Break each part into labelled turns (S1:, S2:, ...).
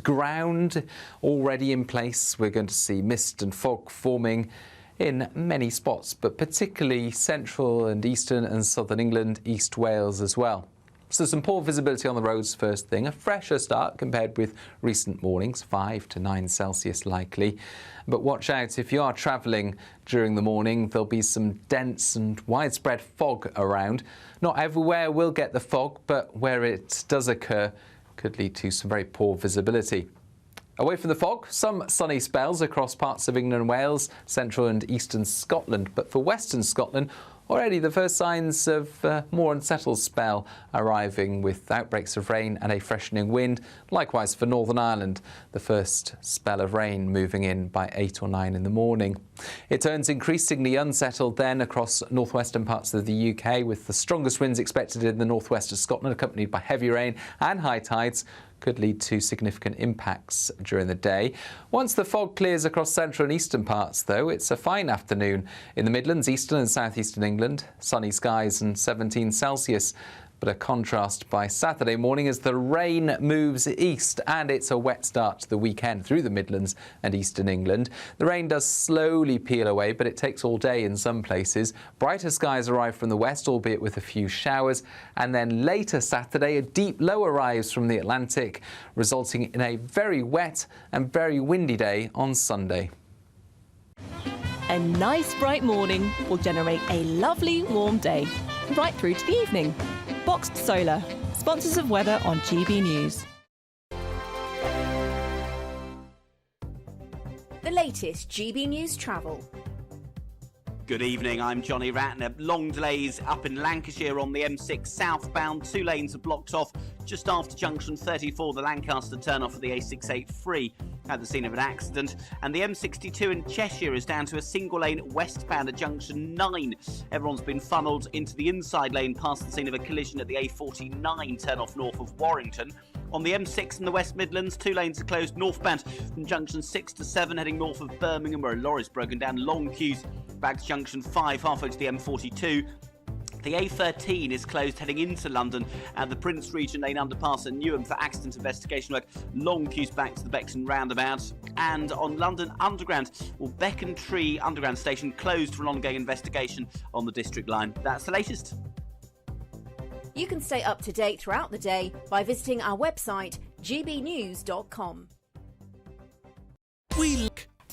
S1: ground already in place. We're going to see mist and fog forming in many spots, but particularly central and eastern and southern England, East Wales as well. So some poor visibility on the roads first thing. A fresher start compared with recent mornings, 5 to 9 Celsius likely. But watch out if you are travelling during the morning, there'll be some dense and widespread fog around. Not everywhere will get the fog, but where it does occur could lead to some very poor visibility. Away from the fog, some sunny spells across parts of England and Wales, central and eastern Scotland. But for western Scotland, already the first signs of a more unsettled spell arriving with outbreaks of rain and a freshening wind. Likewise for Northern Ireland, the first spell of rain moving in by 8 or 9 in the morning. It turns increasingly unsettled then across northwestern parts of the UK, with the strongest winds expected in the northwest of Scotland, accompanied by heavy rain and high tides. Could lead to significant impacts during the day. Once the fog clears across central and eastern parts, though, it's a fine afternoon. In the Midlands, eastern and southeastern England, sunny skies and 17 Celsius. But a contrast by Saturday morning as the rain moves east, and it's a wet start to the weekend through the Midlands and eastern England. The rain does slowly peel away, but it takes all day in some places. Brighter skies arrive from the west, albeit with a few showers. And then later Saturday, a deep low arrives from the Atlantic, resulting in a very wet and very windy day on Sunday.
S2: A nice bright morning will generate a lovely warm day, right through to the evening. Boxed Solar, sponsors of weather on GB News.
S3: The latest GB News travel.
S4: Good evening, I'm Johnny Ratner. Long delays up in Lancashire on the M6 southbound. 2 lanes are blocked off just after junction 34, the Lancaster turn-off of the A683 at the scene of an accident. And the M62 in Cheshire is down to a single lane westbound at junction 9. Everyone's been funneled into the inside lane past the scene of a collision at the A49 turn-off north of Warrington. On the M6 in the West Midlands, 2 lanes are closed northbound from junction 6 to 7 heading north of Birmingham, where a lorry's broken down. Long queues back to junction 5 halfway to the M42. The A13 is closed heading into London at the Prince Regent Lane underpass at Newham for accident investigation work. Long queues back to the Beckton roundabout. And on London Underground, Beacon Tree Underground station closed for an ongoing investigation on the District Line. That's the latest.
S3: You can stay up to date throughout the day by visiting our website, gbnews.com.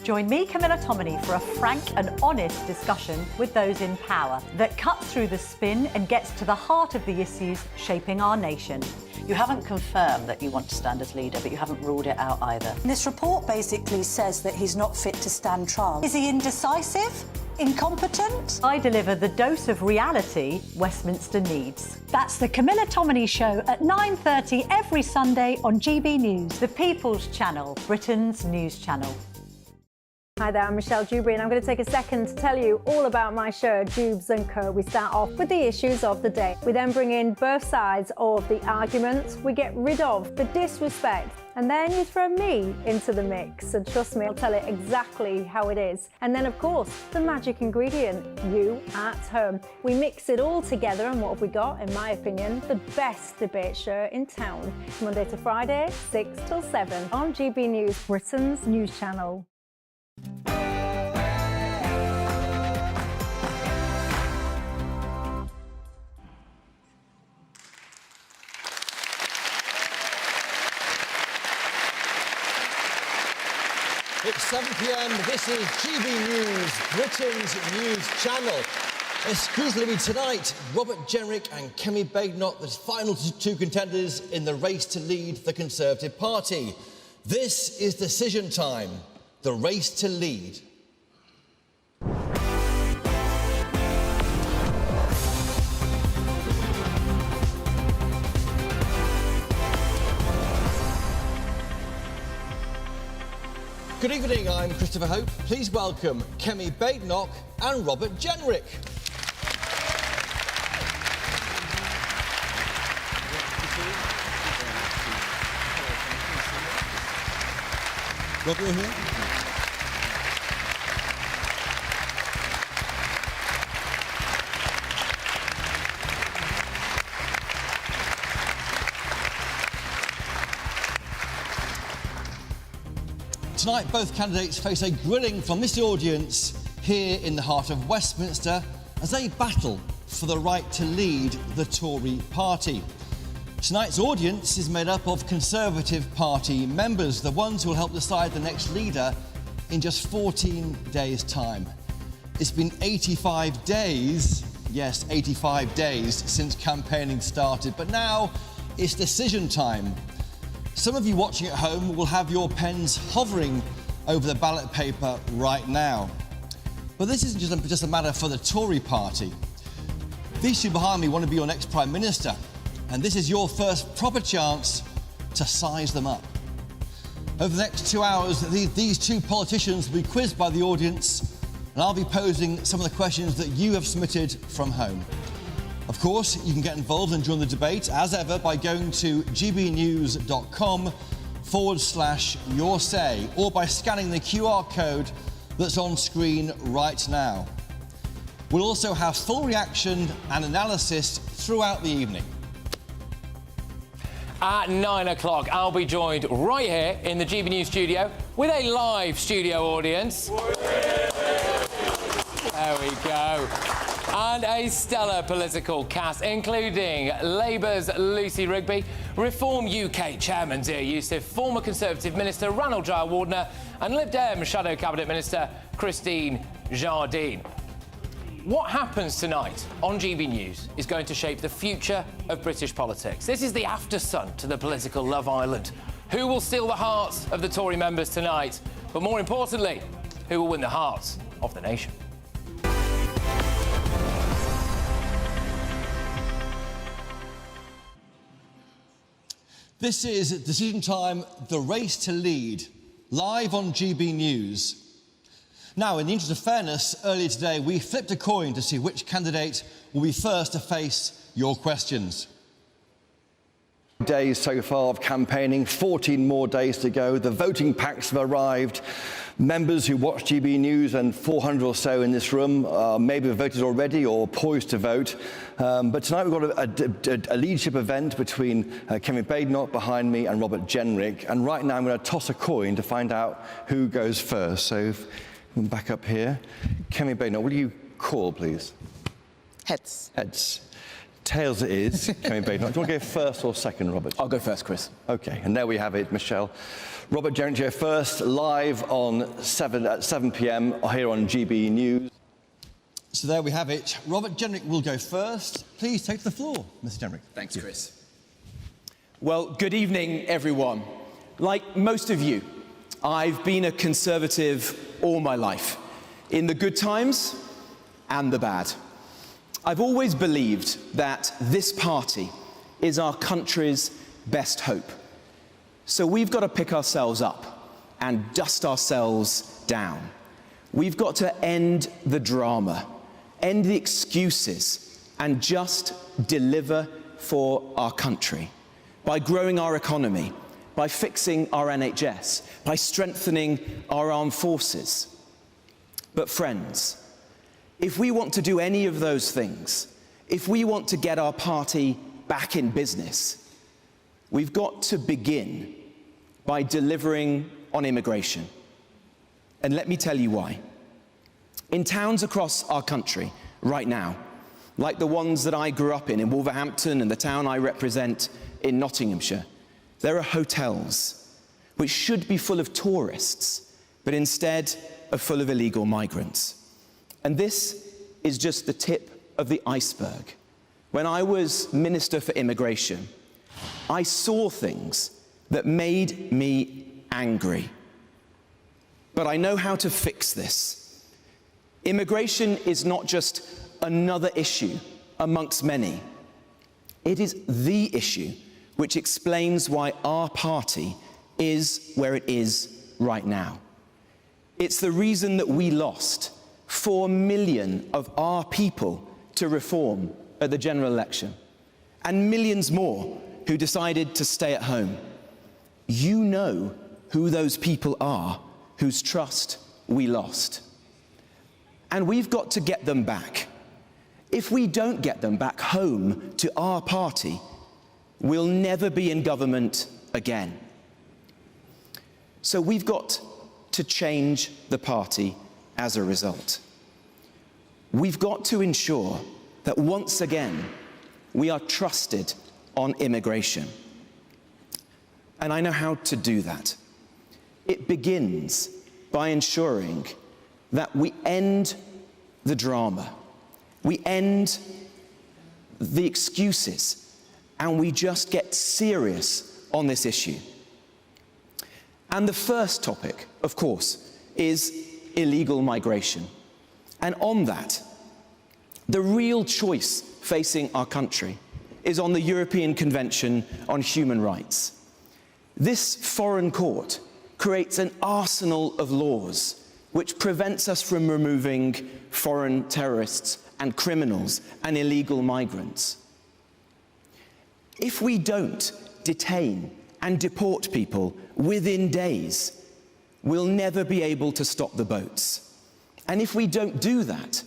S5: Join me, Camilla Tominey, for a frank and honest discussion with those in power that cuts through the spin and gets to the heart of the issues shaping our nation.
S6: You haven't confirmed that you want to stand as leader, but you haven't ruled it out either.
S7: This report basically says that he's not fit to stand trial. Is he indecisive? Incompetent?
S5: I deliver the dose of reality Westminster needs. That's the Camilla Tominey Show at 9:30 every Sunday on GB News, the People's Channel, Britain's news channel.
S8: Hi there, I'm Michelle Dewberry and I'm going to take a second to tell you all about my show, Dubes & Co. We start off with the issues of the day. We then bring in both sides of the arguments. We get rid of the disrespect. And then you throw me into the mix. And trust me, I'll tell it exactly how it is. And then, of course, the magic ingredient, you at home. We mix it all together and what have we got, in my opinion, the best debate show in town. Monday to Friday, 6 till 7 on GB News, Britain's news channel.
S9: It's 7 p.m. This is GB News, Britain's news channel. Exclusively tonight, Robert Jenrick and Kemi Badenoch, the final 2 contenders in the race to lead the Conservative Party. This is decision time, the race to lead. Good evening, I'm Christopher Hope. Please welcome Kemi Badenoch and Robert Jenrick. Welcome here. Tonight, both candidates face a grilling from this audience here in the heart of Westminster as they battle for the right to lead the Tory party. Tonight's audience is made up of Conservative Party members, the ones who will help decide the next leader in just 14 days' time. It's been 85 days, yes, 85 days since campaigning started, but now it's decision time. Some of you watching at home will have your pens hovering over the ballot paper right now. But this isn't just a matter for the Tory party. These two behind me want to be your next Prime Minister, and this is your first proper chance to size them up. Over the next 2 hours, these two politicians will be quizzed by the audience, and I'll be posing some of the questions that you have submitted from home. Of course, you can get involved and join the debate, as ever, by going to gbnews.com/yoursay, or by scanning the QR code that's on screen right now. We'll also have full reaction and analysis throughout the evening.
S10: At 9 o'clock, I'll be joined right here in the GB News studio with a live studio audience. There we go. And a stellar political cast, including Labour's Lucy Rigby, Reform UK Chairman Dear Youssef, former Conservative Minister Ranald Jaya-Wardner, and Lib Dem Shadow Cabinet Minister Christine Jardine. What happens tonight on GB News is going to shape the future of British politics. This is the aftersun to the political Love Island. Who will steal the hearts of the Tory members tonight? But more importantly, who will win the hearts of the nation?
S9: This is Decision Time, the race to lead, live on GB News. Now, in the interest of fairness, earlier today we flipped a coin to see which candidate will be first to face your questions. Days so far of campaigning, 14 more days to go. The voting packs have arrived. Members who watch GB News, and 400 or so in this room, maybe have voted already or poised to vote. But tonight we've got a leadership event between Kemi Badenoch behind me and Robert Jenrick. And right now I'm going to toss a coin to find out who goes first. So if we can back up here. Kemi Badenoch, will you call, please?
S11: Heads.
S9: Heads. Tails it is. Kemi Badenoch. Do you want to go first or second, Robert?
S11: I'll go first, Chris.
S9: OK, and there we have it, Michelle. Robert Jenrick first, live at 7 p.m. here on GB News. So there we have it. Robert Jenrick will go first. Please take the floor, Mr. Jenrick.
S11: Thanks, Chris. Well, good evening, everyone. Like most of you, I've been a Conservative all my life, in the good times and the bad. I've always believed that this party is our country's best hope. So we've got to pick ourselves up and dust ourselves down. We've got to end the drama, end the excuses, and just deliver for our country by growing our economy, by fixing our NHS, by strengthening our armed forces. But friends, if we want to do any of those things, if we want to get our party back in business, we've got to begin by delivering on immigration. And let me tell you why. In towns across our country right now, like the ones that I grew up in Wolverhampton and the town I represent in Nottinghamshire, there are hotels which should be full of tourists, but instead are full of illegal migrants. And this is just the tip of the iceberg. When I was Minister for Immigration, I saw things that made me angry. But I know how to fix this. Immigration is not just another issue amongst many. It is the issue which explains why our party is where it is right now. It's the reason that we lost 4 million of our people to reform at the general election, and millions more who decided to stay at home. You know who those people are whose trust we lost. And we've got to get them back. If we don't get them back home to our party, we'll never be in government again. So we've got to change the party as a result. We've got to ensure that once again we are trusted on immigration. And I know how to do that. It begins by ensuring that we end the drama, we end the excuses, and we just get serious on this issue. And the first topic, of course, is illegal migration. And on that, the real choice facing our country is on the European Convention on Human Rights. This foreign court creates an arsenal of laws which prevents us from removing foreign terrorists and criminals and illegal migrants. If we don't detain and deport people within days, we'll never be able to stop the boats. And if we don't do that,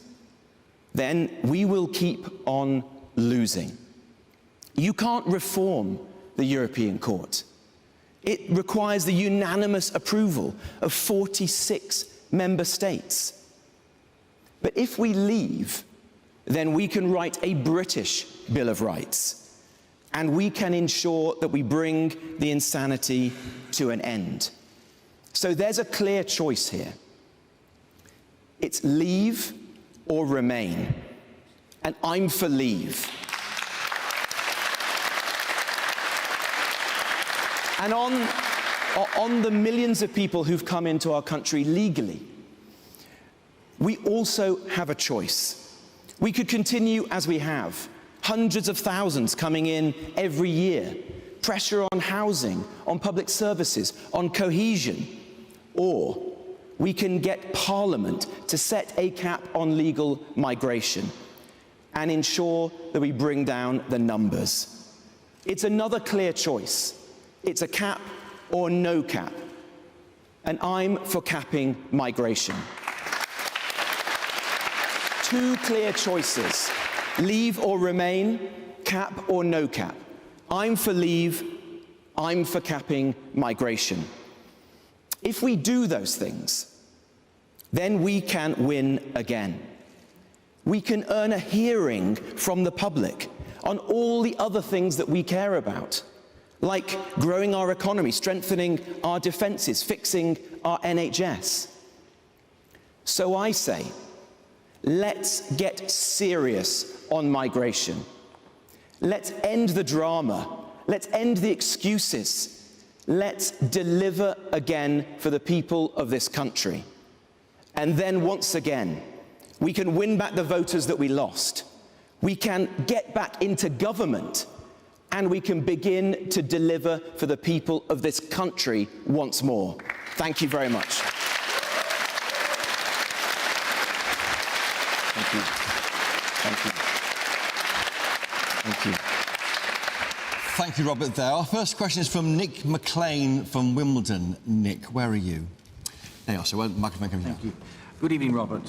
S11: then we will keep on losing. You can't reform the European Court. It requires the unanimous approval of 46 member states. But if we leave, then we can write a British Bill of Rights, and we can ensure that we bring the insanity to an end. So there's a clear choice here. It's leave or remain, and I'm for leave. And on the millions of people who've come into our country legally, we also have a choice. We could continue as we have, hundreds of thousands coming in every year, pressure on housing, on public services, on cohesion, or we can get Parliament to set a cap on legal migration and ensure that we bring down the numbers. It's another clear choice. It's a cap or no cap. And I'm for capping migration. Two clear choices, leave or remain, cap or no cap. I'm for leave, I'm for capping migration. If we do those things, then we can win again. We can earn a hearing from the public on all the other things that we care about, like growing our economy, strengthening our defences, fixing our NHS. So I say, let's get serious on migration. Let's end the drama. Let's end the excuses. Let's deliver again for the people of this country. And then once again, we can win back the voters that we lost. We can get back into government, and we can begin to deliver for the people of this country once more. Thank you very much. Thank you. Thank you. Thank you.
S9: Thank you, Robert, there. Our first question is from Nick McLean from Wimbledon. Nick, where are you? There you are, so microphone coming
S12: Thank you. Good evening, Robert.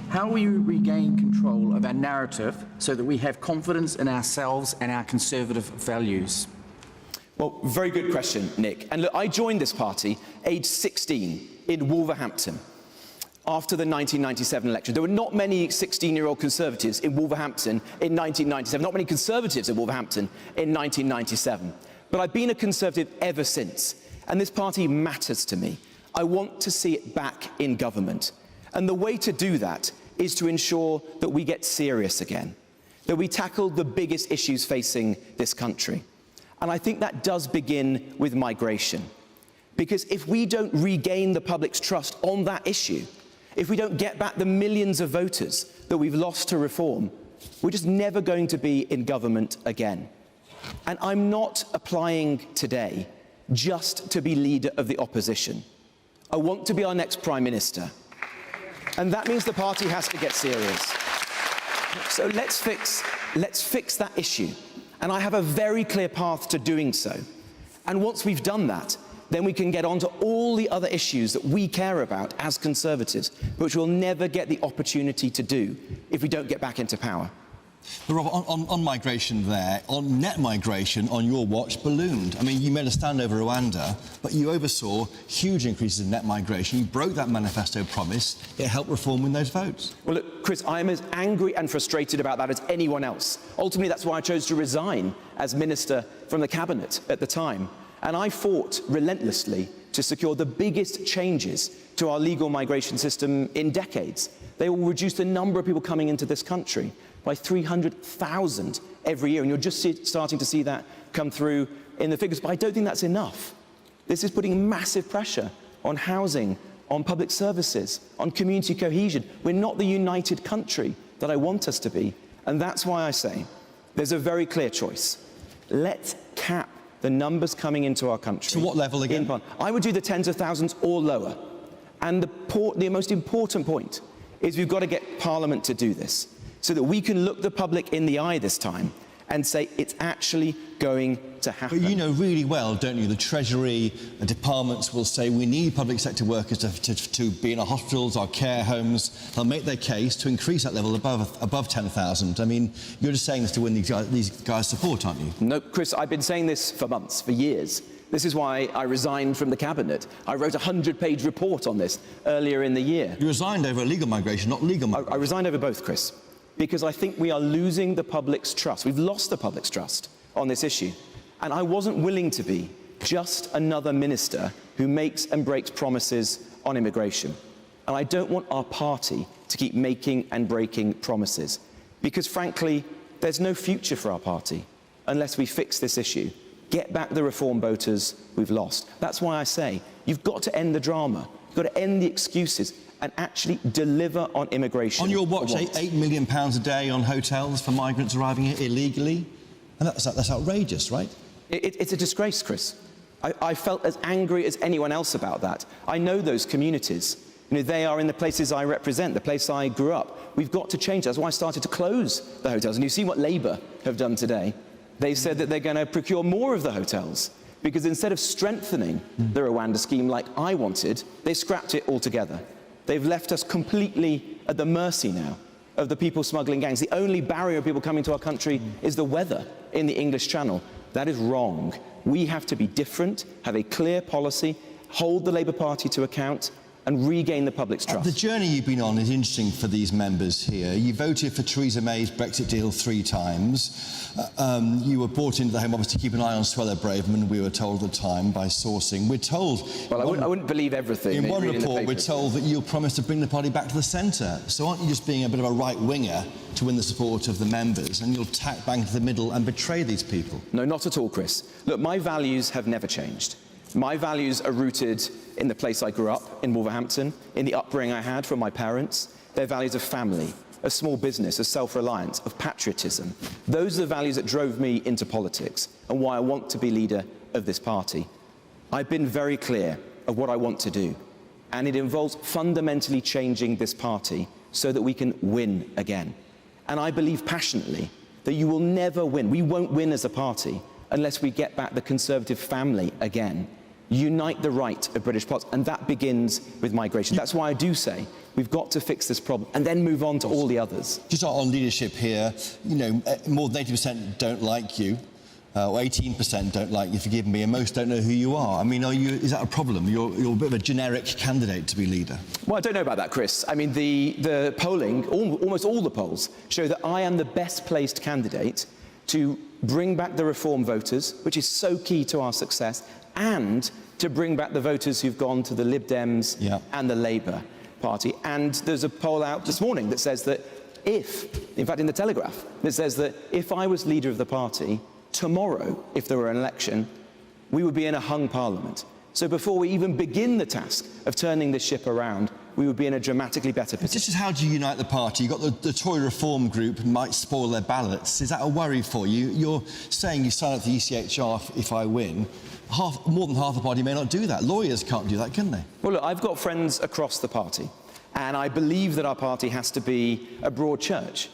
S12: How will you regain control of our narrative so that we have confidence in ourselves and our conservative values?
S11: Well, very good question, Nick. And look, I joined this party aged 16 in Wolverhampton after the 1997 election. There were not many 16-year-old Conservatives in Wolverhampton in 1997, not many Conservatives in Wolverhampton in 1997. But I've been a Conservative ever since, and this party matters to me. I want to see it back in government. And the way to do that is to ensure that we get serious again, that we tackle the biggest issues facing this country. And I think that does begin with migration. Because if we don't regain the public's trust on that issue, if we don't get back the millions of voters that we've lost to reform, we're just never going to be in government again. And I'm not applying today just to be leader of the opposition. I want to be our next Prime Minister. And that means the party has to get serious. So let's fix that issue. And I have a very clear path to doing so. And once we've done that, then we can get on to all the other issues that we care about as Conservatives, which we'll never get the opportunity to do if we don't get back into power.
S9: But Robert, on migration there, on net migration, on your watch, ballooned. I mean, you made a stand over Rwanda, but you oversaw huge increases in net migration. You broke that manifesto promise. It helped reform win those votes.
S11: Well, look, Chris, I'm as angry and frustrated about that as anyone else. Ultimately, that's why I chose to resign as Minister from the Cabinet at the time. And I fought relentlessly to secure the biggest changes to our legal migration system in decades. They will reduce the number of people coming into this country by 300,000 every year, and you're just starting to see that come through in the figures, but I don't think that's enough. This is putting massive pressure on housing, on public services, on community cohesion. We're not the united country that I want us to be, and that's why I say there's a very clear choice. Let's cap the numbers coming into our country.
S9: To what level again?
S11: I would do the tens of thousands or lower. And the most important point is we've got to get Parliament to do this, so that we can look the public in the eye this time and say it's actually going to happen.
S9: But you know really well, don't you, the Treasury, the departments will say we need public sector workers to be in our hospitals, our care homes. They'll make their case to increase that level above 10,000. I mean, you're just saying this to win these guys' support, aren't you?
S11: No, Chris, I've been saying this for months, for years. This is why I resigned from the Cabinet. I wrote a 100-page report on this earlier in the year.
S9: You resigned over illegal migration, not legal migration.
S11: I resigned over both, Chris, because I think we are losing the public's trust. We've lost the public's trust on this issue. And I wasn't willing to be just another minister who makes and breaks promises on immigration. And I don't want our party to keep making and breaking promises, because frankly, there's no future for our party unless we fix this issue. Get back the reform voters we've lost. That's why I say you've got to end the drama. You've got to end the excuses and actually deliver on immigration.
S9: On your watch, £8 million a day on hotels for migrants arriving here illegally? And that's outrageous, right?
S11: It's a disgrace, Chris. I felt as angry as anyone else about that. I know those communities. You know, they are in the places I represent, the place I grew up. We've got to change. That's why I started to close the hotels. And you see what Labour have done today. They've said that they're going to procure more of the hotels, because instead of strengthening the Rwanda scheme like I wanted, they scrapped it altogether. They've left us completely at the mercy now of the people smuggling gangs. The only barrier of people coming to our country is the weather in the English Channel. That is wrong. We have to be different, have a clear policy, hold the Labour Party to account, and regain the public's trust.
S9: The journey you've been on is interesting for these members here. You voted for Theresa May's Brexit deal 3 times. You were brought into the Home Office to keep an eye on Suella Braverman, we were told at the time, by sourcing. We're told...
S11: Well, I wouldn't believe everything.
S9: In one report, we're told that you'll promise to bring the party back to the centre. So aren't you just being a bit of a right-winger to win the support of the members, and you'll tack back into the middle and betray these people?
S11: No, not at all, Chris. Look, my values have never changed. My values are rooted in the place I grew up, in Wolverhampton, in the upbringing I had from my parents. They're values of family, of small business, of self-reliance, of patriotism. Those are the values that drove me into politics and why I want to be leader of this party. I've been very clear of what I want to do, and it involves fundamentally changing this party so that we can win again. And I believe passionately that you will never win. We won't win as a party unless we get back the Conservative family again. Unite the right of British politics, and that begins with migration. That's why I do say we've got to fix this problem and then move on to all the others.
S9: Just on leadership here, you know, more than 80% don't like you, or 18% don't like you, forgive me, and most don't know who you are. I mean, is that a problem? You're a bit of a generic candidate to be leader.
S11: Well, I don't know about that, Chris. I mean, the polling, almost all the polls, show that I am the best placed candidate to bring back the reform voters, which is so key to our success, and to bring back the voters who've gone to the Lib Dems and the Labour Party. And there's a poll out this morning that says that in fact in the Telegraph, that says that if I was leader of the party, tomorrow, if there were an election, we would be in a hung parliament. So before we even begin the task of turning this ship around, we would be in a dramatically better position.
S9: This is how do you unite the party? You've got the Tory Reform Group might spoil their ballots. Is that a worry for you? You're saying you sign up to the ECHR if I win. More than half the party may not do that. Lawyers can't do that, can they?
S11: Well, look, I've got friends across the party, and I believe that our party has to be a broad church.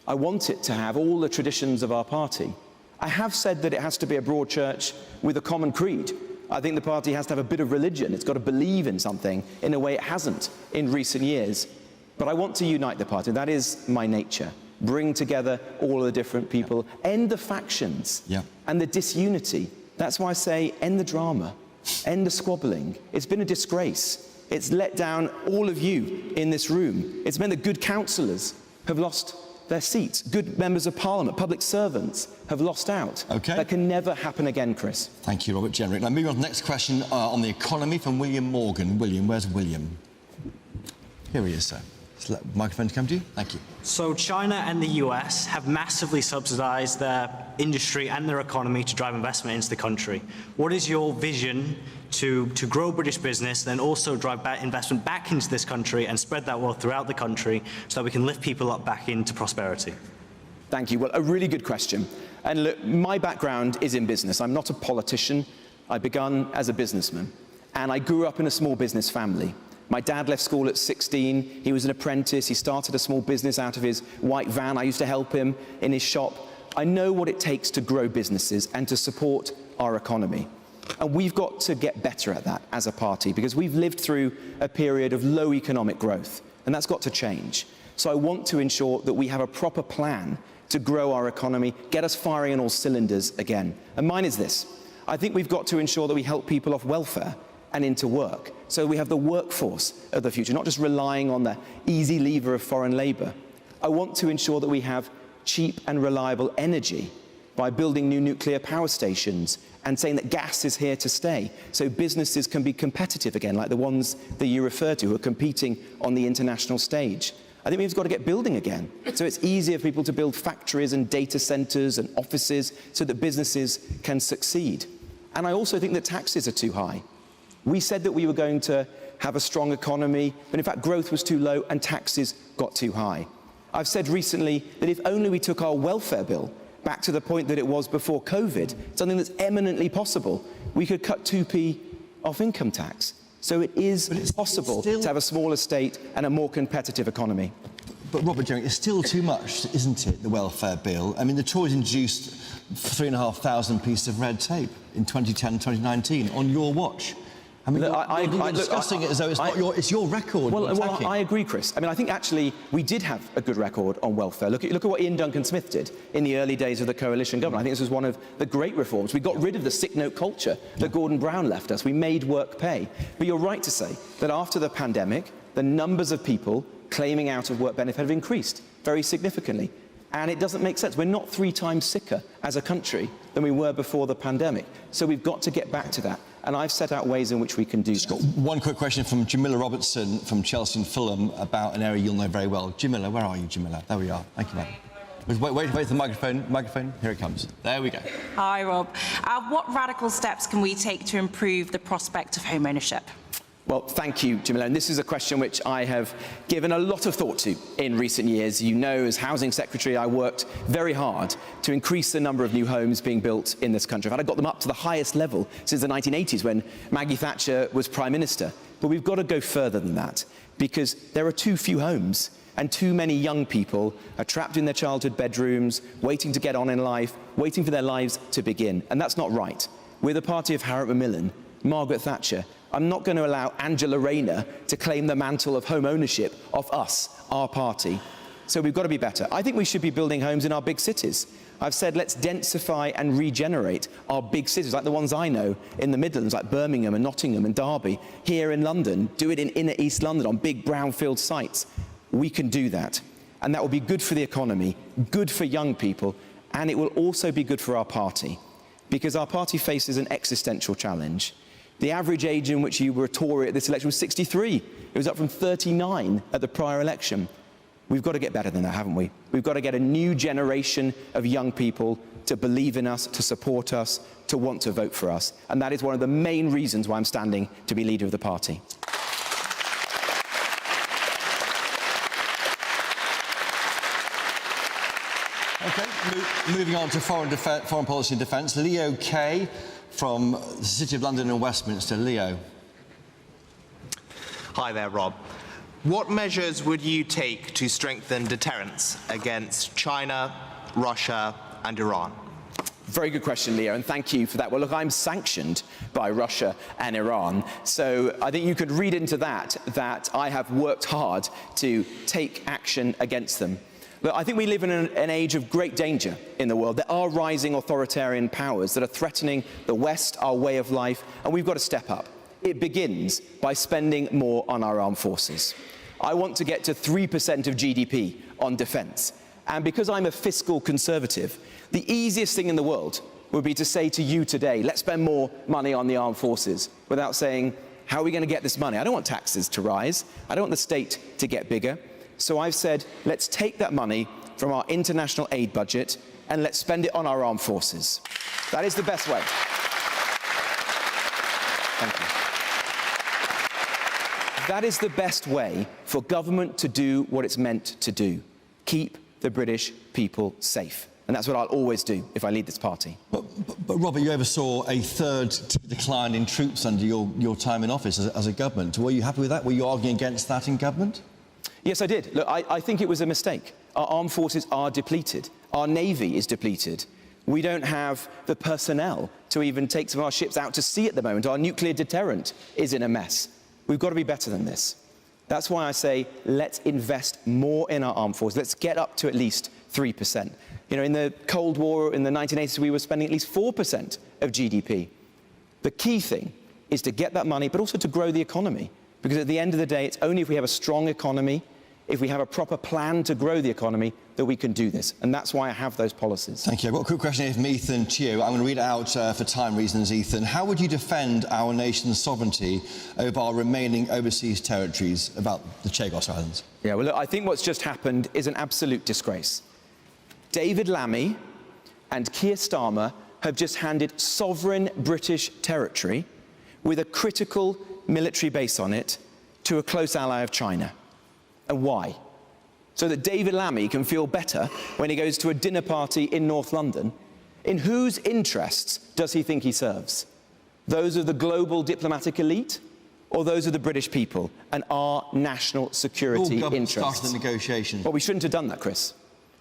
S11: I want it to have all the traditions of our party. I have said that it has to be a broad church with a common creed. I think the party has to have a bit of religion. It's got to believe in something in a way it hasn't in recent years. But I want to unite the party. That is my nature. bring together all of the different people, end the factions and the disunity. That's why I say end the drama, end the squabbling. It's been a disgrace. It's let down all of you in this room. It's meant that good councillors have lost their seats. Good members of parliament, public servants have lost out.
S9: Okay.
S11: That can never happen again, Chris.
S9: Thank you, Robert Jenrick. Now, moving on to the next question on the economy from William Morgan. William, where's William? Here he is, sir. Just let the microphone come to you. Thank you.
S13: So China and the US have massively subsidised their industry and their economy to drive investment into the country. What is your vision to grow British business, then also drive investment back into this country and spread that wealth throughout the country so that we can lift people up back into prosperity?
S11: Thank you. Well, a really good question. And look, my background is in business. I'm not a politician. I began as a businessman. And I grew up in a small business family. My dad left school at 16. He was an apprentice. He started a small business out of his white van. I used to help him in his shop. I know what it takes to grow businesses and to support our economy. And we've got to get better at that as a party, because we've lived through a period of low economic growth, and that's got to change. So I want to ensure that we have a proper plan to grow our economy, get us firing on all cylinders again. And mine is this. I think we've got to ensure that we help people off welfare and into work, so we have the workforce of the future, not just relying on the easy lever of foreign labour. I want to ensure that we have cheap and reliable energy by building new nuclear power stations and saying that gas is here to stay, so businesses can be competitive again, like the ones that you referred to, who are competing on the international stage. I think we've got to get building again, so it's easier for people to build factories and data centres and offices so that businesses can succeed. And I also think that taxes are too high. We said that we were going to have a strong economy, but in fact growth was too low and taxes got too high. I've said recently that if only we took our welfare bill back to the point that it was before COVID, something that's eminently possible, we could cut 2p off income tax. So it is possible to have a smaller state and a more competitive economy.
S9: But Robert Jenrick, it's still too much, isn't it, the welfare bill? I mean, the Tories introduced 3,500 pieces of red tape in 2010, 2019, on your watch. I mean, you're discussing it as though it's your record.
S11: Well, I agree, Chris. I mean, I think actually we did have a good record on welfare. Look at what Ian Duncan-Smith did in the early days of the coalition government. I think this was one of the great reforms. We got rid of the sick note culture that Gordon Brown left us. We made work pay. But you're right to say that after the pandemic, the numbers of people claiming out of work benefit have increased very significantly. And it doesn't make sense. We're not 3 times sicker as a country than we were before the pandemic. So we've got to get back to that. And I've set out ways in which we can do that.
S9: Got one quick question from Jamila Robertson from Chelsea and Fulham about an area you'll know very well. Jamila, where are you, Jamila? There we are. Thank you, man. Wait for the microphone. Here it comes. There we go.
S14: Hi, Rob. What radical steps can we take to improve the prospect of home ownership?
S11: Well, thank you, Jamila. And this is a question which I have given a lot of thought to in recent years. You know, as Housing Secretary, I worked very hard to increase the number of new homes being built in this country. In fact, I got them up to the highest level since the 1980s when Maggie Thatcher was Prime Minister. But we've got to go further than that, because there are too few homes and too many young people are trapped in their childhood bedrooms, waiting to get on in life, waiting for their lives to begin. And that's not right. We're the party of Harriet Macmillan, Margaret Thatcher. I'm not going to allow Angela Rayner to claim the mantle of home ownership of us, our party. So we've got to be better. I think we should be building homes in our big cities. I've said let's densify and regenerate our big cities, like the ones I know in the Midlands, like Birmingham and Nottingham and Derby. Here in London, do it in inner East London on big brownfield sites. We can do that. And that will be good for the economy, good for young people, and it will also be good for our party, because our party faces an existential challenge. The average age in which you were a Tory at this election was 63. It was up from 39 at the prior election. We've got to get better than that, haven't we? We've got to get a new generation of young people to believe in us, to support us, to want to vote for us. And that is one of the main reasons why I'm standing to be leader of the party.
S9: OK, moving on to foreign policy and defence. Leo Kay from the City of London and Westminster. Leo.
S15: Hi there, Rob. What measures would you take to strengthen deterrence against China, Russia and Iran?
S11: Very good question, Leo, and thank you for that. Well, look, I'm sanctioned by Russia and Iran, so I think you could read into that I have worked hard to take action against them. Look, I think we live in an age of great danger in the world. There are rising authoritarian powers that are threatening the West, our way of life, and we've got to step up. It begins by spending more on our armed forces. I want to get to 3% of GDP on defence. And because I'm a fiscal conservative, the easiest thing in the world would be to say to you today, let's spend more money on the armed forces, without saying, how are we going to get this money? I don't want taxes to rise. I don't want the state to get bigger. So I've said, let's take that money from our international aid budget and let's spend it on our armed forces. That is the best way. Thank you. That is the best way for government to do what it's meant to do. Keep the British people safe. And that's what I'll always do if I lead this party.
S9: But Robert, you oversaw a third decline in troops under your time in office as a government. Were you happy with that? Were you arguing against that in government?
S11: Yes, I did. Look, I think it was a mistake. Our armed forces are depleted. Our navy is depleted. We don't have the personnel to even take some of our ships out to sea at the moment. Our nuclear deterrent is in a mess. We've got to be better than this. That's why I say, let's invest more in our armed forces. Let's get up to at least 3%. You know, in the Cold War, in the 1980s, we were spending at least 4% of GDP. The key thing is to get that money, but also to grow the economy. Because at the end of the day, it's only if we have a strong economy, if we have a proper plan to grow the economy, that we can do this. And that's why I have those policies.
S9: Thank you. I've got a quick question here from Ethan to you. I'm going to read it out for time reasons, Ethan. How would you defend our nation's sovereignty over our remaining overseas territories about the Chagos Islands?
S11: Yeah, well, look, I think what's just happened is an absolute disgrace. David Lammy and Keir Starmer have just handed sovereign British territory with a critical military base on it to a close ally of China. And why? So that David Lammy can feel better when he goes to a dinner party in North London. In whose interests does he think he serves? Those of the global diplomatic elite or those of the British people and our national security interests?
S9: Started the negotiations.
S11: Well, we shouldn't have done that, Chris.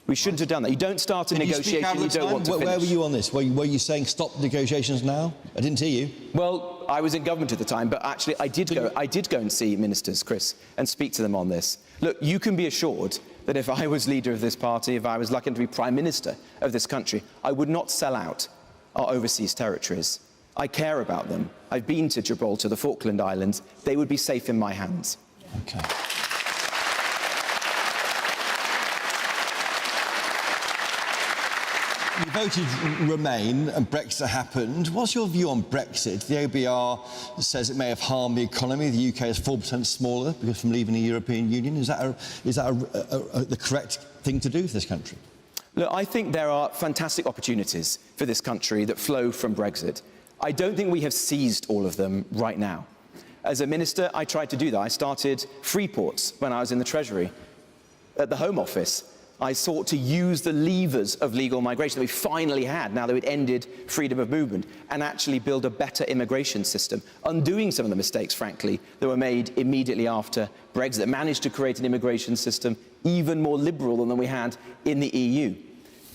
S11: We shouldn't have done that. You don't start a negotiation you don't want to finish.
S9: Where were you on this? Were you saying stop negotiations now? I didn't hear you.
S11: Well, I was in government at the time, but actually I did go and see ministers, Chris, and speak to them on this. Look, you can be assured that if I was leader of this party, if I was lucky to be Prime Minister of this country, I would not sell out our overseas territories. I care about them. I've been to Gibraltar, the Falkland Islands. They would be safe in my hands.
S9: Okay. You voted Remain and Brexit happened. What's your view on Brexit? The OBR says it may have harmed the economy. The UK is 4% smaller because from leaving the European Union. Is that the correct thing to do for this country?
S11: Look, I think there are fantastic opportunities for this country that flow from Brexit. I don't think we have seized all of them right now. As a minister, I tried to do that. I started free ports when I was in the Treasury. At the Home Office, I sought to use the levers of legal migration that we finally had, now that we'd ended freedom of movement, and actually build a better immigration system, undoing some of the mistakes, frankly, that were made immediately after Brexit, that managed to create an immigration system even more liberal than we had in the EU.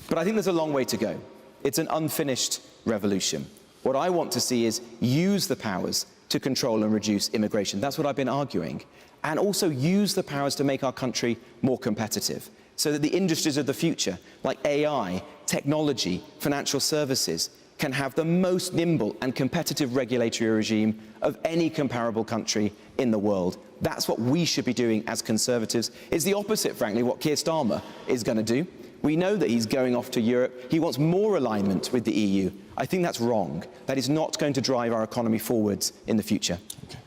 S11: But I think there's a long way to go. It's an unfinished revolution. What I want to see is use the powers to control and reduce immigration. That's what I've been arguing. And also use the powers to make our country more competitive, so that the industries of the future, like AI, technology, financial services, can have the most nimble and competitive regulatory regime of any comparable country in the world. That's what we should be doing as Conservatives. It's the opposite, frankly, what Keir Starmer is going to do. We know that he's going off to Europe. He wants more alignment with the EU. I think that's wrong. That is not going to drive our economy forwards in the future.
S9: Okay.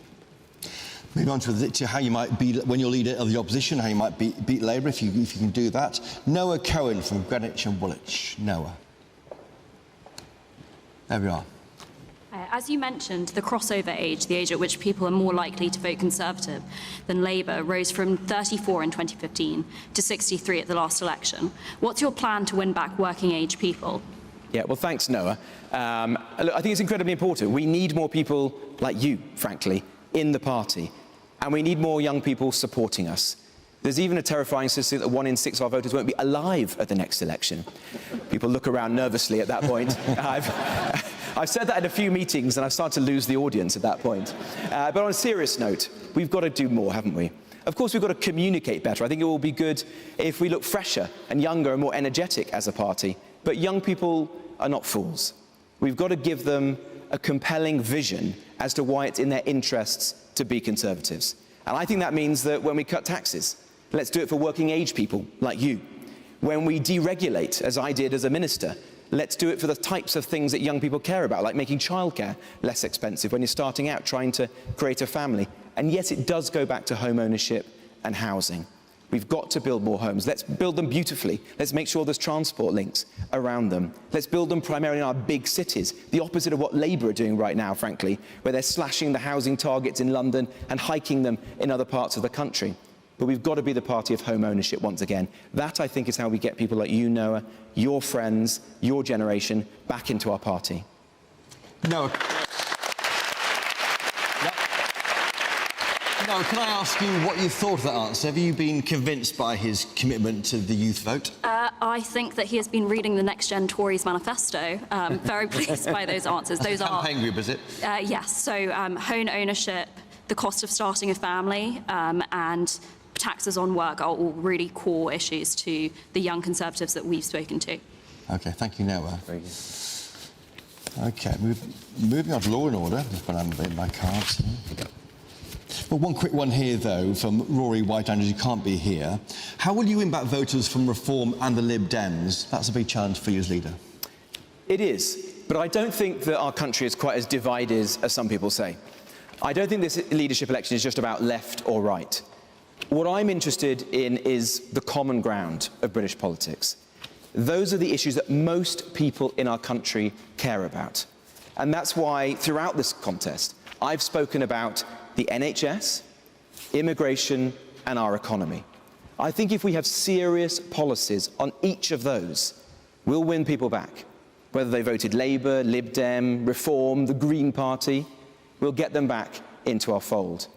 S9: Move on to how you might be, when you're leader of the opposition, how you might beat Labour, if you can do that. Noah Cohen from Greenwich and Woolwich. Noah. There we are.
S16: As you mentioned, the crossover age, the age at which people are more likely to vote Conservative than Labour, rose from 34 in 2015 to 63 at the last election. What's your plan to win back working-age people?
S11: Yeah, well, thanks, Noah. Look, I think it's incredibly important. We need more people like you, frankly, in the party. And we need more young people supporting us. There's even a terrifying statistic that 1 in 6 of our voters won't be alive at the next election. People look around nervously at that point. I've said that at a few meetings and I've started to lose the audience at that point. But on a serious note, we've got to do more, haven't we? Of course, we've got to communicate better. I think it will be good if we look fresher and younger and more energetic as a party. But young people are not fools. We've got to give them a compelling vision as to why it's in their interests to be Conservatives. And I think that means that when we cut taxes, let's do it for working age people like you. When we deregulate, as I did as a minister, let's do it for the types of things that young people care about, like making childcare less expensive when you're starting out trying to create a family. And yes, it does go back to home ownership and housing. We've got to build more homes. Let's build them beautifully. Let's make sure there's transport links around them. Let's build them primarily in our big cities, the opposite of what Labour are doing right now, frankly, where they're slashing the housing targets in London and hiking them in other parts of the country. But we've got to be the party of home ownership once again. That, I think, is how we get people like you, Noah, your friends, your generation, back into our party.
S9: Noah, can I ask you what you thought of that answer? Have you been convinced by his commitment to the youth vote?
S16: I think that he has been reading the Next Gen Tories manifesto. Very pleased by those answers.
S9: That's a campaign group, is it?
S16: Yes. So home ownership, the cost of starting a family, and taxes on work are all really core issues to the young Conservatives that we've spoken to.
S9: OK, thank you, Noah.
S11: Very good.
S9: OK, moving on to law and order. Just put on my cards here. Well, one quick one here, though, from Rory White-Andrews, who can't be here. How will you win back voters from Reform and the Lib Dems? That's a big challenge for you as leader.
S11: It is, but I don't think that our country is quite as divided as some people say. I don't think this leadership election is just about left or right. What I'm interested in is the common ground of British politics. Those are the issues that most people in our country care about. And that's why, throughout this contest, I've spoken about the NHS, immigration, and our economy. I think if we have serious policies on each of those, we'll win people back. Whether they voted Labour, Lib Dem, Reform, the Green Party, we'll get them back into our fold.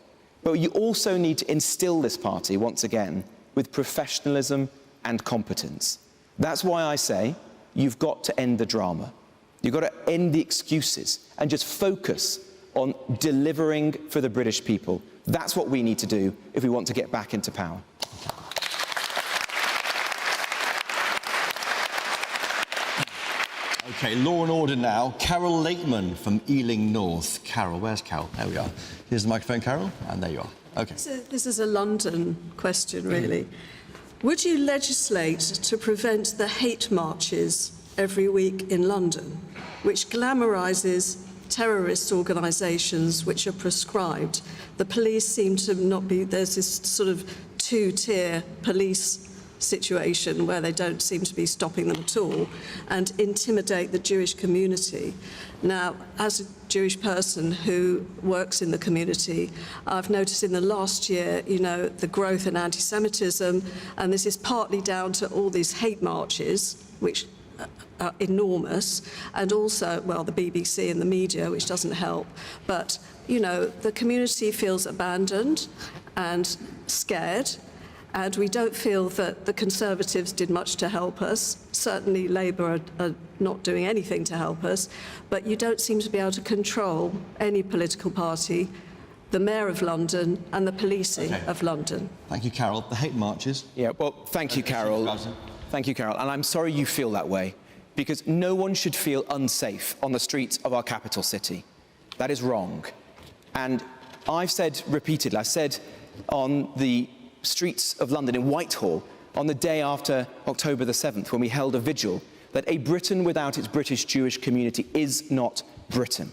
S11: But you also need to instill this party, once again, with professionalism and competence. That's why I say you've got to end the drama. You've got to end the excuses and just focus on delivering for the British people. That's what we need to do if we want to get back into power.
S9: OK, law and order now. Carol Lakeman from Ealing North. Carol, where's Carol? There we are. Here's the microphone, Carol, and there you are. OK.
S17: This is a London question, really. Would you legislate to prevent the hate marches every week in London, which glamorises terrorist organisations which are proscribed? The police seem to not be, there's this sort of two-tier police situation where they don't seem to be stopping them at all, and intimidate the Jewish community. Now, as a Jewish person who works in the community, I've noticed in the last year, you know, the growth in anti-Semitism, and this is partly down to all these hate marches, which are enormous, and also, well, the BBC and the media, which doesn't help. But, you know, the community feels abandoned and scared, and we don't feel that the Conservatives did much to help us. Certainly Labour are not doing anything to help us, but you don't seem to be able to control any political party, the Mayor of London and the policing of London.
S9: Thank you, Carol. The hate marches.
S11: Yeah, well, thank you, Carol. Thank you, Carol. And I'm sorry you feel that way, because no one should feel unsafe on the streets of our capital city. That is wrong. And I've said repeatedly, I said on the streets of London in Whitehall on the day after October the 7th, when we held a vigil, that a Britain without its British Jewish community is not Britain.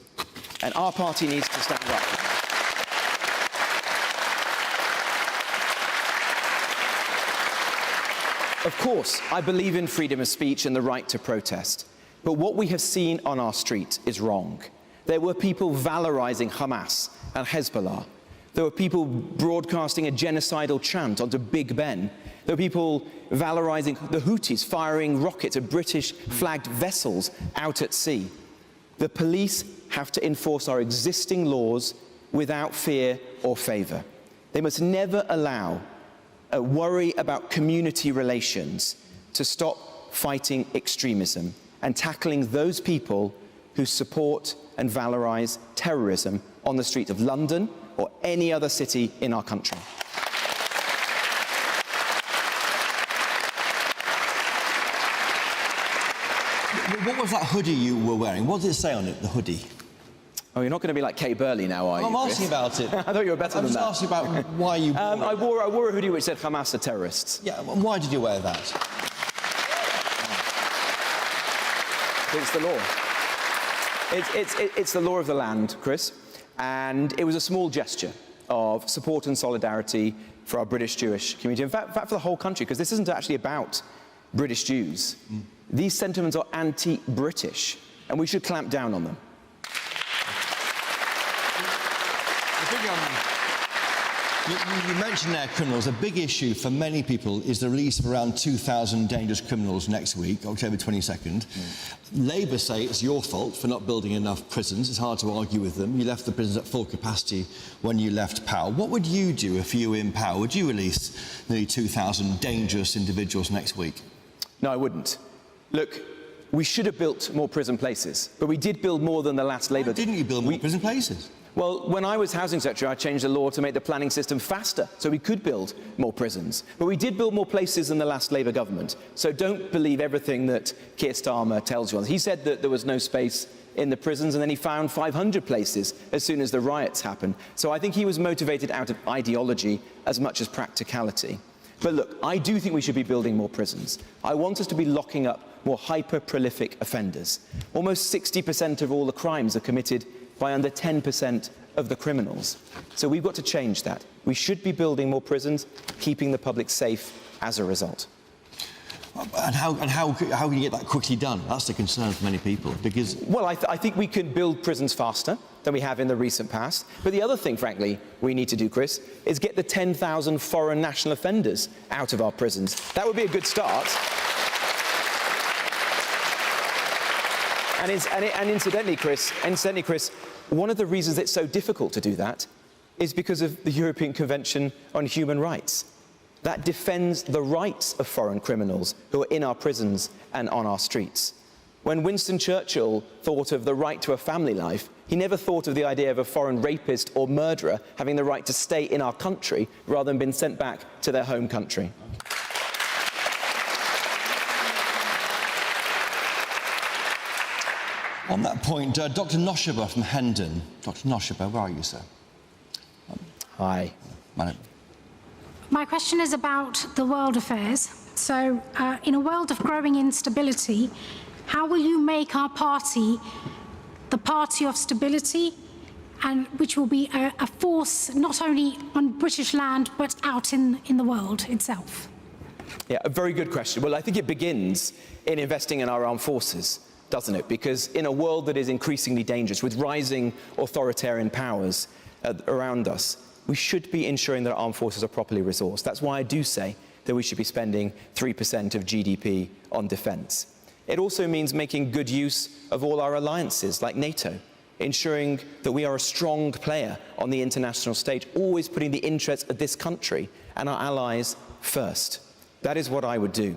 S11: And our party needs to stand up for that. Of course, I believe in freedom of speech and the right to protest. But what we have seen on our street is wrong. There were people valorising Hamas and Hezbollah. There were people broadcasting a genocidal chant onto Big Ben. There were people valorising the Houthis firing rockets at British-flagged vessels out at sea. The police have to enforce our existing laws without fear or favour. They must never allow a worry about community relations to stop fighting extremism and tackling those people who support and valorise terrorism on the streets of London or any other city in our country.
S9: what was that hoodie you were wearing? What did it say on it, the hoodie?
S11: Oh, you're not going to be like Kay Burley now, are you?
S9: I'm asking about it.
S11: I thought you were better than that.
S9: I'm just asking about why you wore it.
S11: I wore a hoodie which said Hamas are terrorists.
S9: Yeah, and why did you wear that?
S11: It's the law. It's the law of the land, Chris. And it was a small gesture of support and solidarity for our British Jewish community. In fact for the whole country, because this isn't actually about British Jews. These sentiments are anti-British, and we should clamp down on them.
S9: You mentioned there criminals. A big issue for many people is the release of around 2,000 dangerous criminals next week, October 22nd. Labour say it's your fault for not building enough prisons. It's hard to argue with them. You left the prisons at full capacity when you left power. What would you do if you were in power? Would you release nearly 2,000 dangerous individuals next week?
S11: No, I wouldn't. Look, we should have built more prison places, but we did build more than the last Labour...
S9: Why didn't you build more prison places?
S11: Well, when I was Housing Secretary, I changed the law to make the planning system faster, so we could build more prisons. But we did build more places than the last Labour government. So don't believe everything that Keir Starmer tells you. He said that there was no space in the prisons, and then he found 500 places as soon as the riots happened. So I think he was motivated out of ideology as much as practicality. But look, I do think we should be building more prisons. I want us to be locking up more hyper-prolific offenders. Almost 60% of all the crimes are committed by under 10% of the criminals. So we've got to change that. We should be building more prisons, keeping the public safe as a result.
S9: And how can you get that quickly done? That's the concern for many people, because...
S11: Well, I think we can build prisons faster than we have in the recent past. But the other thing, frankly, we need to do, Chris, is get the 10,000 foreign national offenders out of our prisons. That would be a good start. And incidentally, Chris, one of the reasons it's so difficult to do that is because of the European Convention on Human Rights. That defends the rights of foreign criminals who are in our prisons and on our streets. When Winston Churchill thought of the right to a family life, he never thought of the idea of a foreign rapist or murderer having the right to stay in our country rather than being sent back to their home country.
S9: On that point, Dr. Noshaber from Hendon. Dr. Noshaber, where are you, sir?
S11: Hi.
S18: My question is about the world affairs. So, in a world of growing instability, how will you make our party the party of stability, and which will be a force not only on British land, but out in the world itself?
S11: Yeah, a very good question. Well, I think it begins in investing in our armed forces, doesn't it? Because in a world that is increasingly dangerous, with rising authoritarian powers around us, we should be ensuring that our armed forces are properly resourced. That's why I do say that we should be spending 3% of GDP on defence. It also means making good use of all our alliances, like NATO, ensuring that we are a strong player on the international stage, always putting the interests of this country and our allies first. That is what I would do.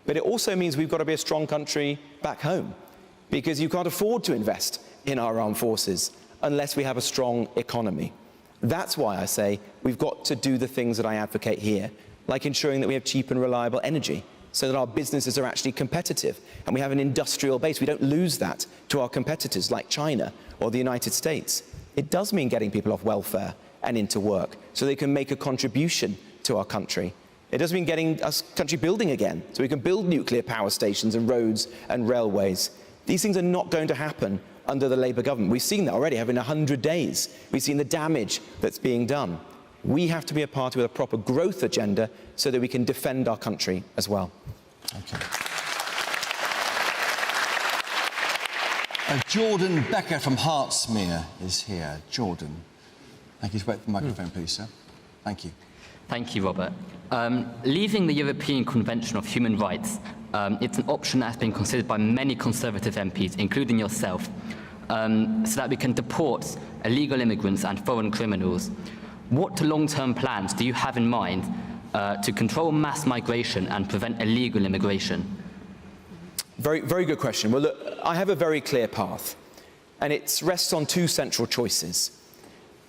S11: But it also means we've got to be a strong country back home, because you can't afford to invest in our armed forces unless we have a strong economy. That's why I say we've got to do the things that I advocate here, like ensuring that we have cheap and reliable energy, so that our businesses are actually competitive and we have an industrial base. We don't lose that to our competitors like China or the United States. It does mean getting people off welfare and into work so they can make a contribution to our country. It does mean getting us country building again, so we can build nuclear power stations and roads and railways. These things are not going to happen under the Labour government. We've seen that already, having 100 days. We've seen the damage that's being done. We have to be a party with a proper growth agenda so that we can defend our country as well.
S9: Okay. Jordan Becker from Hertsmere is here. Jordan. Thank you. Wait for the microphone, please, sir. Thank you.
S19: Thank you, Robert. Leaving the European Convention of Human Rights, it's an option that's been considered by many Conservative MPs, including yourself, so that we can deport illegal immigrants and foreign criminals. What long-term plans do you have in mind to control mass migration and prevent illegal immigration?
S11: Very, very good question. Well, look, I have a very clear path, and it rests on two central choices.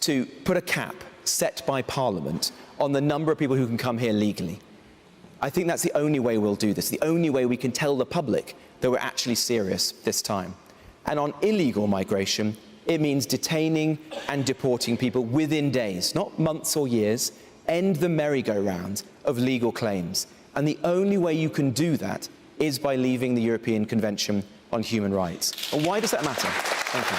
S11: To put a cap set by Parliament on the number of people who can come here legally. I think that's the only way we'll do this, the only way we can tell the public that we're actually serious this time. And on illegal migration, it means detaining and deporting people within days, not months or years. End the merry-go-round of legal claims. And the only way you can do that is by leaving the European Convention on Human Rights. And why does that matter? Thank you.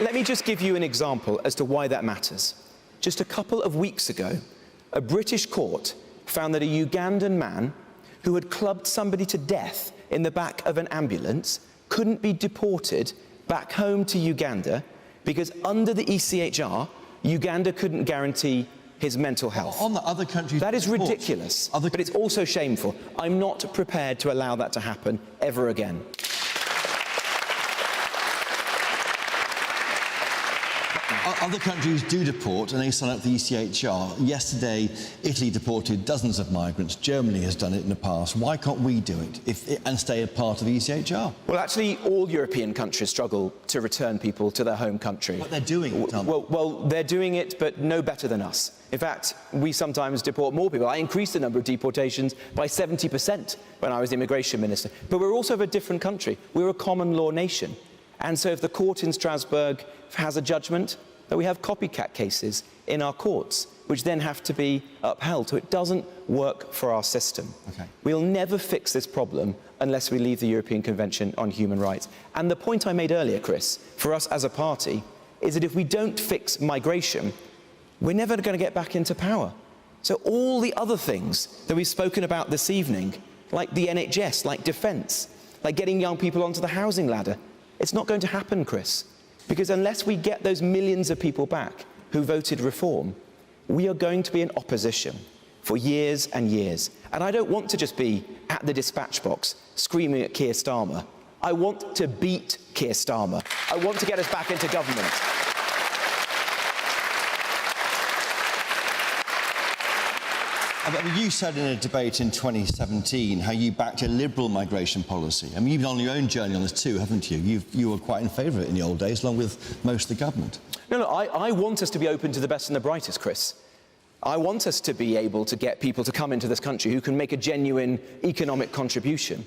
S11: Let me just give you an example as to why that matters. Just a couple of weeks ago, a British court found that a Ugandan man who had clubbed somebody to death in the back of an ambulance couldn't be deported back home to Uganda because under the ECHR, Uganda couldn't guarantee his mental health.
S9: On the other countries...
S11: That is ridiculous, but it's also shameful. I'm not prepared to allow that to happen ever again.
S9: Other countries do deport, and they sign up to the ECHR. Yesterday, Italy deported dozens of migrants. Germany has done it in the past. Why can't we do it and stay a part of the ECHR?
S11: Well, actually, all European countries struggle to return people to their home country.
S9: But they're doing it, aren't they?
S11: Well, they're doing it, but no better than us. In fact, we sometimes deport more people. I increased the number of deportations by 70% when I was the immigration minister. But we're also a different country. We're a common law nation. And so if the court in Strasbourg has a judgment, that we have copycat cases in our courts, which then have to be upheld. So it doesn't work for our system.
S9: Okay.
S11: We'll never fix this problem unless we leave the European Convention on Human Rights. And the point I made earlier, Chris, for us as a party, is that if we don't fix migration, we're never going to get back into power. So all the other things that we've spoken about this evening, like the NHS, like defence, like getting young people onto the housing ladder, it's not going to happen, Chris. Because unless we get those millions of people back who voted reform, we are going to be in opposition for years and years. And I don't want to just be at the dispatch box screaming at Keir Starmer. I want to beat Keir Starmer. I want to get us back into government.
S9: You said in a debate in 2017 how you backed a liberal migration policy. I mean, you've been on your own journey on this too, haven't you? You were quite in favour of it in the old days, along with most of the government.
S11: No, I want us to be open to the best and the brightest, Chris. I want us to be able to get people to come into this country who can make a genuine economic contribution.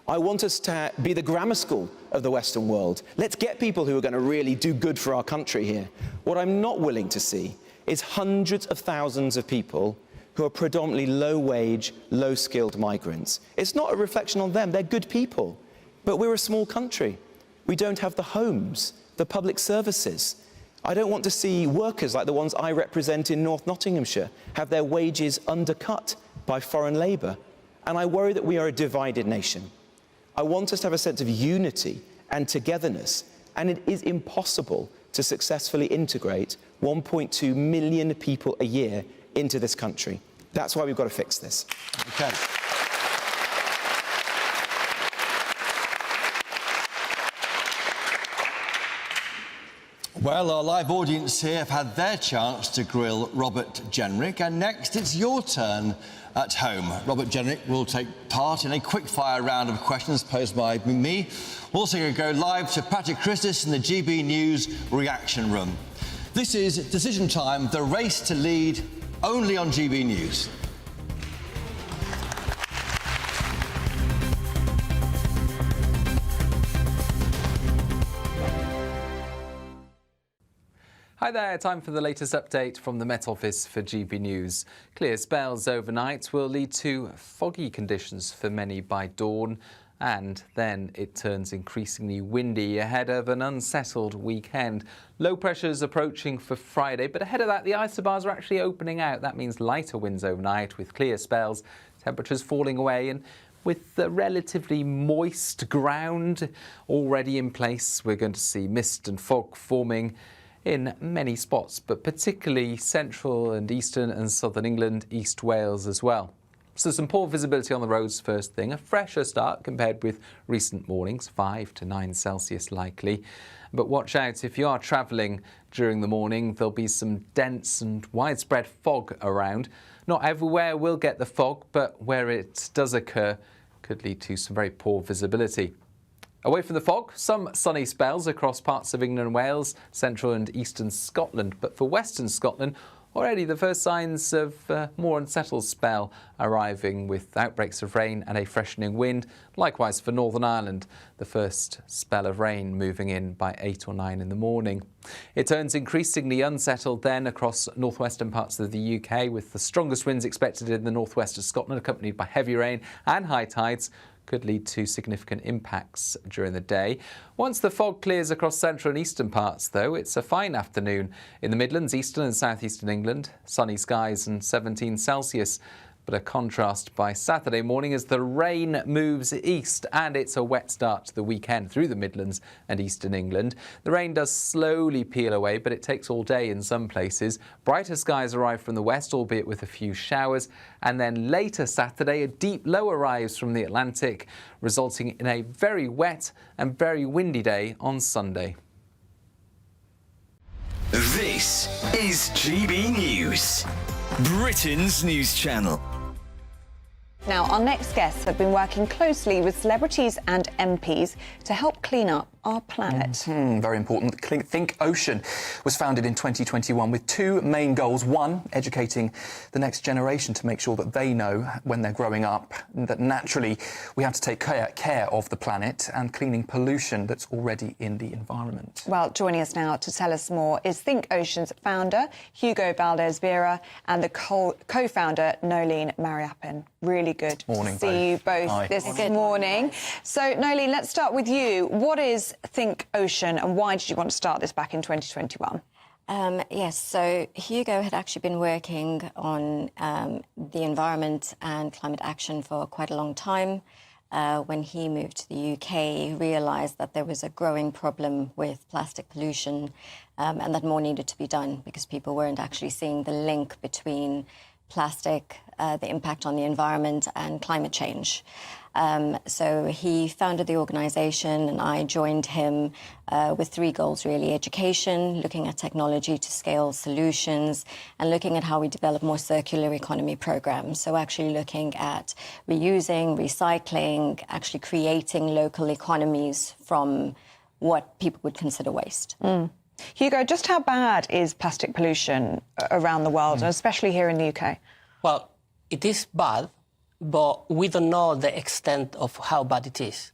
S11: I want us to be the grammar school of the Western world. Let's get people who are going to really do good for our country here. What I'm not willing to see is hundreds of thousands of people who are predominantly low-wage, low-skilled migrants. It's not a reflection on them. They're good people. But we're a small country. We don't have the homes, the public services. I don't want to see workers like the ones I represent in North Nottinghamshire have their wages undercut by foreign labour. And I worry that we are a divided nation. I want us to have a sense of unity and togetherness. And it is impossible to successfully integrate 1.2 million people a year into this country. That's why we've got to fix this.
S9: Okay. Well, our live audience here have had their chance to grill Robert Jenrick, and next it's your turn at home. Robert Jenrick will take part in a quick-fire round of questions posed by me. We're also going to go live to Patrick Christis in the GB News reaction room. This is Decision Time, the race to lead, only on GB News.
S1: Hi there, time for the latest update from the Met Office for GB News. Clear spells overnight will lead to foggy conditions for many by dawn, and then it turns increasingly windy ahead of an unsettled weekend. Low pressures approaching for Friday, but ahead of that, the isobars are actually opening out. That means lighter winds overnight with clear spells, temperatures falling away, and with the relatively moist ground already in place, we're going to see mist and fog forming in many spots, but particularly central and eastern and southern England, East Wales as well. So some poor visibility on the roads first thing, a fresher start compared with recent mornings, 5 to 9 Celsius likely. But watch out, if you are travelling during the morning, there'll be some dense and widespread fog around. Not everywhere will get the fog, but where it does occur could lead to some very poor visibility. Away from the fog, some sunny spells across parts of England and Wales, central and eastern Scotland. But for western Scotland, Already the first signs of a more unsettled spell arriving with outbreaks of rain and a freshening wind. Likewise for Northern Ireland, the first spell of rain moving in by 8 or 9 in the morning. It turns increasingly unsettled then across northwestern parts of the UK, with the strongest winds expected in the northwest of Scotland, accompanied by heavy rain and high tides. Could lead to significant impacts during the day. Once the fog clears across central and eastern parts, though, it's a fine afternoon. In the Midlands, eastern and southeastern England, sunny skies and 17 Celsius. But a contrast by Saturday morning as the rain moves east, and it's a wet start to the weekend through the Midlands and eastern England. The rain does slowly peel away, but it takes all day in some places. Brighter skies arrive from the west, albeit with a few showers. And then later Saturday, a deep low arrives from the Atlantic, resulting in a very wet and very windy day on Sunday.
S20: This is GB News, Britain's news channel.
S21: Now, our next guests have been working closely with celebrities and MPs to help clean up our planet.
S22: Very important. Think Ocean was founded in 2021 with two main goals. One, educating the next generation to make sure that they know when they're growing up that naturally we have to take care of the planet and cleaning pollution that's already in the environment.
S21: Well, joining us now to tell us more is Think Ocean's founder, Hugo Valdez-Vera, and the co-founder, Nolene Mariappan. Really good
S22: morning,
S21: to see you both
S22: Hi.
S21: this morning. So, Nolene, let's start with you. What is Think Ocean and why did you want to start this back in 2021?
S23: Yes, so Hugo had actually been working on the environment and climate action for quite a long time. When he moved to the UK, he realised that there was a growing problem with plastic pollution and that more needed to be done because people weren't actually seeing the link between plastic, the impact on the environment and climate change. So he founded the organisation and I joined him with three goals, really. Education, looking at technology to scale solutions, and looking at how we develop more circular economy programs. So actually looking at reusing, recycling, actually creating local economies from what people would consider waste.
S21: Hugo, just how bad is plastic pollution around the world, and especially here in the UK?
S24: Well, it is bad, but we don't know the extent of how bad it is.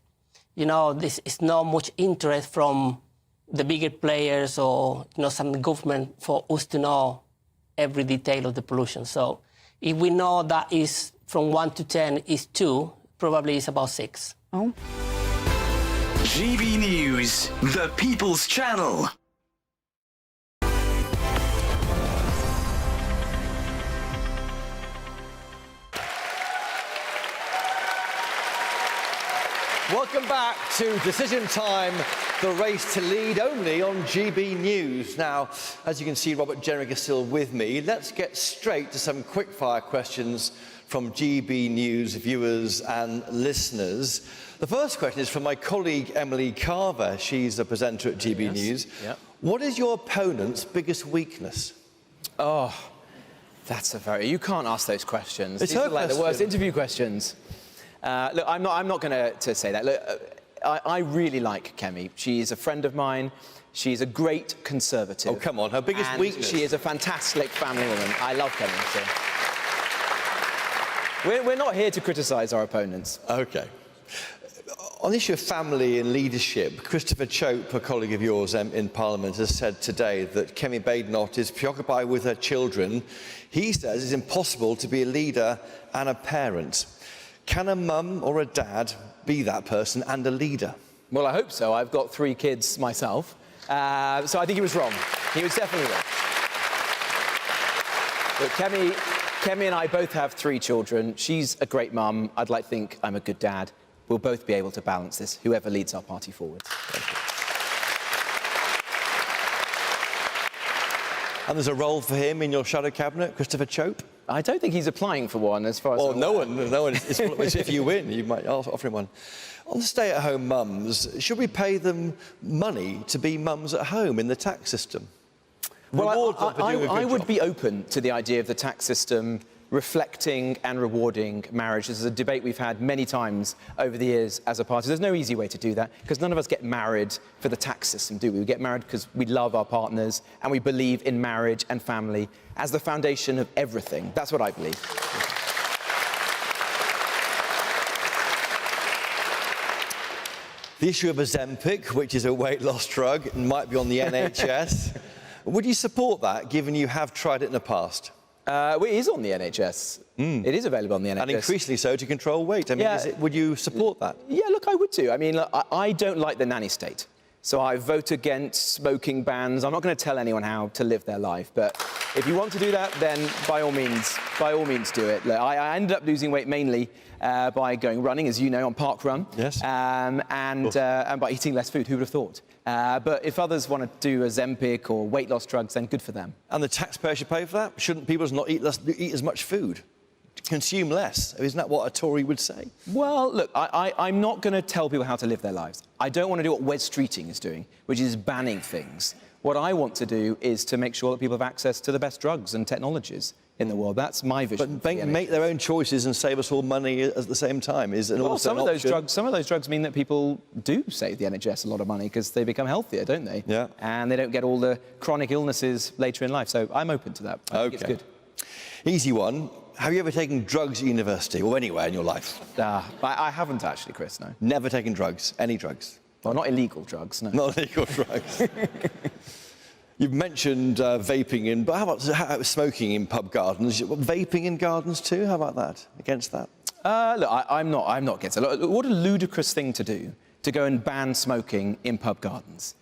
S24: You know, this is not much interest from the bigger players or, some government for us to know every detail of the pollution. So if we know that is from 1 to 10 is 2, probably it's about 6.
S21: Oh.
S20: GB News, the People's Channel.
S9: Welcome back to Decision Time, the race to lead only on GB News. Now, as you can see, Robert Jenrick is still with me. Let's get straight to some quickfire questions from GB News viewers and listeners. The first question is from my colleague Emily Carver. She's a presenter at GB News.
S11: Yep.
S9: What is your opponent's biggest weakness?
S11: Oh, that's a very... You can't ask those questions.
S9: It's
S11: These
S9: her
S11: are like the
S9: question.
S11: worst interview questions. Look, I'm not going to say that. Look, I really like Kemi. She's a friend of mine. She's a great conservative.
S9: Oh, come on. Her biggest
S11: and
S9: weakness?
S11: She is a fantastic family woman. I love Kemi. So. We're not here to criticise our opponents.
S9: OK. On the issue of family and leadership, Christopher Chope, a colleague of yours in Parliament, has said today that Kemi Badenoch is preoccupied with her children. He says it's impossible to be a leader and a parent. Can a mum or a dad be that person and a leader?
S11: Well, I hope so. I've got 3 kids myself. So I think he was wrong. He was definitely wrong. But Kemi and I both have 3 children. She's a great mum. I'd like to think I'm a good dad. We'll both be able to balance this, whoever leads our party forward.
S9: And there's a role for him in your shadow cabinet, Christopher Chope?
S11: I don't think he's applying for one, as far as...
S9: Oh, no one. It's if you win, you might offer him one. On the stay-at-home mums, should we pay them money to be mums at home in the tax system?
S11: Well,
S9: Reward them for doing a good
S11: I would
S9: job.
S11: be open to the idea of the tax system reflecting and rewarding marriage. This is a debate we've had many times over the years as a party. There's no easy way to do that, because none of us get married for the tax system, do we? We get married because we love our partners and we believe in marriage and family as the foundation of everything. That's what I believe.
S9: The issue of Ozempic, which is a weight loss drug, might be on the NHS. Would you support that, given you have tried it in the past?
S11: Well, it is on the NHS. It is available on the NHS.
S9: And increasingly so to control weight. I mean, would you support that?
S11: Yeah, look, I would do. I mean, look, I don't like the nanny state. So I vote against smoking bans. I'm not going to tell anyone how to live their life. But if you want to do that, then by all means do it. Look, I ended up losing weight mainly by going running, as you know, on Park Run.
S9: Yes.
S11: And by eating less food. Who would have thought? But if others want to do Ozempic or weight loss drugs, then good for them.
S9: And the taxpayer should pay for that? Shouldn't people not eat as much food? Consume less? Isn't that what a Tory would say?
S11: Well, look, I'm not going to tell people how to live their lives. I don't want to do what Wes Streeting is doing, which is banning things. What I want to do is to make sure that people have access to the best drugs and technologies in the world. That's my vision.
S9: But make their own choices and save us all money at the same time is an also
S11: some of those drugs mean that people do save the NHS a lot of money because they become healthier, don't they?
S9: Yeah.
S11: And they don't get all the chronic illnesses later in life. So I'm open to that. I think it's good.
S9: Easy one. Have you ever taken drugs at university or anywhere in your life?
S11: I haven't actually, Chris, no.
S9: Never taken drugs? Any drugs?
S11: Well, not illegal drugs, no.
S9: Not illegal drugs. You've mentioned vaping, but how about smoking in pub gardens? Vaping in gardens too? How about that? Against that?
S11: Look, I'm not against it. Look, what a ludicrous thing to do, to go and ban smoking in pub gardens.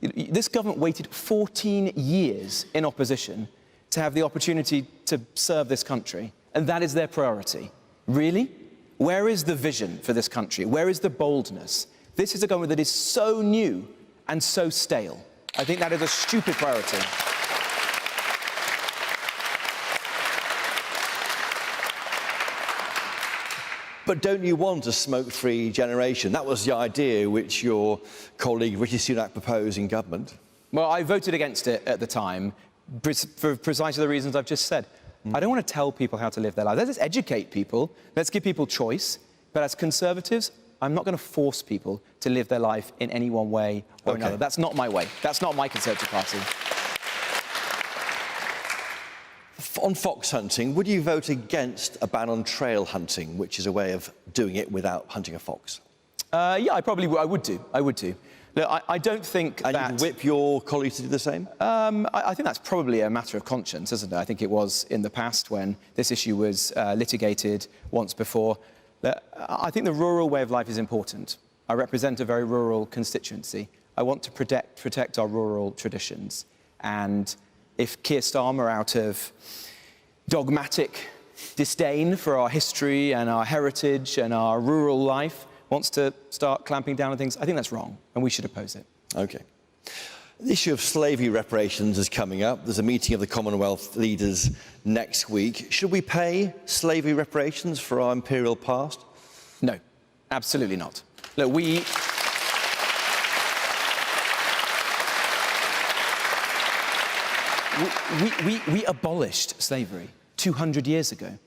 S11: This government waited 14 years in opposition to have the opportunity to serve this country, and that is their priority. Really? Where is the vision for this country? Where is the boldness? This is a government that is so new and so stale. I think that is a stupid priority.
S9: But don't you want a smoke-free generation? That was the idea which your colleague Rishi Sunak proposed in government.
S11: Well, I voted against it at the time for precisely the reasons I've just said. I don't want to tell people how to live their lives. Let's educate people. Let's give people choice. But as Conservatives, I'm not going to force people to live their life in any one way or another. That's not my way. That's not my Conservative Party.
S9: On fox hunting, would you vote against a ban on trail hunting, which is a way of doing it without hunting a fox?
S11: Yeah, I would do. Look, I don't think
S9: that... And you'd whip your colleagues to do the same?
S11: I think that's probably a matter of conscience, isn't it? I think it was in the past when this issue was litigated once before. I think the rural way of life is important. I represent a very rural constituency. I want to protect our rural traditions. And if Keir Starmer, out of dogmatic disdain for our history and our heritage and our rural life, wants to start clamping down on things, I think that's wrong, and we should oppose it.
S9: OK. The issue of slavery reparations is coming up. There's a meeting of the Commonwealth leaders next week. Should we pay slavery reparations for our imperial past?
S11: No, absolutely not. Look, we abolished slavery 200 years ago.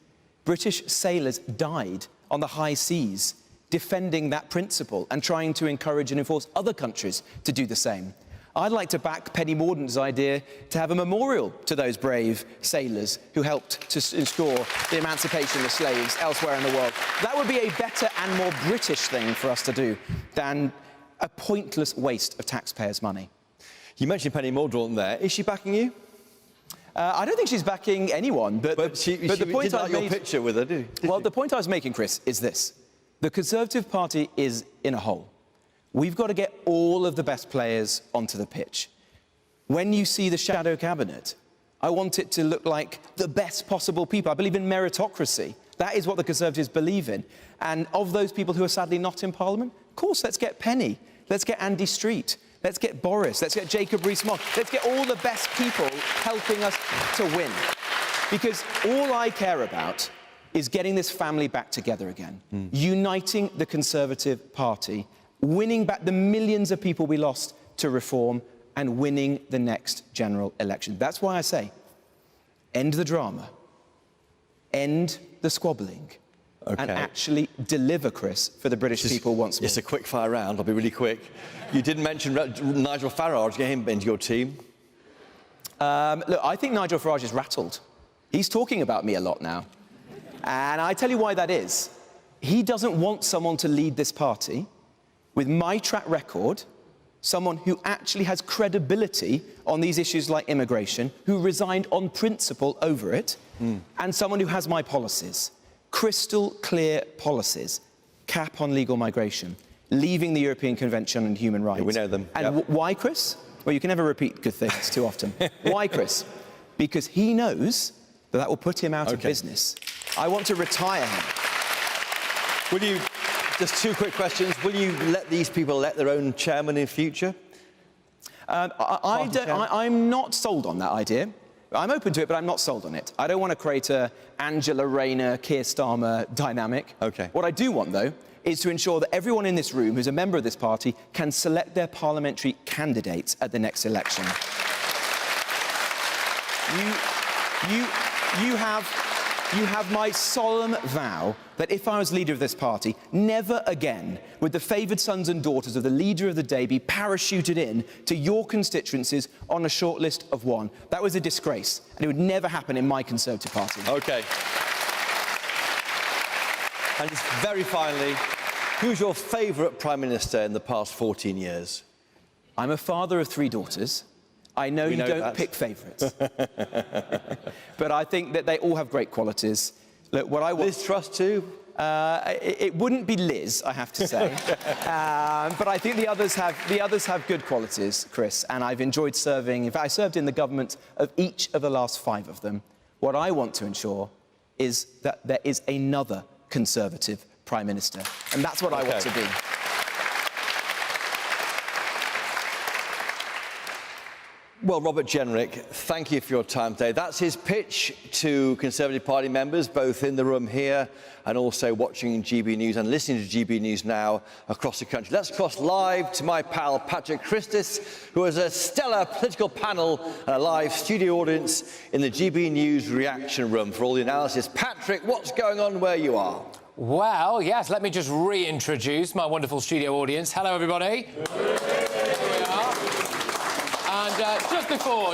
S11: British sailors died on the high seas defending that principle and trying to encourage and enforce other countries to do the same. I'd like to back Penny Mordaunt's idea to have a memorial to those brave sailors who helped to ensure the emancipation of slaves elsewhere in the world. That would be a better and more British thing for us to do than a pointless waste of taxpayers' money.
S9: You mentioned Penny Mordaunt there. Is she backing you?
S11: I don't think she's backing anyone, but the point
S9: didn't like your picture with her, did you?
S11: Well, the point I was making, Chris, is this. The Conservative Party is in a hole. We've got to get all of the best players onto the pitch. When you see the shadow cabinet, I want it to look like the best possible people. I believe in meritocracy. That is what the Conservatives believe in. And of those people who are sadly not in Parliament, of course, let's get Penny. Let's get Andy Street. Let's get Boris. Let's get Jacob Rees-Mogg. Let's get all the best people helping us to win. Because all I care about is getting this family back together again, uniting the Conservative Party, winning back the millions of people we lost to reform, and winning the next general election. That's why I say, end the drama, end the squabbling and actually deliver, Chris, for the British people once more.
S9: It's a quick fire round. I'll be really quick. You didn't mention Nigel Farage. Get him into your team.
S11: Look, I think Nigel Farage is rattled. He's talking about me a lot now. And I tell you why that is. He doesn't want someone to lead this party with my track record, someone who actually has credibility on these issues like immigration, who resigned on principle over it, and someone who has my policies. Crystal clear policies. Cap on legal migration. Leaving the European Convention on Human Rights.
S9: Yeah, we know them.
S11: And why, Chris? Well, you can never repeat good things too often. Why, Chris? Because he knows that that will put him out of business. I want to retire him.
S9: Will you, just two quick questions, will you let these people elect their own chairman in future?
S11: I'm not sold on that idea. I'm open to it, but I'm not sold on it. I don't want to create a Angela Rayner, Keir Starmer dynamic. What I do want, though, is to ensure that everyone in this room who's a member of this party can select their parliamentary candidates at the next election. You have my solemn vow that if I was leader of this party, never again would the favoured sons and daughters of the leader of the day be parachuted in to your constituencies on a short list of one. That was a disgrace, and it would never happen in my Conservative Party.
S9: OK. And just very finally, who's your favourite Prime Minister in the past 14 years?
S11: I'm a father of 3 daughters. I know you don't pick favourites. But I think that they all have great qualities. Look, what I want...
S9: Liz Truss too?
S11: It wouldn't be Liz, I have to say. But I think the others have good qualities, Chris, and I've enjoyed serving. In fact, I served in the government of each of the last 5 of them. What I want to ensure is that there is another Conservative Prime Minister, and that's what I want to be.
S9: Well, Robert Jenrick, thank you for your time today. That's his pitch to Conservative Party members, both in the room here and also watching GB News and listening to GB News now across the country. Let's cross live to my pal Patrick Christis, who has a stellar political panel and a live studio audience in the GB News reaction room for all the analysis. Patrick, what's going on where you are?
S10: Well, yes, let me just reintroduce my wonderful studio audience. Hello, everybody. And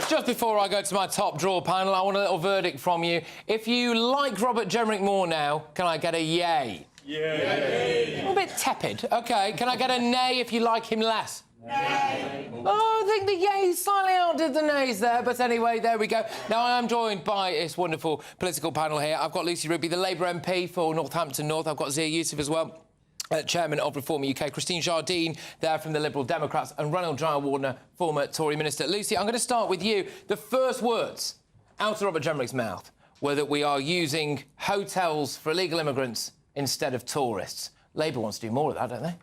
S10: just before I go to my top draw panel, I want a little verdict from you. If you like Robert Jenrick more now, can I get a yay? Yay. A bit tepid. OK, can I get a nay if you like him less? Nay. Oh, I think the yays slightly outdid the nays there, but anyway, there we go. Now, I am joined by this wonderful political panel here. I've got Lucy Rigby, the Labour MP for Northampton North. I've got Zia Youssef as well, Chairman of Reform UK, Christine Jardine there from the Liberal Democrats, and Ranald Giles-Wardner, former Tory Minister. Lucy, I'm going to start with you. The first words out of Robert Jenrick's mouth were that we are using hotels for illegal immigrants instead of tourists. Labour wants to do more of that, don't they?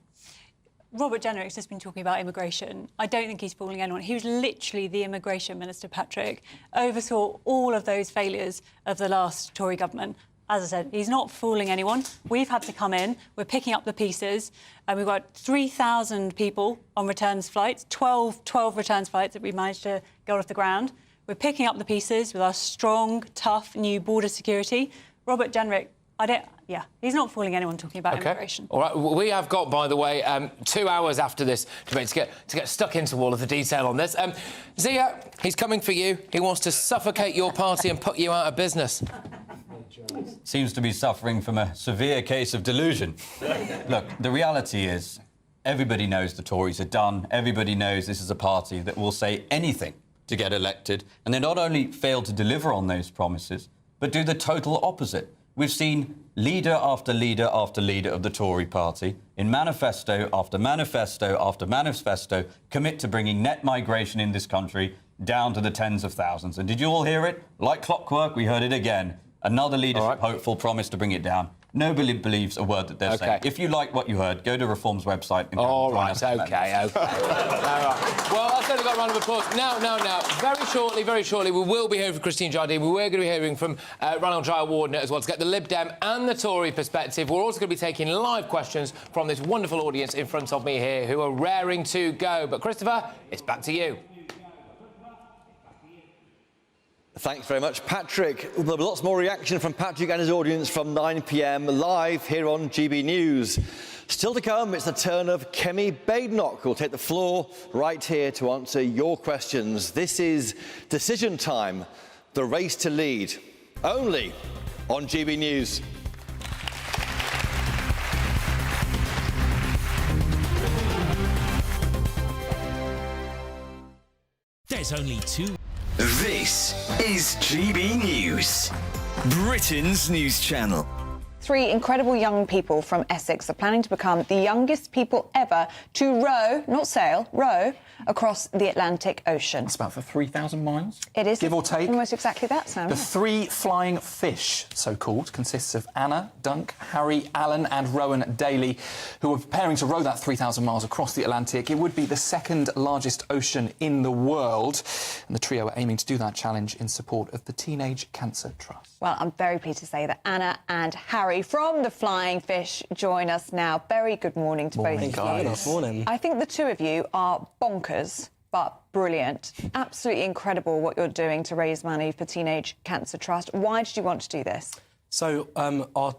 S2: Robert Jenrick's just been talking about immigration. I don't think he's fooling anyone. He was literally the immigration minister, Patrick, oversaw all of those failures of the last Tory government. As I said, he's not fooling anyone. We've had to come in. We're picking up the pieces. And we've got 3,000 people on returns flights, 12 returns flights that we managed to get off the ground. We're picking up the pieces with our strong, tough, new border security. Robert Jenrick, he's not fooling anyone talking about immigration.
S10: All right, we have got, by the way, 2 hours after this debate to get stuck into all of the detail on this. Zia, he's coming for you. He wants to suffocate your party and put you out of business.
S3: Seems to be suffering from a severe case of delusion. Look, the reality is everybody knows the Tories are done. Everybody knows this is a party that will say anything to get elected. And they not only fail to deliver on those promises, but do the total opposite. We've seen leader after leader after leader of the Tory party in manifesto after manifesto after manifesto commit to bringing net migration in this country down to the tens of thousands. And did you all hear it? Like clockwork, we heard it again. Another leadership hopeful promise to bring it down. Nobody believes a word that they're saying. If you like what you heard, go to Reform's website and
S10: all right, OK. All right. Well, that's only got a round of applause. Now, very shortly, we will be hearing from Christine Jardine. We're going to be hearing from Ranald Giles-Wardner as well to get the Lib Dem and the Tory perspective. We're also going to be taking live questions from this wonderful audience in front of me here who are raring to go. But, Christopher, it's back to you.
S9: Thanks very much, Patrick. There'll be lots more reaction from Patrick and his audience from 9 p.m. live here on GB News. Still to come, it's the turn of Kemi Badenoch, who'll take the floor right here to answer your questions. This is Decision Time, the race to lead, only on GB News.
S4: There's only two.
S20: This is GB News, Britain's news channel.
S21: 3 incredible young people from Essex are planning to become the youngest people ever to row, not sail, row, across the Atlantic Ocean.
S22: It's about for 3,000 miles.
S21: It is.
S22: Give or take.
S21: Almost exactly that, Sam.
S22: The 3 flying fish, so-called, consists of Anna, Dunk, Harry, Alan and Rowan Daly, who are preparing to row that 3,000 miles across the Atlantic. It would be the second largest ocean in the world. And the trio are aiming to do that challenge in support of the Teenage Cancer Trust.
S21: Well, I'm very pleased to say that Anna and Harry from the Flying Fish join us now. Very good morning to both of you.
S5: Good morning.
S21: I think the two of you are bonkers, but brilliant. Absolutely incredible what you're doing to raise money for Teenage Cancer Trust. Why did you want to do this?
S5: So our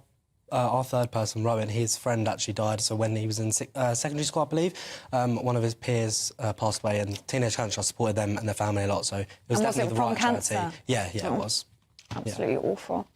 S5: third person, Rowan, his friend actually died. So when he was in secondary school, I believe, one of his peers passed away, and Teenage Cancer Trust supported them and their family a lot. So it was definitely the right charity. Yeah, it was.
S21: Absolutely awful.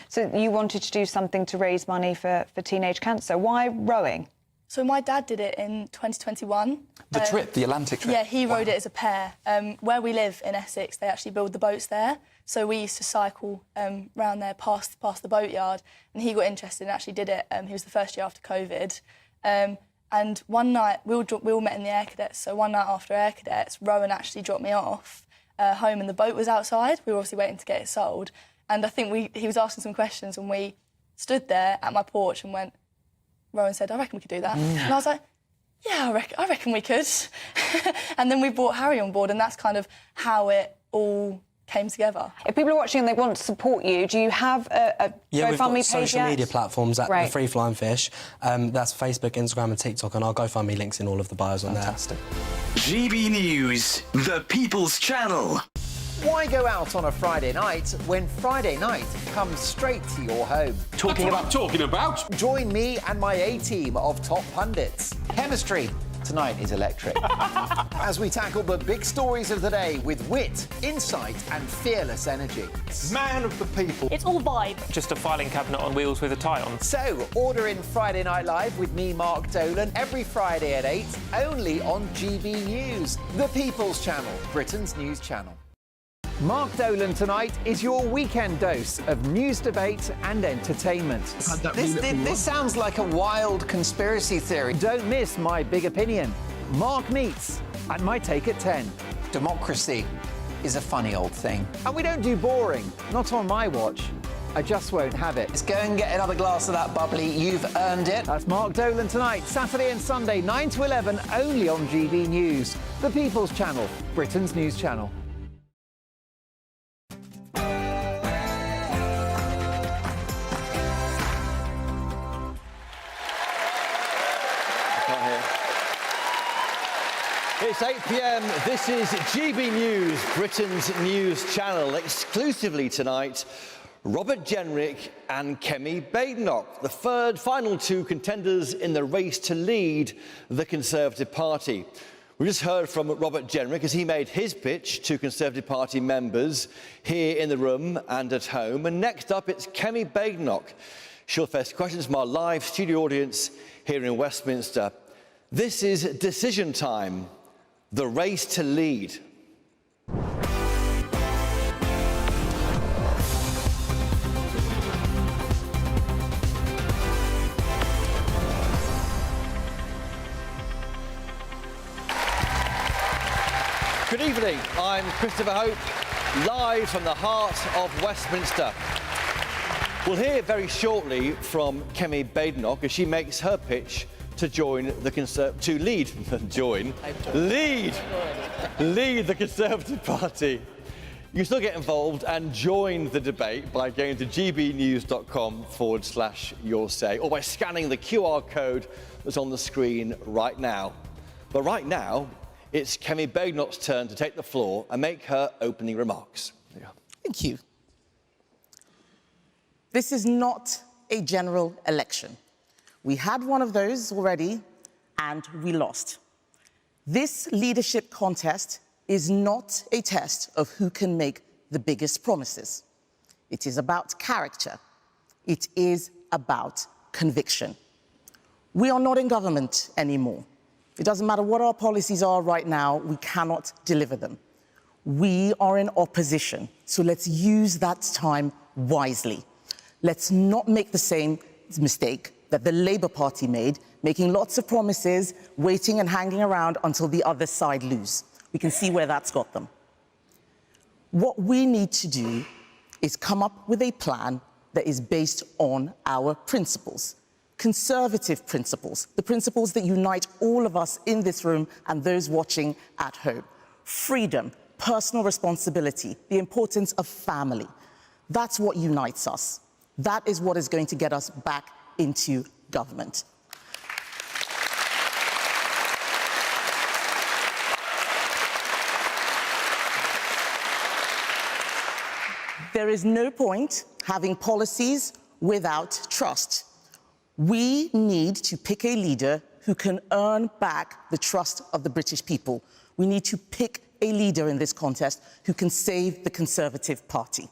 S21: So you wanted to do something to raise money for teenage cancer. Why rowing?
S6: So my dad did it in 2021.
S22: The trip, the Atlantic trip?
S6: Yeah, he rowed it as a pair. Where we live in Essex, they actually build the boats there. So we used to cycle round there past the boatyard, and he got interested and actually did it. He was the first year after COVID. And one night, we all met in the Air Cadets, so one night after Air Cadets, Rowan actually dropped me off home and the boat was outside. We were obviously waiting to get it sold. And I think he was asking some questions and we stood there at my porch and Rowan said, I reckon we could do that. And I was like, yeah, I reckon we could. And then we brought Harry on board, and that's kind of how it all came together.
S21: If people are watching and they want to support you, do you have a
S5: Yeah, we've
S21: GoFundMe
S5: got
S21: page
S5: social
S21: yet?
S5: media platforms at the Free Flying Fish. That's Facebook, Instagram and TikTok, and our GoFundMe links in all of the bios on there.
S22: Fantastic.
S20: GB News, the People's Channel.
S7: Why go out on a Friday night when Friday night comes straight to your home?
S25: Talking about?
S7: Join me and my A-team of top pundits. Chemistry tonight is electric. As we tackle the big stories of the day with wit, insight and fearless energy.
S25: Man of the people.
S26: It's all vibe.
S25: Just a filing cabinet on wheels with a tie on.
S7: So, order in Friday Night Live with me, Mark Dolan, every Friday at 8, only on GB News, the People's Channel, Britain's news channel. Mark Dolan tonight is your weekend dose of news, debate and entertainment. This sounds like a wild conspiracy theory. Don't miss my big opinion. Mark Meets and my take at 10. Democracy is a funny old thing. And we don't do boring, not on my watch. I just won't have it. Let's go and get another glass of that bubbly. You've earned it. That's Mark Dolan tonight, Saturday and Sunday, 9 to 11, only on GB News, the People's Channel, Britain's news channel.
S9: It's 8 p.m. This is GB News, Britain's news channel. Exclusively tonight, Robert Jenrick and Kemi Badenoch, the final 2 contenders in the race to lead the Conservative Party. We just heard from Robert Jenrick as he made his pitch to Conservative Party members here in the room and at home. And next up, it's Kemi Badenoch. She'll face questions from our live studio audience here in Westminster. This is Decision Time, the race to lead. Good evening, I'm Christopher Hope, live from the heart of Westminster. We'll hear very shortly from Kemi Badenoch as she makes her pitch to join the lead the Conservative Party. You can still get involved and join the debate by going to gbnews.com/yoursay or by scanning the QR code that's on the screen right now. But right now, it's Kemi Badenoch's turn to take the floor and make her opening remarks.
S8: Thank you. This is not a general election. We had one of those already, and we lost. This leadership contest is not a test of who can make the biggest promises. It is about character. It is about conviction. We are not in government anymore. It doesn't matter what our policies are right now, we cannot deliver them. We are in opposition, so let's use that time wisely. Let's not make the same mistake that the Labour Party made, making lots of promises, waiting and hanging around until the other side lose. We can see where that's got them. What we need to do is come up with a plan that is based on our principles, conservative principles, the principles that unite all of us in this room and those watching at home. Freedom, personal responsibility, the importance of family. That's what unites us. That is what is going to get us back into government. There is no point having policies without trust. We need to pick a leader who can earn back the trust of the British people. We need to pick a leader in this contest who can save the Conservative Party.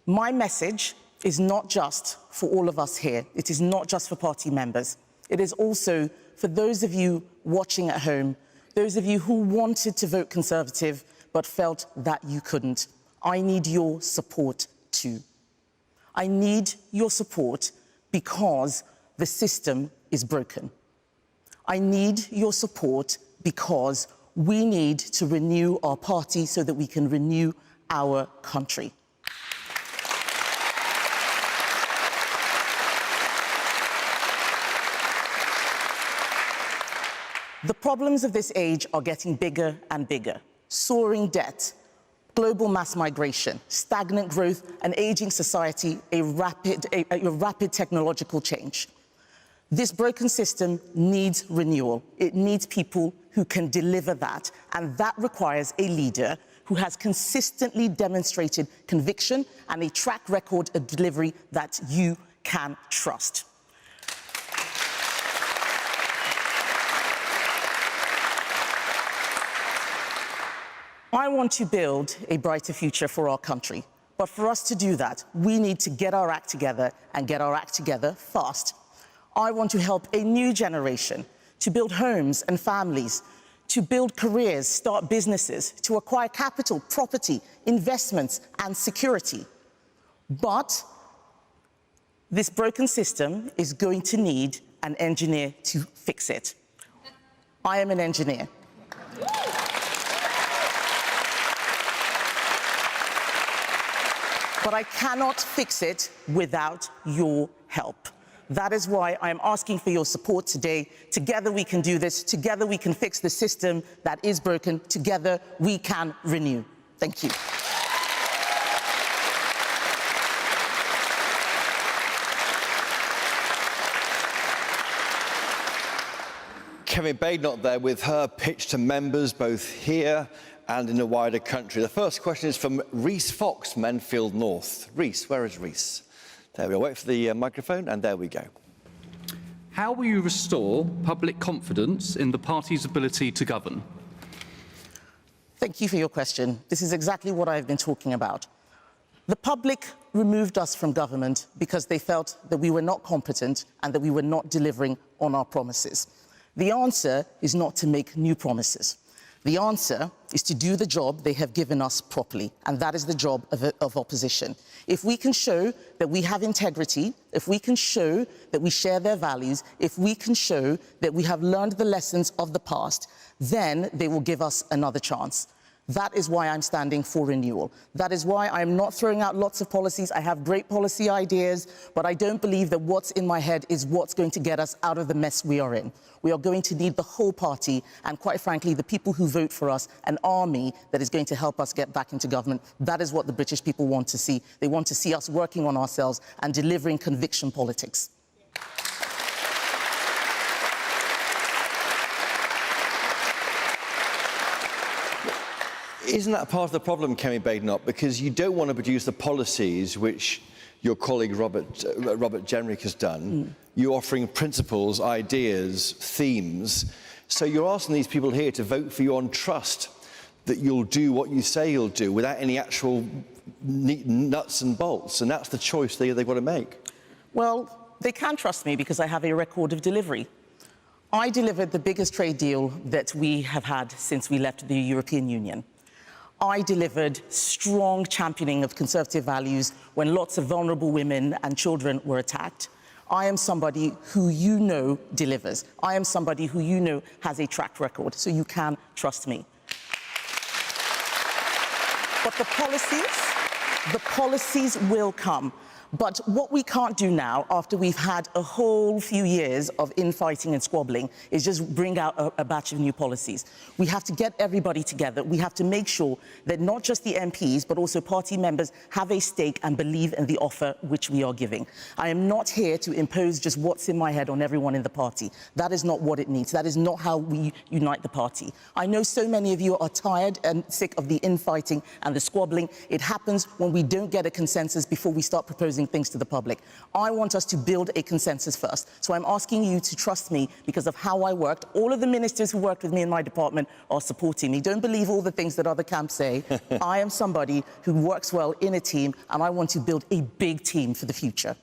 S8: My message is not just for all of us here. It is not just for party members. It is also for those of you watching at home, those of you who wanted to vote Conservative but felt that you couldn't. I need your support too. I need your support because the system is broken. I need your support because we need to renew our party so that we can renew our country. The problems of this age are getting bigger and bigger. Soaring debt, global mass migration, stagnant growth, an aging society, a rapid technological change. This broken system needs renewal. It needs people who can deliver that, and that requires a leader who has consistently demonstrated conviction and a track record of delivery that you can trust. I want to build a brighter future for our country. But for us to do that, we need to get our act together and get our act together fast. I want to help a new generation to build homes and families, to build careers, start businesses, to acquire capital, property, investments, and security. But this broken system is going to need an engineer to fix it. I am an engineer. But I cannot fix it without your help. That is why I am asking for your support today. Together we can do this. Together we can fix the system that is broken. Together we can renew. Thank you.
S9: Kemi Badenoch there with her pitch to members both here and in the wider country. The first question is from Reese Fox, Menfield North. Reese, where is Reese? There we go. Wait for the microphone, and there we go.
S12: How will you restore public confidence in the party's ability to govern?
S8: Thank you for your question. This is exactly what I've been talking about. The public removed us from government because they felt that we were not competent and that we were not delivering on our promises. The answer is not to make new promises. The answer is to do the job they have given us properly, and that is the job of opposition. If we can show that we have integrity, if we can show that we share their values, if we can show that we have learned the lessons of the past, then they will give us another chance. That is why I'm standing for renewal. That is why I'm not throwing out lots of policies. I have great policy ideas, but I don't believe that what's in my head is what's going to get us out of the mess we are in. We are going to need the whole party, and quite frankly, the people who vote for us, an army that is going to help us get back into government. That is what the British people want to see. They want to see us working on ourselves and delivering conviction politics.
S9: Isn't that part of the problem, Kemi Badenoch? Because you don't want to produce the policies which your colleague Robert Jenrick has done. You're offering principles, ideas, themes. So you're asking these people here to vote for you on trust that you'll do what you say you'll do without any actual nuts and bolts. And that's the choice they've got to make.
S8: Well, they can trust me because I have a record of delivery. I delivered the biggest trade deal that we have had since we left the European Union. I delivered strong championing of conservative values when lots of vulnerable women and children were attacked. I am somebody who you know delivers. I am somebody who you know has a track record, so you can trust me. But the policies will come. But what we can't do now, after we've had a whole few years of infighting and squabbling, is just bring out a batch of new policies. We have to get everybody together. We have to make sure that not just the MPs, but also party members have a stake and believe in the offer which we are giving. I am not here to impose just what's in my head on everyone in the party. That is not what it needs. That is not how we unite the party. I know so many of you are tired and sick of the infighting and the squabbling. It happens when we don't get a consensus before we start proposing things to the public. I want us to build a consensus first. So I'm asking you to trust me because of how I worked. All of the ministers who worked with me in my department are supporting me. Don't believe all the things that other camps say. I am somebody who works well in a team, and I want to build a big team for the future.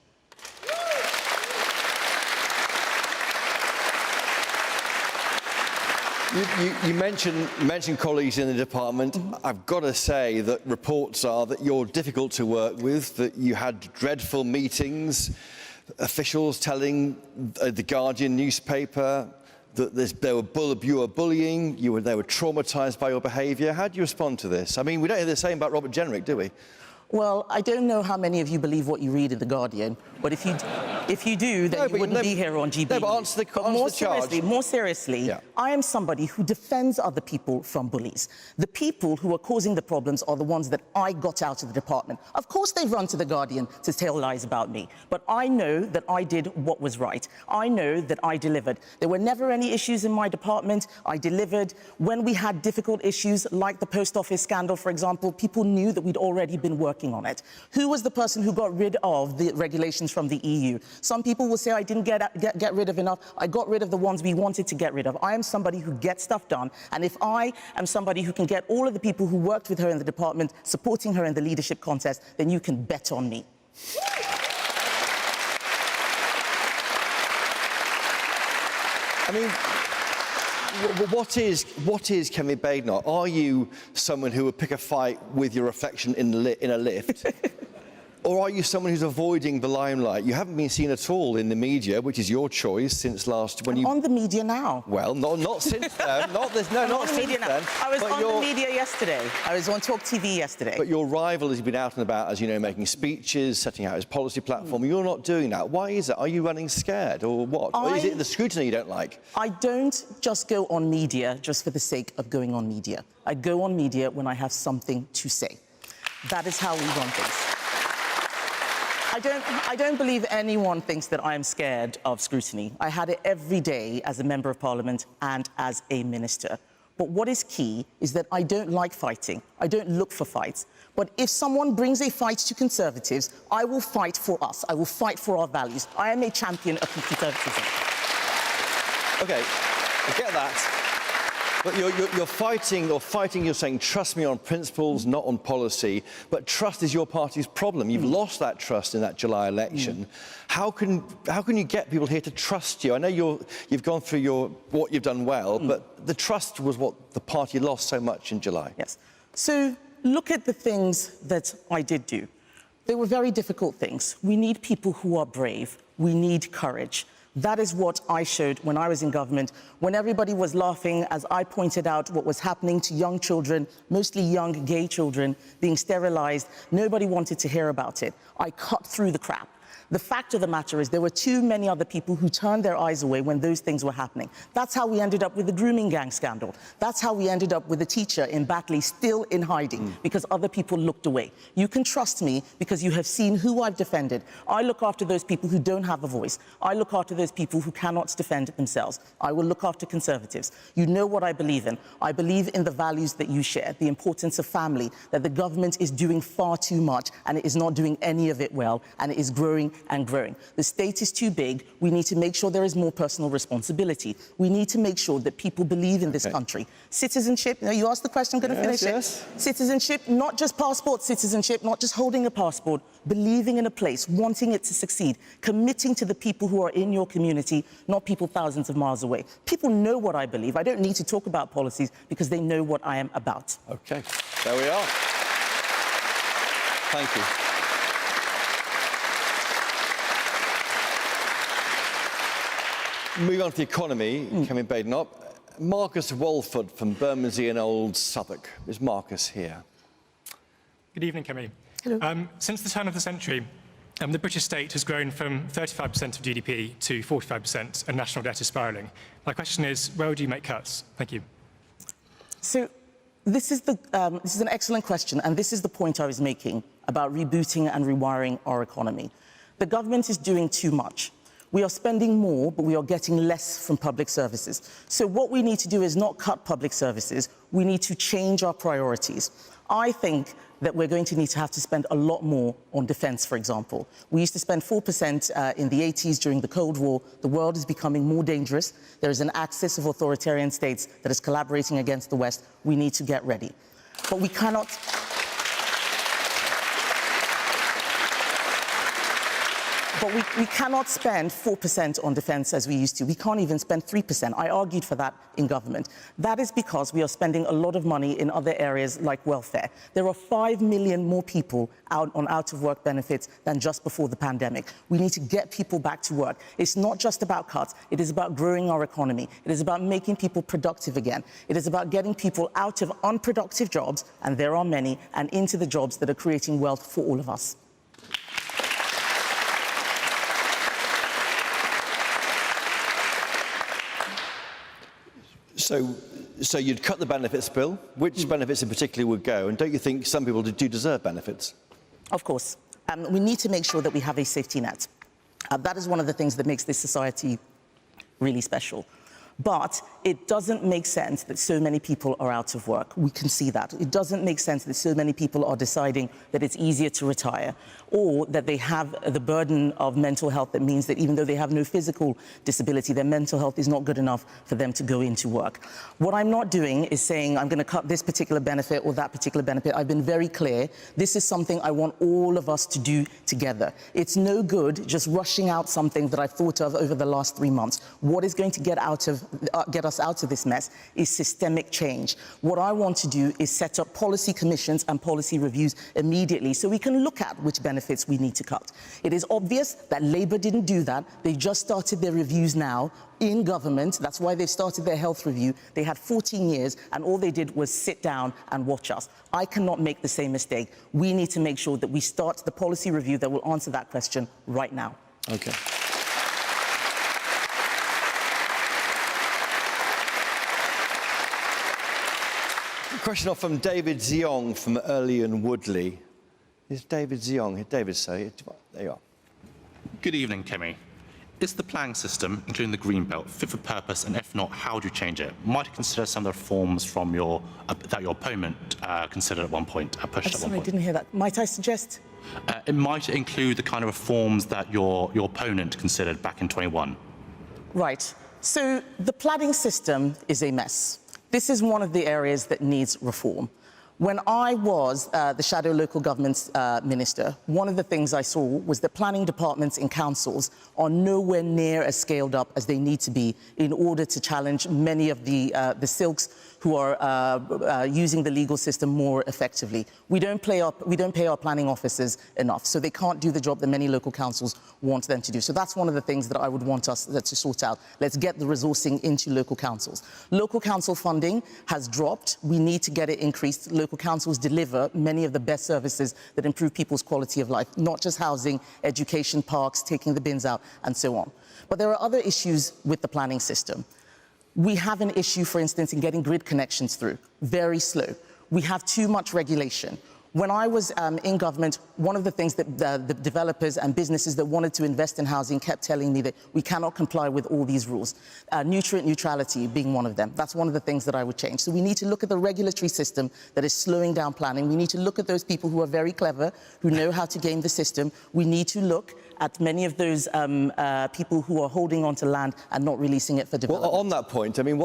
S9: You mentioned colleagues in the department. I've got to say that reports are that you're difficult to work with, that you had dreadful meetings, officials telling the Guardian newspaper that you were bullying, they were traumatised by your behaviour. How do you respond to this? I mean, we don't hear the same about Robert Jenrick, do we?
S8: Well, I don't know how many of you believe what you read in The Guardian, but if you do, then you wouldn't be here on GB.
S9: No, but answer the
S8: More seriously, I am somebody who defends other people from bullies. The people who are causing the problems are the ones that I got out of the department. Of course, they've run to The Guardian to tell lies about me, but I know that I did what was right. I know that I delivered. There were never any issues in my department. I delivered. When we had difficult issues, like the post office scandal, for example, people knew that we'd already been working on it. Who was the person who got rid of the regulations from the EU? Some people will say I didn't get rid of enough. I got rid of the ones we wanted to get rid of. I am somebody who gets stuff done, and if I am somebody who can get all of the people who worked with her in the department supporting her in the leadership contest, then you can bet on me.
S9: I mean, what is Kemi Badenoch? Are you someone who would pick a fight with your reflection in a lift? Or are you someone who's avoiding the limelight? You haven't been seen at all in the media, which is your choice since last...
S8: I'm on the media now.
S9: Well, not since then. Not since then.
S8: I was on the media yesterday. I was on Talk TV yesterday.
S9: But your rival has been out and about, as you know, making speeches, setting out his policy platform. You're not doing that. Why is it? Are you running scared or what? Or is it the scrutiny you don't like?
S8: I don't just go on media just for the sake of going on media. I go on media when I have something to say. That is how we run things. I don't believe anyone thinks that I am scared of scrutiny. I had it every day as a Member of Parliament and as a minister. But what is key is that I don't like fighting. I don't look for fights. But if someone brings a fight to Conservatives, I will fight for us. I will fight for our values. I am a champion of conservatism.
S9: OK, I get that. But you're fighting, you're saying, trust me on principles, not on policy. But trust is your party's problem. You've lost that trust in that July election. How can you get people here to trust you? I know you've gone through what you've done well, but the trust was what the party lost so much in July.
S8: Yes. So look at the things that I did do. They were very difficult things. We need people who are brave. We need courage. That is what I showed when I was in government, when everybody was laughing as I pointed out what was happening to young children, mostly young gay children, being sterilised. Nobody wanted to hear about it. I cut through the crap. The fact of the matter is there were too many other people who turned their eyes away when those things were happening. That's how we ended up with the grooming gang scandal. That's how we ended up with the teacher in Batley still in hiding because other people looked away. You can trust me because you have seen who I've defended. I look after those people who don't have a voice. I look after those people who cannot defend themselves. I will look after Conservatives. You know what I believe in. I believe in the values that you share, the importance of family, that the government is doing far too much and it is not doing any of it well, and it is growing and growing. The state is too big. We need to make sure there is more personal responsibility. We need to make sure that people believe in this country. Citizenship, you asked the question, I'm going to finish it. Citizenship, not just passport citizenship, not just holding a passport, believing in a place, wanting it to succeed, committing to the people who are in your community, not people thousands of miles away. People know what I believe. I don't need to talk about policies because they know what I am about.
S9: OK, there we are. Thank you. Moving on to the economy, Kemi Badenoch. Marcus Walford from Bermondsey and Old Southwark. Is Marcus here?
S13: Good evening, Kemi.
S8: Hello.
S13: Since the turn of the century, the British state has grown from 35% of GDP to 45%, and national debt is spiralling. My question is, where would you make cuts? Thank you.
S8: So this is an excellent question, and this is the point I was making about rebooting and rewiring our economy. The government is doing too much. We are spending more, but we are getting less from public services. So what we need to do is not cut public services. We need to change our priorities. I think that we're going to need to have to spend a lot more on defence, for example. We used to spend 4% in the 80s during the Cold War. The world is becoming more dangerous. There is an axis of authoritarian states that is collaborating against the West. We need to get ready. But we cannot... But we cannot spend 4% on defence as we used to. We can't even spend 3%. I argued for that in government. That is because we are spending a lot of money in other areas like welfare. There are 5 million more people on out-of-work benefits than just before the pandemic. We need to get people back to work. It's not just about cuts. It is about growing our economy. It is about making people productive again. It is about getting people out of unproductive jobs, and there are many, and into the jobs that are creating wealth for all of us.
S9: So you'd cut the benefits bill. Which benefits in particular would go? And don't you think some people do deserve benefits?
S8: Of course. We need to make sure that we have a safety net. That is one of the things that makes this society really special. But it doesn't make sense that so many people are out of work. We can see that. It doesn't make sense that so many people are deciding that it's easier to retire, or that they have the burden of mental health that means that even though they have no physical disability, their mental health is not good enough for them to go into work. What I'm not doing is saying I'm going to cut this particular benefit or that particular benefit. I've been very clear. This is something I want all of us to do together. It's no good just rushing out something that I've thought of over the last 3 months. What is going to get us out of this mess is systemic change. What I want to do is set up policy commissions and policy reviews immediately so we can look at which benefits we need to cut. It is obvious that Labour didn't do that. They've just started their reviews now in government. That's why they started their health review. They had 14 years and all they did was sit down and watch us. I cannot make the same mistake. We need to make sure that we start the policy review that will answer that question right now.
S9: OK. Question off from David Ziong from Early and Woodley. Is David Ziong? David, say it. There you are.
S14: Good evening, Kemi. Is the planning system, including the green belt, fit for purpose, and if not, how do you change it? Might you consider some of the reforms from that your opponent considered at one point, pushed at one point?
S8: I didn't hear that. Might I suggest?
S14: It might include the kind of reforms that your opponent considered back in 21.
S8: Right. So the planning system is a mess. This is one of the areas that needs reform. When I was the shadow local government minister, one of the things I saw was that planning departments in councils are nowhere near as scaled up as they need to be in order to challenge many of the silks who are using the legal system more effectively. We don't pay our planning officers enough, so they can't do the job that many local councils want them to do. So that's one of the things that I would want us to sort out. Let's get the resourcing into local councils. Local council funding has dropped. We need to get it increased. Local councils deliver many of the best services that improve people's quality of life, not just housing, education, parks, taking the bins out, and so on. But there are other issues with the planning system. We have an issue, for instance, in getting grid connections through. Very slow. We have too much regulation. When I was in government, one of the things that the developers and businesses that wanted to invest in housing kept telling me that we cannot comply with all these rules. Nutrient neutrality being one of them. That's one of the things that I would change. So we need to look at the regulatory system that is slowing down planning. We need to look at those people who are very clever, who know how to game the system. We need to look at many of those people who are holding on to land and not releasing it for development.
S9: Well, on that point, I mean,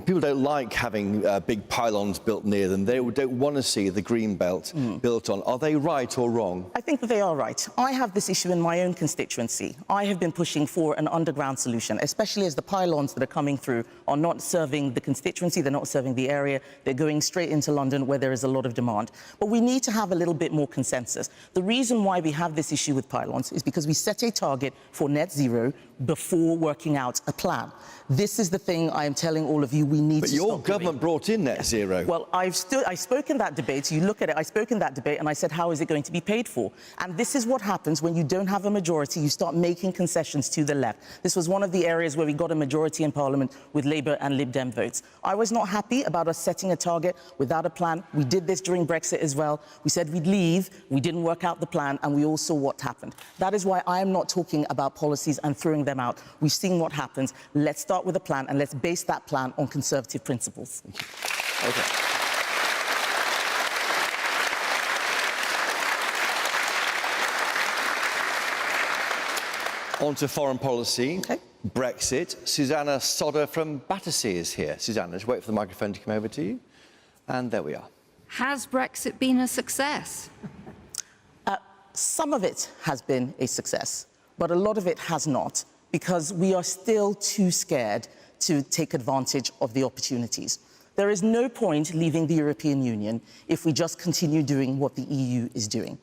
S9: people don't like having big pylons built near them. They don't want to see the green belt built on. Are they right or wrong?
S8: I think that they are right. I have this issue in my own constituency. I have been pushing for an underground solution, especially as the pylons that are coming through are not serving the constituency, they're not serving the area, they're going straight into London where there is a lot of demand. But we need to have a little bit more consensus. The reason why we have this issue with pylons is because we set a target for net zero before working out a plan. This is the thing I am telling all of you we need to stop doing.
S9: But your government brought in net zero.
S8: Well, I spoke in that debate. You look at it, I spoke in that debate and I said, how is it going to be paid for? And this is what happens when you don't have a majority. You start making concessions to the left. This was one of the areas where we got a majority in Parliament with Labour and Lib Dem votes. I was not happy about us setting a target without a plan. We did this during Brexit as well. We said we'd leave, we didn't work out the plan, and we all saw what happened. That is why I am not talking about policies and throwing them out. We've seen what happens. Let's start with a plan and let's base that plan on conservative principles.
S9: Okay. On to foreign policy. Okay. Brexit. Susanna Sodder from Battersea is here. Susanna, just wait for the microphone to come over to you. And there we are.
S15: Has Brexit been a success?
S8: Some of it has been a success, but a lot of it has not, because we are still too scared to take advantage of the opportunities. There is no point leaving the European Union if we just continue doing what the EU is doing.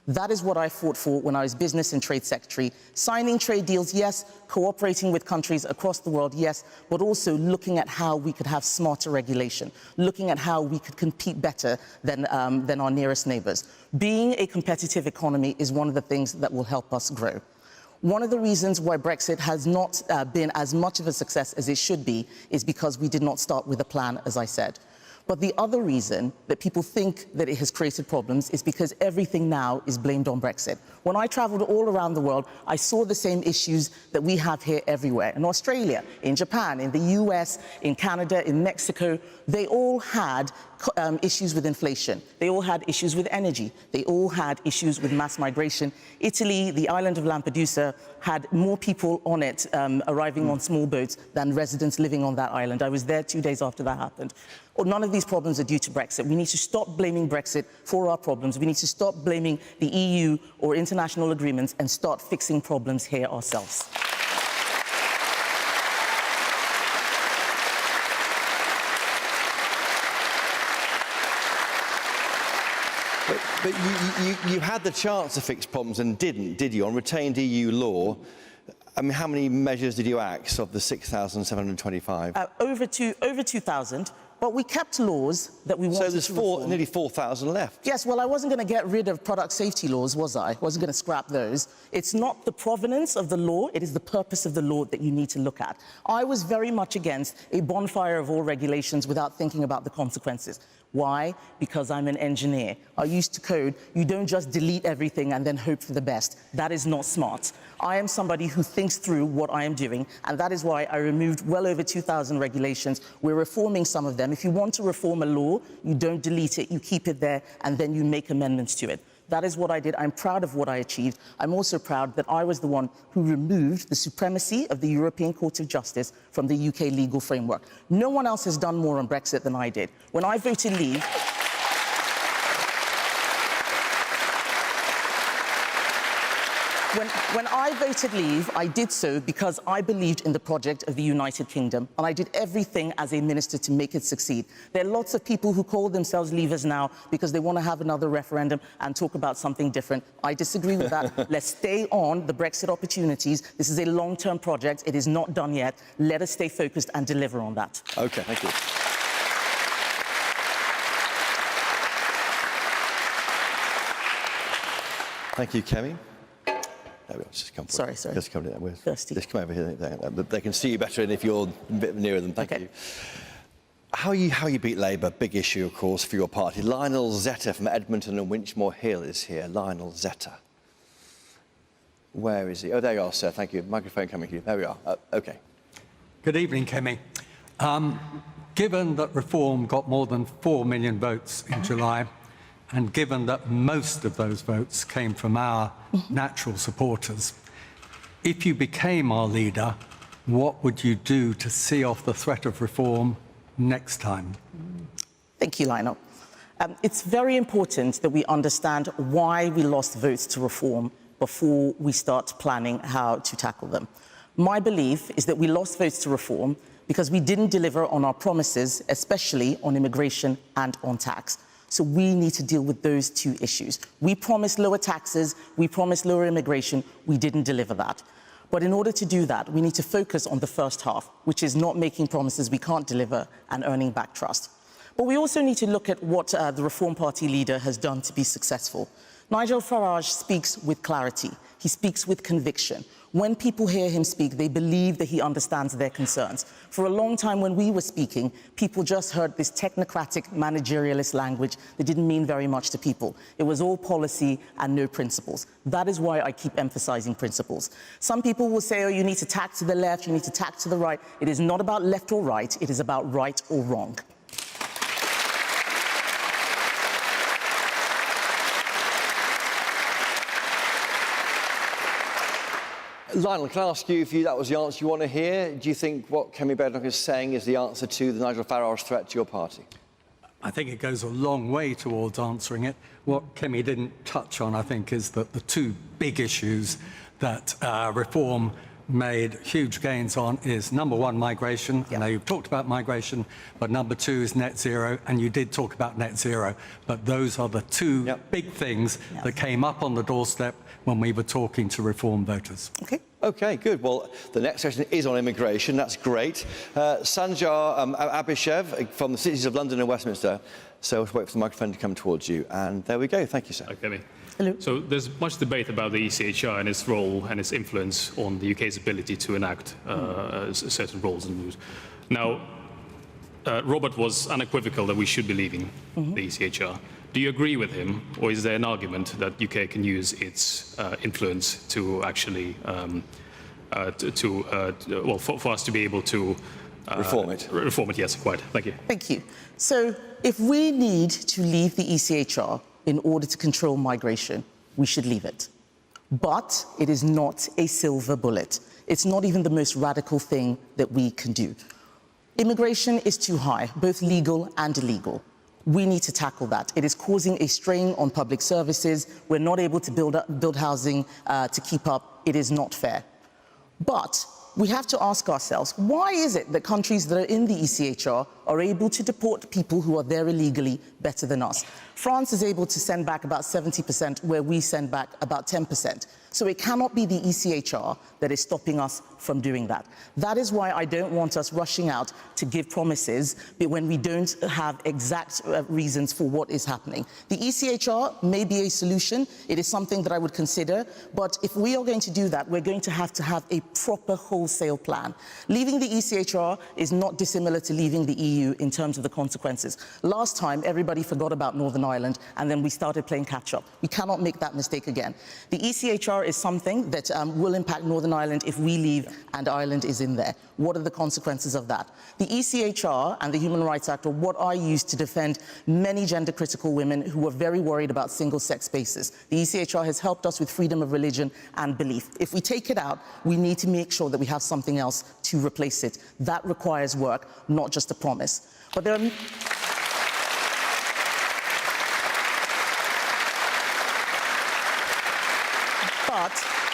S8: That is what I fought for when I was Business and Trade Secretary. Signing trade deals, yes. Cooperating with countries across the world, yes. But also looking at how we could have smarter regulation, looking at how we could compete better than our nearest neighbours. Being a competitive economy is one of the things that will help us grow. One of the reasons why Brexit has not been as much of a success as it should be is because we did not start with a plan, as I said. But the other reason that people think that it has created problems is because everything now is blamed on Brexit. When I travelled all around the world, I saw the same issues that we have here everywhere. In Australia, in Japan, in the US, in Canada, in Mexico, they all had issues with inflation. They all had issues with energy. They all had issues with mass migration. Italy, the island of Lampedusa, had more people on it arriving on small boats than residents living on that island. I was there 2 days after that happened. None of these problems are due to Brexit. We need to stop blaming Brexit for our problems. We need to stop blaming the EU or international agreements and start fixing problems here ourselves.
S9: But you had the chance to fix problems and didn't, did you, on retained EU law? I mean, how many measures did you axe of the 6,725?
S8: Over 2,000. But we kept laws that we wanted to reform.
S9: So there's nearly 4,000 left.
S8: Yes, well, I wasn't going to get rid of product safety laws, was I? I wasn't going to scrap those. It's not the provenance of the law, it is the purpose of the law that you need to look at. I was very much against a bonfire of all regulations without thinking about the consequences. Why? Because I'm an engineer. I used to code. You don't just delete everything and then hope for the best. That is not smart. I am somebody who thinks through what I am doing, and that is why I removed well over 2,000 regulations. We're reforming some of them. If you want to reform a law, you don't delete it, you keep it there, and then you make amendments to it. That is what I did. I'm proud of what I achieved. I'm also proud that I was the one who removed the supremacy of the European Court of Justice from the UK legal framework. No one else has done more on Brexit than I did. When I voted leave... When I voted leave, I did so because I believed in the project of the United Kingdom, and I did everything as a minister to make it succeed. There are lots of people who call themselves leavers now because they want to have another referendum and talk about something different. I disagree with that. Let's stay on the Brexit opportunities. This is a long-term project. It is not done yet. Let us stay focused and deliver on that.
S9: OK, thank you. Thank you, Kemi. There we are. Just come forward.
S8: Sorry.
S9: Just come down.
S8: Thirsty.
S9: Just come over here. They can see you better if you're a bit nearer them. Thank you. How you beat Labour, big issue, of course, for your party. Lionel Zeta from Edmonton and Winchmore Hill is here. Lionel Zeta. Where is he? Oh, there you are, sir. Thank you. Microphone coming to you. There we are. OK.
S1: Good evening, Kemi. Given that Reform got more than 4 million votes in July, and given that most of those votes came from our natural supporters, if you became our leader, what would you do to see off the threat of Reform next time?
S8: Thank you, Lionel. It's very important that we understand why we lost votes to Reform before we start planning how to tackle them. My belief is that we lost votes to Reform because we didn't deliver on our promises, especially on immigration and on tax. So we need to deal with those two issues. We promised lower taxes, we promised lower immigration, we didn't deliver that. But in order to do that, we need to focus on the first half, which is not making promises we can't deliver and earning back trust. But we also need to look at what the Reform Party leader has done to be successful. Nigel Farage speaks with clarity. He speaks with conviction. When people hear him speak, they believe that he understands their concerns. For a long time when we were speaking, people just heard this technocratic, managerialist language that didn't mean very much to people. It was all policy and no principles. That is why I keep emphasizing principles. Some people will say, oh, you need to tack to the left, you need to tack to the right. It is not about left or right, it is about right or wrong.
S9: Lionel, can I ask you if that was the answer you want to hear? Do you think what Kemi Badenoch is saying is the answer to the Nigel Farage threat to your party?
S1: I think it goes a long way towards answering it. What Kemi didn't touch on, I think, is that the two big issues that Reform made huge gains on is, number one, migration. I know you've talked about migration, but number two is net zero, and you did talk about net zero. But those are the two big things that came up on the doorstep when we were talking to Reform voters.
S9: OK, good. Well, the next session is on immigration. That's great. Sanjar Abhishev from the cities of London and Westminster. So let's wait for the microphone to come towards you. And there we go. Thank you, sir.
S16: Okay. Hello. So there's much debate about the ECHR and its role and its influence on the UK's ability to enact certain roles and moves. Now, Robert was unequivocal that we should be leaving the ECHR. Do you agree with him, or is there an argument that UK can use its influence to actually, for us to be able to
S9: reform it?
S16: Reform it, yes, quite. Thank you.
S8: Thank you. So, if we need to leave the ECHR in order to control migration, we should leave it. But it is not a silver bullet. It's not even the most radical thing that we can do. Immigration is too high, both legal and illegal. We need to tackle that. It is causing a strain on public services. We're not able to build housing to keep up. It is not fair. But we have to ask ourselves, why is it that countries that are in the ECHR are able to deport people who are there illegally better than us? France is able to send back about 70%, where we send back about 10%. So it cannot be the ECHR that is stopping us from doing that. That is why I don't want us rushing out to give promises when we don't have exact reasons for what is happening. The ECHR may be a solution. It is something that I would consider. But if we are going to do that, we're going to have a proper wholesale plan. Leaving the ECHR is not dissimilar to leaving the EU in terms of the consequences. Last time, everybody forgot about Northern Ireland, and then we started playing catch-up. We cannot make that mistake again. The ECHR is something that will impact Northern Ireland if we leave and Ireland is in there. What are the consequences of that? The ECHR and the Human Rights Act are what I use to defend many gender-critical women who were very worried about single-sex spaces. The ECHR has helped us with freedom of religion and belief. If we take it out, we need to make sure that we have something else to replace it. That requires work, not just a promise. But there are...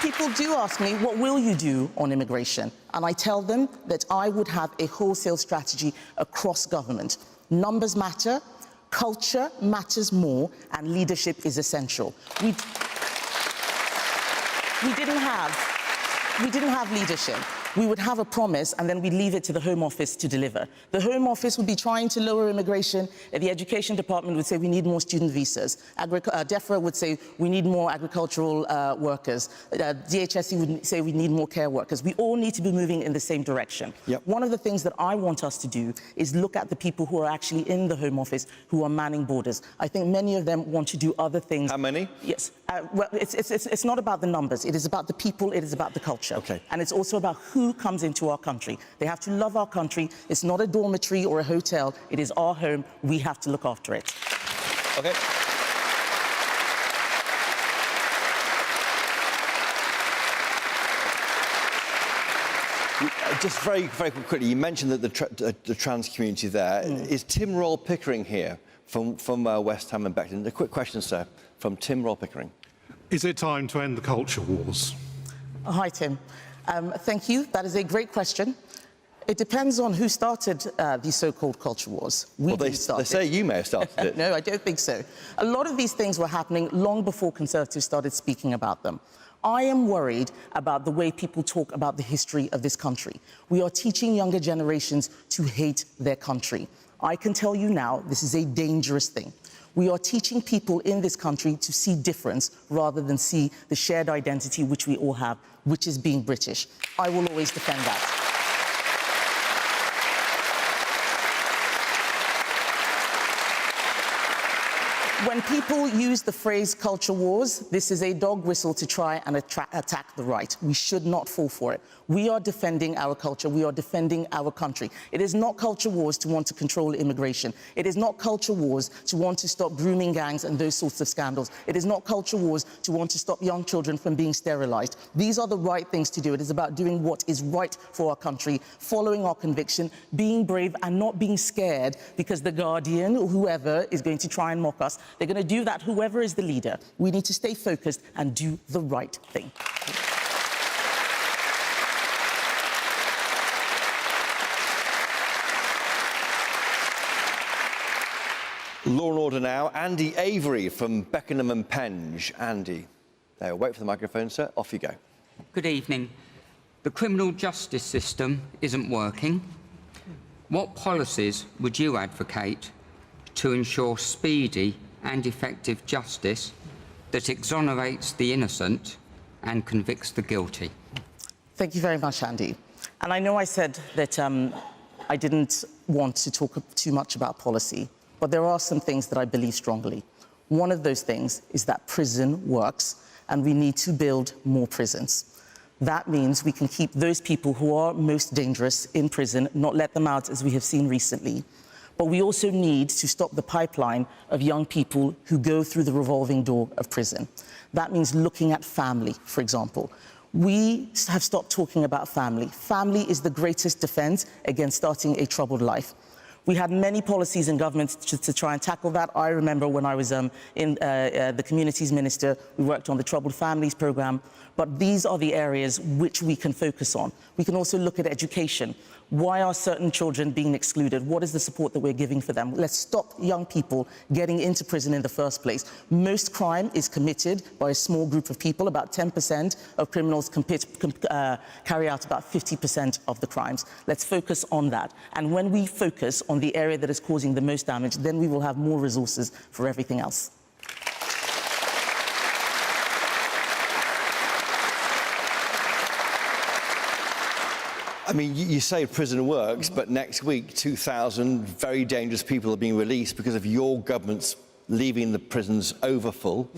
S8: People do ask me, what will you do on immigration? And I tell them that I would have a wholesale strategy across government. Numbers matter, culture matters more, and leadership is essential. We didn't have leadership. We would have a promise and then we'd leave it to the Home Office to deliver. The Home Office would be trying to lower immigration. The Education Department would say we need more student visas. DEFRA would say we need more agricultural workers. DHSC would say we need more care workers. We all need to be moving in the same direction.
S9: Yep.
S8: One of the things that I want us to do is look at the people who are actually in the Home Office who are manning borders. I think many of them want to do other things.
S9: How many?
S8: Yes. Well, it's not about the numbers. It is about the people. It is about the culture.
S9: Okay.
S8: And it's also about who comes into our country. They have to love our country. It's not a dormitory or a hotel. It is our home. We have to look after it.
S9: Okay. Just very, very quickly, you mentioned that the trans community there. Is Tim Roll Pickering here from West Ham and Beckton? A quick question, sir, from Tim Roll Pickering.
S17: Is it time to end the culture wars?
S8: Hi, Tim. Thank you. That is a great question. It depends on who started these so-called culture wars.
S9: They say you may have started it.
S8: No, I don't think so. A lot of these things were happening long before Conservatives started speaking about them. I am worried about the way people talk about the history of this country. We are teaching younger generations to hate their country. I can tell you now, this is a dangerous thing. We are teaching people in this country to see difference rather than see the shared identity which we all have, which is being British. I will always defend that. When people use the phrase culture wars, this is a dog whistle to try and attack the right. We should not fall for it. We are defending our culture. We are defending our country. It is not culture wars to want to control immigration. It is not culture wars to want to stop grooming gangs and those sorts of scandals. It is not culture wars to want to stop young children from being sterilized. These are the right things to do. It is about doing what is right for our country, following our conviction, being brave and not being scared because the Guardian or whoever is going to try and mock us. They're going to do that, whoever is the leader. We need to stay focused and do the right thing.
S9: Law and Order now. Andy Avery from Beckenham and Penge. Andy, there, wait for the microphone, sir. Off you go.
S18: Good evening. The criminal justice system isn't working. What policies would you advocate to ensure speedy and effective justice that exonerates the innocent and convicts the guilty?
S8: Thank you very much, Andy. And I know I said that I didn't want to talk too much about policy, but there are some things that I believe strongly. One of those things is that prison works, and we need to build more prisons. That means we can keep those people who are most dangerous in prison, not let them out as we have seen recently. But we also need to stop the pipeline of young people who go through the revolving door of prison. That means looking at family, for example. We have stopped talking about family. Family is the greatest defense against starting a troubled life. We had many policies in government to try and tackle that. I remember when I was in the Communities Minister, we worked on the Troubled Families Programme. But these are the areas which we can focus on. We can also look at education. Why are certain children being excluded? What is the support that we're giving for them? Let's stop young people getting into prison in the first place. Most crime is committed by a small group of people. About 10% of criminals carry out about 50% of the crimes. Let's focus on that. And when we focus on the area that is causing the most damage, then we will have more resources for everything else.
S9: I mean, you say prison works, but next week, 2,000 very dangerous people are being released because of your government's leaving the prisons overfull.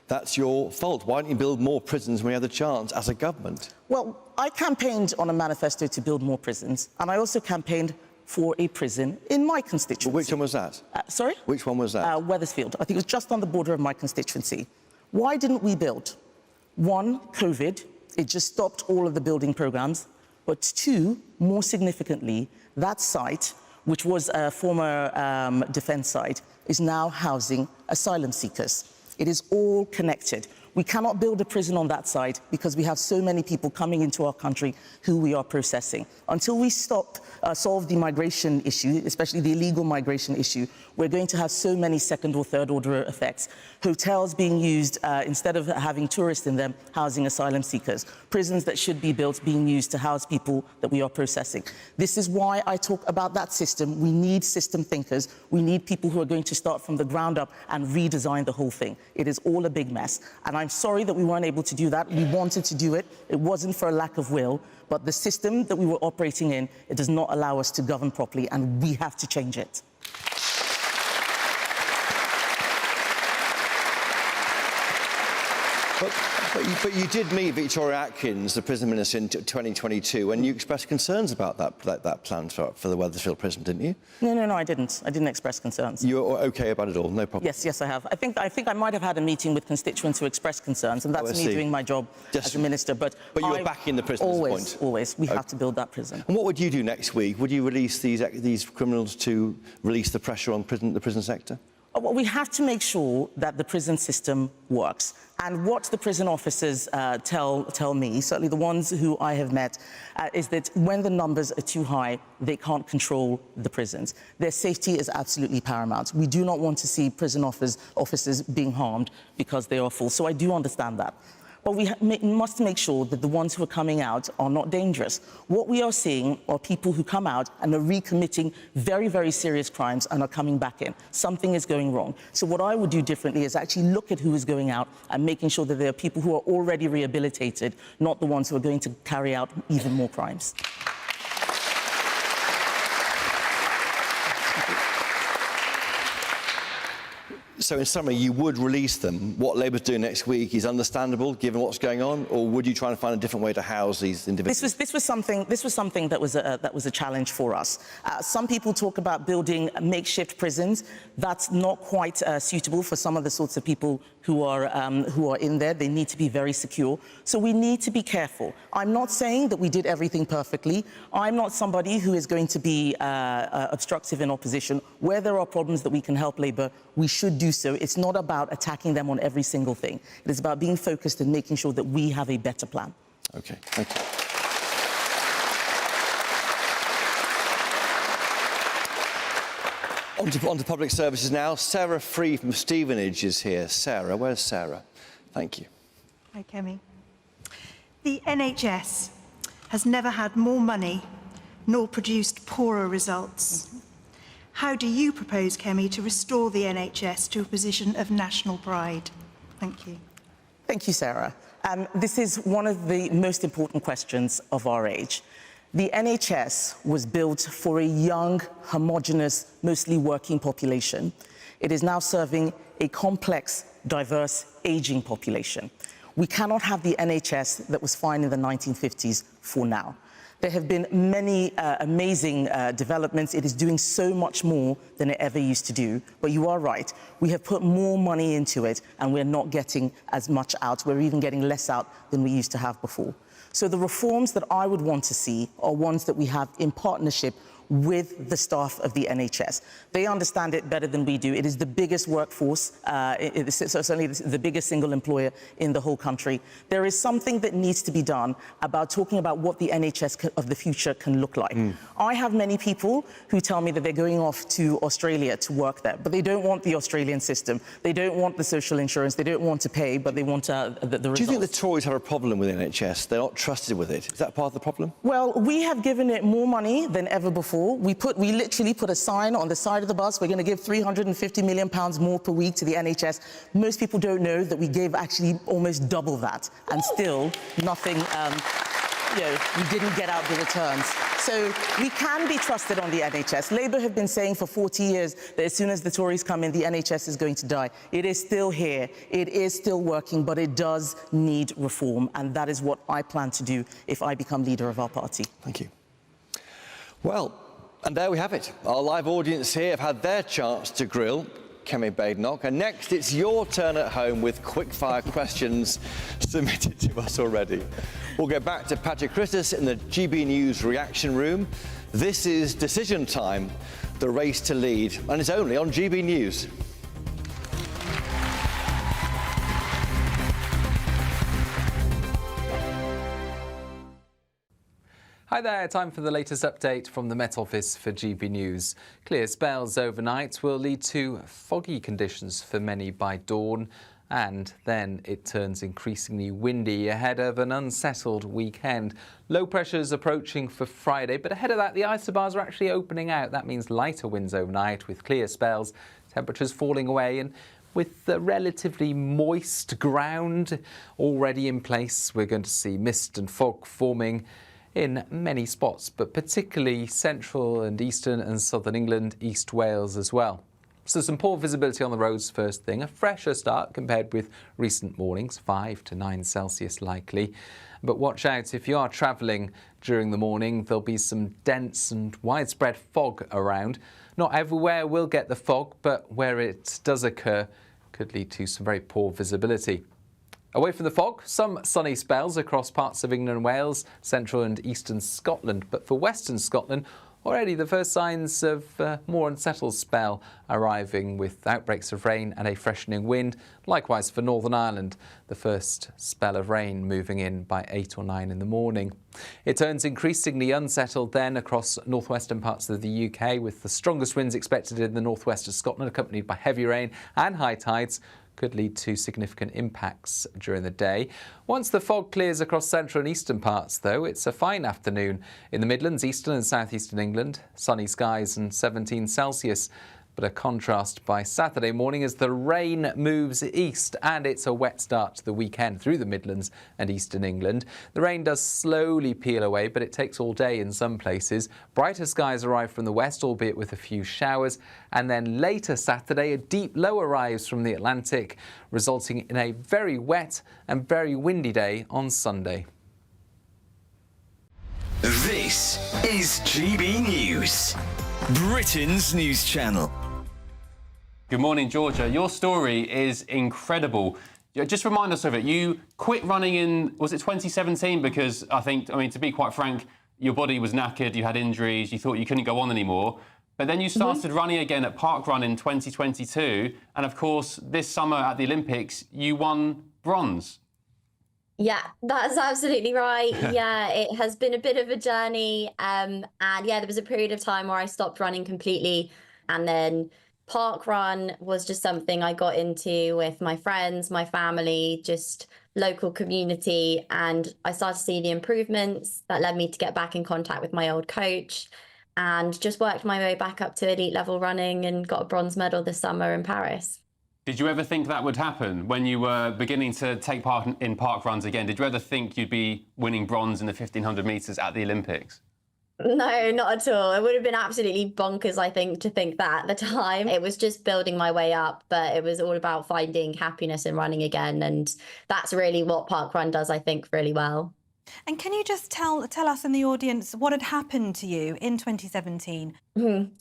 S9: That's your fault. Why don't you build more prisons when you have the chance as a government?
S8: Well, I campaigned on a manifesto to build more prisons, and I also campaigned for a prison in my constituency.
S9: Well, which one was that?
S8: Sorry?
S9: Which one was that?
S8: Wethersfield. I think it was just on the border of my constituency. Why didn't we build? One, COVID. It just stopped all of the building programmes. But two, more significantly, that site, which was a former defence site, is now housing asylum seekers. It is all connected. We cannot build a prison on that side because we have so many people coming into our country who we are processing. Until we solve the migration issue, especially the illegal migration issue, we're going to have so many second or third order effects. Hotels being used, instead of having tourists in them, housing asylum seekers. Prisons that should be built being used to house people that we are processing. This is why I talk about that system. We need system thinkers. We need people who are going to start from the ground up and redesign the whole thing. It is all a big mess. And I'm sorry that we weren't able to do that. We wanted to do it. It wasn't for a lack of will. But the system that we were operating in, it does not allow us to govern properly, and we have to change it.
S9: But you did meet Victoria Atkins, the prison minister, in 2022, and you expressed concerns about that plan for the Wethersfield prison, didn't you?
S8: No, I didn't. I didn't express concerns.
S9: You were OK about it all, no problem?
S8: Yes, I have. I think I might have had a meeting with constituents who expressed concerns, and that's me doing my job as a minister. But
S9: you were backing the prison at this point?
S8: Always. We have to build that prison.
S9: And what would you do next week? Would you release these criminals to release the pressure on the prison sector?
S8: Well, we have to make sure that the prison system works. And what the prison officers tell me, certainly the ones who I have met, is that when the numbers are too high, they can't control the prisons. Their safety is absolutely paramount. We do not want to see prison officers being harmed because they are full. So I do understand that. But we must make sure that the ones who are coming out are not dangerous. What we are seeing are people who come out and are recommitting very, very serious crimes and are coming back in. Something is going wrong. So what I would do differently is actually look at who is going out and making sure that there are people who are already rehabilitated, not the ones who are going to carry out even more crimes.
S9: So, in summary, you would release them. What Labour's doing next week is understandable, given what's going on, or would you try and find a different way to house these individuals?
S8: This was something that was a challenge for us. Some people talk about building makeshift prisons. That's not quite suitable for some of the sorts of people who are in there. They need to be very secure. So we need to be careful. I'm not saying that we did everything perfectly. I'm not somebody who is going to be obstructive in opposition. Where there are problems that we can help Labour, we should do so. It's not about attacking them on every single thing. It is about being focused and making sure that we have a better plan.
S9: OK, thank you. On to public services now. Sarah Free from Stevenage is here. Sarah, where's Sarah? Thank you.
S2: Hi, Kemi. The NHS has never had more money nor produced poorer results. How do you propose, Kemi, to restore the NHS to a position of national pride? Thank you.
S8: Thank you, Sarah. This is one of the most important questions of our age. The NHS was built for a young, homogenous, mostly working population. It is now serving a complex, diverse, ageing population. We cannot have the NHS that was fine in the 1950s for now. There have been many amazing developments. It is doing so much more than it ever used to do. But you are right. We have put more money into it, and we're not getting as much out. We're even getting less out than we used to have before. So the reforms that I would want to see are ones that we have in partnership with the staff of the NHS. They understand it better than we do. It is the biggest workforce, it's certainly the biggest single employer in the whole country. There is something that needs to be done about talking about what the NHS of the future can look like. I have many people who tell me that they're going off to Australia to work there, but they don't want the Australian system. They don't want the social insurance. They don't want to pay, but they want the results.
S9: Do you think the Tories have a problem with the NHS? They're not trusted with it. Is that part of the problem?
S8: Well, we have given it more money than ever before. We literally put a sign on the side of the bus. We're going to give £350 million more per week to the NHS. Most people don't know that we gave actually almost double that, and still nothing. We didn't get out the returns. So we can be trusted on the NHS. Labour have been saying for 40 years that as soon as the Tories come in, the NHS is going to die. It is still here. It is still working, but it does need reform, and that is what I plan to do if I become leader of our party.
S9: Thank you. Well, and there we have it. Our live audience here have had their chance to grill Kemi Badenoch. And next, it's your turn at home with quickfire questions submitted to us already. We'll get back to Patrick Christus in the GB News reaction room. This is Decision Time, the race to lead, and it's only on GB News.
S3: Hi there, time for the latest update from the Met Office for GB News. Clear spells overnight will lead to foggy conditions for many by dawn, and then it turns increasingly windy ahead of an unsettled weekend. Low pressures approaching for Friday, but ahead of that the isobars are actually opening out. That means lighter winds overnight with clear spells, temperatures falling away, and with the relatively moist ground already in place, we're going to see mist and fog forming in many spots, but particularly central and eastern and southern England, East Wales as well. So some poor visibility on the roads first thing, a fresher start compared with recent mornings, 5 to 9 Celsius likely. But watch out if you are travelling during the morning, there'll be some dense and widespread fog around. Not everywhere will get the fog, but where it does occur could lead to some very poor visibility. Away from the fog, some sunny spells across parts of England and Wales, central and eastern Scotland. But for western Scotland, already the first signs of a more unsettled spell arriving with outbreaks of rain and a freshening wind. Likewise for Northern Ireland, the first spell of rain moving in by 8 or 9 in the morning. It turns increasingly unsettled then across northwestern parts of the UK, with the strongest winds expected in the northwest of Scotland, accompanied by heavy rain and high tides. Could lead to significant impacts during the day. Once the fog clears across central and eastern parts, though, it's a fine afternoon. In the Midlands, eastern and southeastern England, sunny skies and 17 Celsius. But a contrast by Saturday morning as the rain moves east, and it's a wet start to the weekend through the Midlands and eastern England. The rain does slowly peel away, but it takes all day in some places. Brighter skies arrive from the west, albeit with a few showers. And then later Saturday, a deep low arrives from the Atlantic, resulting in a very wet and very windy day on Sunday.
S20: This is GB News, Britain's news channel.
S10: Good morning, Georgia. Your story is incredible. Just remind us of it. You quit running in, was it 2017? Because I mean, to be quite frank, your body was knackered, you had injuries, you thought you couldn't go on anymore. But then you started running again at Parkrun in 2022. And of course, this summer at the Olympics, you won bronze.
S11: Yeah, that's absolutely right. Yeah, it has been a bit of a journey. And yeah, there was a period of time where I stopped running completely. And then Parkrun was just something I got into with my friends, my family, just local community. And I started to see the improvements that led me to get back in contact with my old coach and just worked my way back up to elite level running and got a bronze medal this summer in Paris.
S10: Did you ever think that would happen when you were beginning to take part in parkruns again? Did you ever think you'd be winning bronze in the 1500 metres at the Olympics?
S11: No, not at all. It would have been absolutely bonkers, I think, to think that at the time. It was just building my way up, but it was all about finding happiness in running again. And that's really what Parkrun does, I think, really well.
S19: And can you just tell us and the audience what had happened to you in 2017?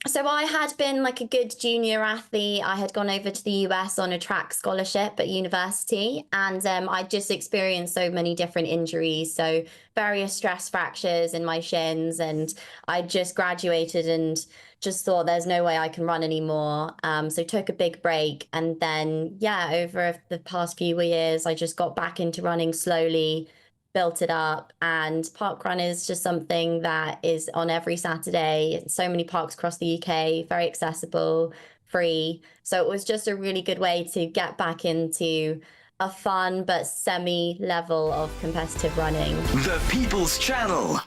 S11: So I had been like a good junior athlete. I had gone over to the US on a track scholarship at university, and I just experienced so many different injuries. So various stress fractures in my shins, and I just graduated and just thought there's no way I can run anymore. So took a big break, and then yeah, over the past few years, I just got back into running slowly, built it up, and Parkrun is just something that is on every Saturday. So many parks across the UK, very accessible, free. So it was just a really good way to get back into a fun but semi-level of competitive running.
S20: The People's Channel.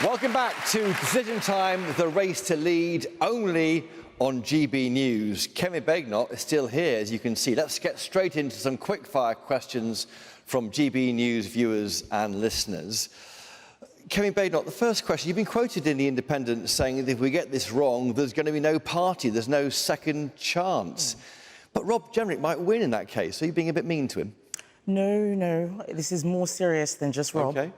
S9: Welcome back to Decision Time, the race to lead, only on GB News. Kemi Badenoch is still here, as you can see. Let's get straight into some quickfire questions from GB News viewers and listeners. Kemi Badenoch, the first question. You've been quoted in The Independent saying that if we get this wrong, there's going to be no party, there's no second chance. But Rob Jenrick might win in that case. Are you being a bit mean to him?
S8: No, this is more serious than just Rob.
S9: Okay.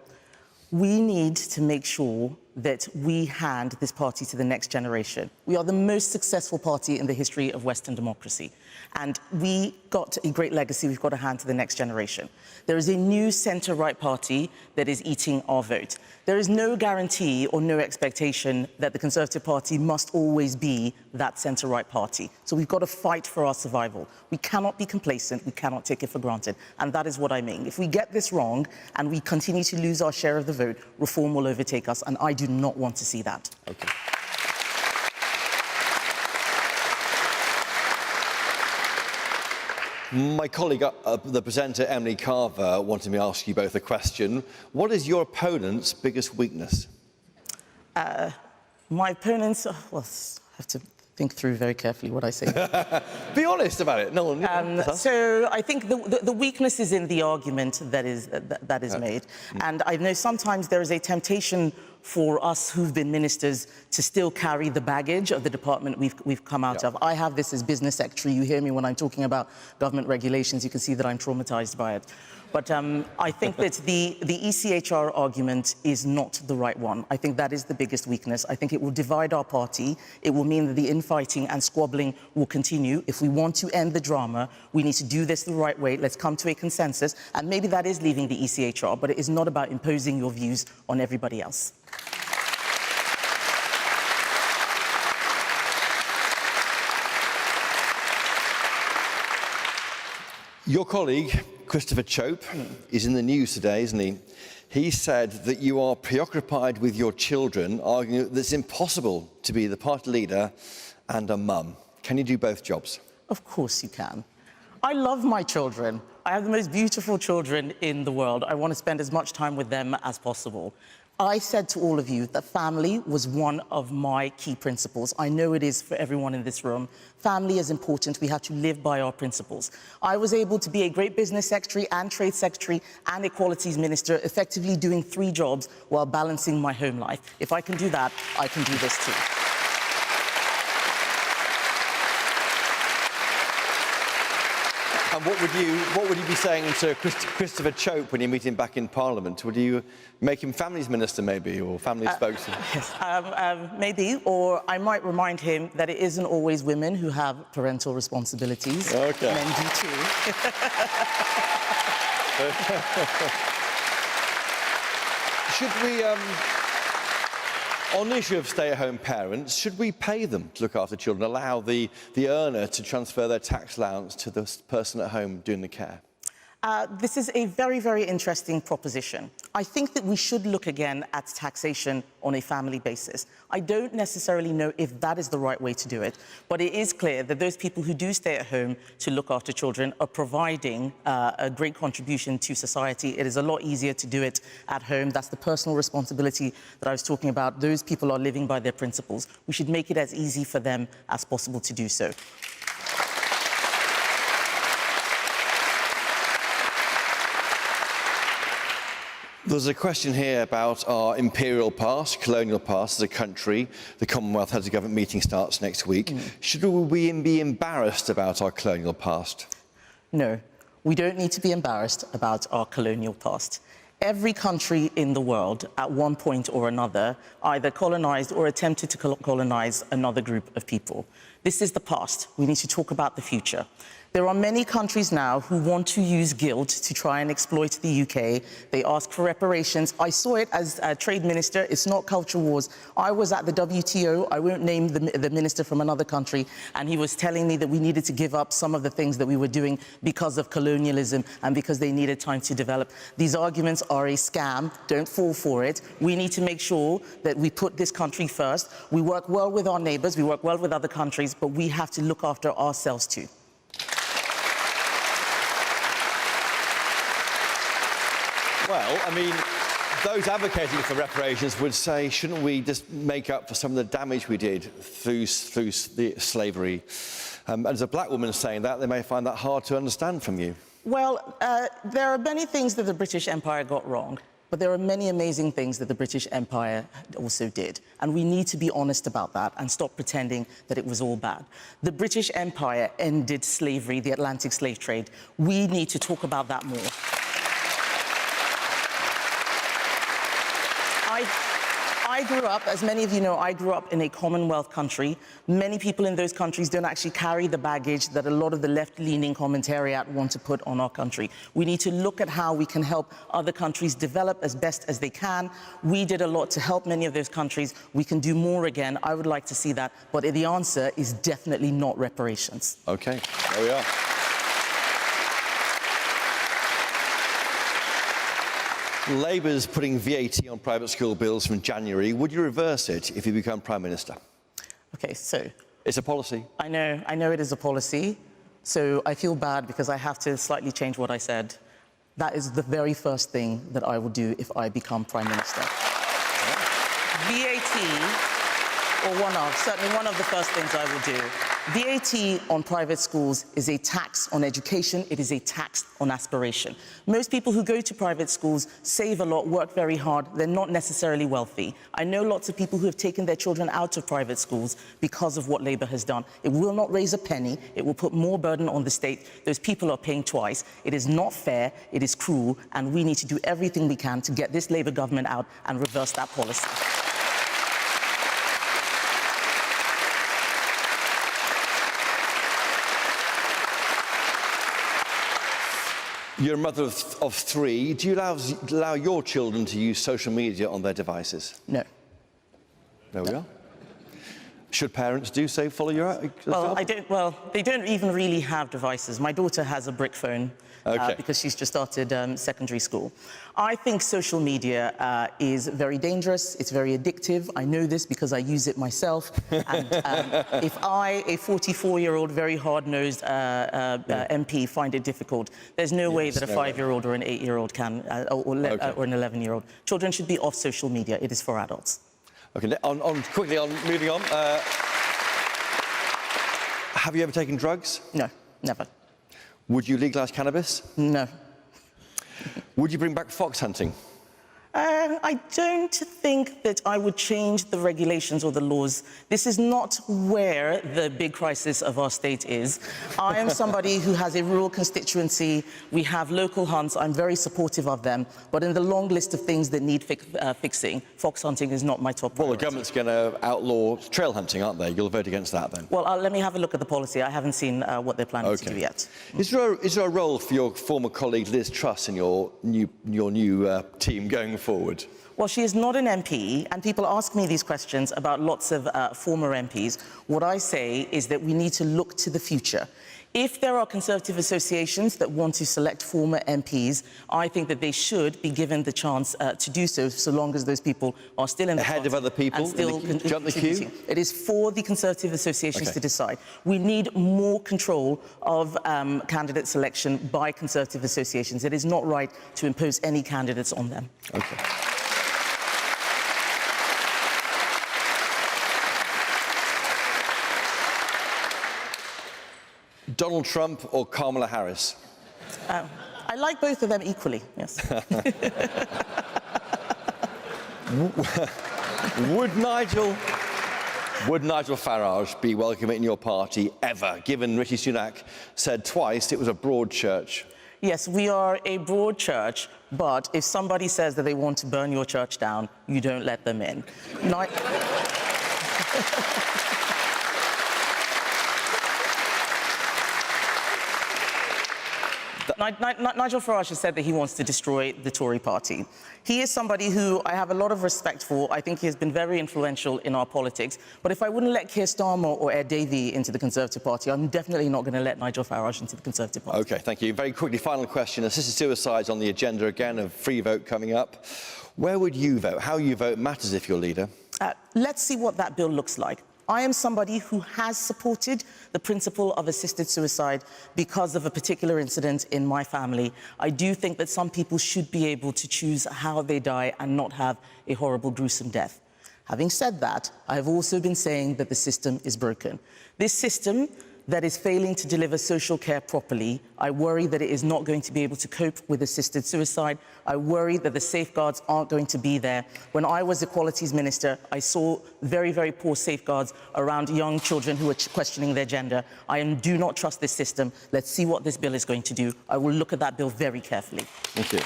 S8: We need to make sure that we hand this party to the next generation. We are the most successful party in the history of Western democracy. And we got a great legacy we've got to hand to the next generation. There is a new centre-right party that is eating our vote. There is no guarantee or no expectation that the Conservative Party must always be that centre-right party. So we've got to fight for our survival. We cannot be complacent, we cannot take it for granted. And that is what I mean. If we get this wrong and we continue to lose our share of the vote, reform will overtake us, and I do not want to see that.
S9: Okay. My colleague, the presenter Emily Carver, wanted me to ask you both a question. What is your opponent's biggest weakness?
S8: My opponent's, well, I have to think through very carefully what I say.
S9: Be honest about it. No one.
S8: So I think the weakness is in the argument that is made, and I know sometimes there is a temptation for us who've been ministers to still carry the baggage of the department we've come out of. I have this as business secretary. You hear me when I'm talking about government regulations. You can see that I'm traumatized by it. But I think that the ECHR argument is not the right one. I think that is the biggest weakness. I think it will divide our party. It will mean that the infighting and squabbling will continue. If we want to end the drama, we need to do this the right way. Let's come to a consensus. And maybe that is leaving the ECHR, but it is not about imposing your views on everybody else.
S9: Your colleague, Christopher Chope, is in the news today, isn't he? He said that you are preoccupied with your children, arguing that it's impossible to be the party leader and a mum. Can you do both jobs?
S8: Of course you can. I love my children. I have the most beautiful children in the world. I want to spend as much time with them as possible. I said to all of you that family was one of my key principles. I know it is for everyone in this room. Family is important. We have to live by our principles. I was able to be a great business secretary and trade secretary and equalities minister, effectively doing 3 jobs while balancing my home life. If I can do that, I can do this too.
S9: And what would you be saying to Christopher Chope when you meet him back in Parliament? Would you make him families minister, maybe, or family spokesman?
S8: Yes, maybe, or I might remind him that it isn't always women who have parental responsibilities.
S9: Okay.
S8: Men do too.
S9: Should we, on the issue of stay-at-home parents, should we pay them to look after children, allow the earner to transfer their tax allowance to the person at home doing the care?
S8: This is a very, very interesting proposition. I think that we should look again at taxation on a family basis. I don't necessarily know if that is the right way to do it, but it is clear that those people who do stay at home to look after children are providing a great contribution to society. It is a lot easier to do it at home. That's the personal responsibility that I was talking about. Those people are living by their principles. We should make it as easy for them as possible to do so.
S9: There's a question here about our imperial past, colonial past as a country. The Commonwealth Heads of Government meeting starts next week. Should we be embarrassed about our colonial past?
S8: No, we don't need to be embarrassed about our colonial past. Every country in the world, at one point or another, either colonized or attempted to colonize another group of people. This is the past. We need to talk about the future. There are many countries now who want to use guilt to try and exploit the UK. They ask for reparations. I saw it as a trade minister. It's not culture wars. I was at the WTO. I won't name the minister from another country. And he was telling me that we needed to give up some of the things that we were doing because of colonialism and because they needed time to develop. These arguments are a scam. Don't fall for it. We need to make sure that we put this country first. We work well with our neighbours. We work well with other countries, but we have to look after ourselves too.
S9: Well, I mean, those advocating for reparations would say, shouldn't we just make up for some of the damage we did through the slavery? As a black woman saying that, they may find that hard to understand from you.
S8: Well, there are many things that the British Empire got wrong, but there are many amazing things that the British Empire also did. And we need to be honest about that and stop pretending that it was all bad. The British Empire ended slavery, the Atlantic slave trade. We need to talk about that more. I grew up, as many of you know, I grew up in a Commonwealth country. Many people in those countries don't actually carry the baggage that a lot of the left-leaning commentariat want to put on our country. We need to look at how we can help other countries develop as best as they can. We did a lot to help many of those countries. We can do more again. I would like to see that. But the answer is definitely not reparations.
S9: OK, there we are. Labour's putting VAT on private school bills from January. Would you reverse it if you become Prime Minister?
S8: OK, so...
S9: It's a policy.
S8: I know it is a policy, so I feel bad because I have to slightly change what I said. That is the very first thing that I will do if I become Prime Minister. VAT, or certainly one of the first things I will do. VAT on private schools is a tax on education. It is a tax on aspiration. Most people who go to private schools save a lot, work very hard. They're not necessarily wealthy. I know lots of people who have taken their children out of private schools because of what Labour has done. It will not raise a penny. It will put more burden on the state. Those people are paying twice. It is not fair. It is cruel. And we need to do everything we can to get this Labour government out and reverse that policy.
S9: You're a mother of three. Do you allow your children to use social media on their devices?
S8: No.
S9: There we are. Should parents do so? Follow your example?
S8: Well, they don't even really have devices. My daughter has a brick phone because she's just started secondary school. I think social media is very dangerous. It's very addictive. I know this because I use it myself. And if I, a 44-year-old, very hard-nosed MP, find it difficult, there's no way that a 5-year-old or an 8-year-old can, or an 11-year-old. Children should be off social media. It is for adults.
S9: OK, moving on. Have you ever taken drugs?
S8: No, never.
S9: Would you legalise cannabis?
S8: No.
S9: Would you bring back fox hunting?
S8: I don't think that I would change the regulations or the laws. This is not where the big crisis of our state is. I am somebody who has a rural constituency. We have local hunts. I'm very supportive of them. But in the long list of things that need fixing, fox hunting is not my top priority.
S9: Well, the government's going to outlaw trail hunting, aren't they? You'll vote against that, then?
S8: Well, let me have a look at the policy. I haven't seen what they're planning to do yet.
S9: Is there a role for your former colleague Liz Truss in your new team going forward?
S8: Well, she is not an MP, and people ask me these questions about lots of former MPs. What I say is that we need to look to the future. If there are Conservative associations that want to select former MPs, I think that they should be given the chance to do so, so long as those people are still in the
S9: ahead of other people
S8: and still
S9: jump the queue.
S8: It is for the Conservative associations to decide. We need more control of candidate selection by Conservative associations. It is not right to impose any candidates on them.
S9: OK. Donald Trump or Kamala Harris?
S8: I like both of them equally, yes.
S9: Would Nigel Farage be welcome in your party ever, given Rishi Sunak said twice it was a broad church?
S8: Yes, we are a broad church, but if somebody says that they want to burn your church down, you don't let them in. Nigel Farage has said that he wants to destroy the Tory party. He is somebody who I have a lot of respect for. I think he has been very influential in our politics. But if I wouldn't let Keir Starmer or Ed Davey into the Conservative Party, I'm definitely not going to let Nigel Farage into the Conservative Party.
S9: OK, thank you. Very quickly, final question. Assisted suicide's on the agenda again, a free vote coming up. Where would you vote? How you vote matters if you're leader.
S8: Let's see what that bill looks like. I am somebody who has supported the principle of assisted suicide because of a particular incident in my family. I do think that some people should be able to choose how they die and not have a horrible, gruesome death. Having said that, I have also been saying that the system is broken. This system that is failing to deliver social care properly, I worry that it is not going to be able to cope with assisted suicide. I worry that the safeguards aren't going to be there. When I was Equalities Minister, I saw very, very poor safeguards around young children who are questioning their gender. I do not trust this system. Let's see what this bill is going to do. I will look at that bill very carefully.
S9: Thank you.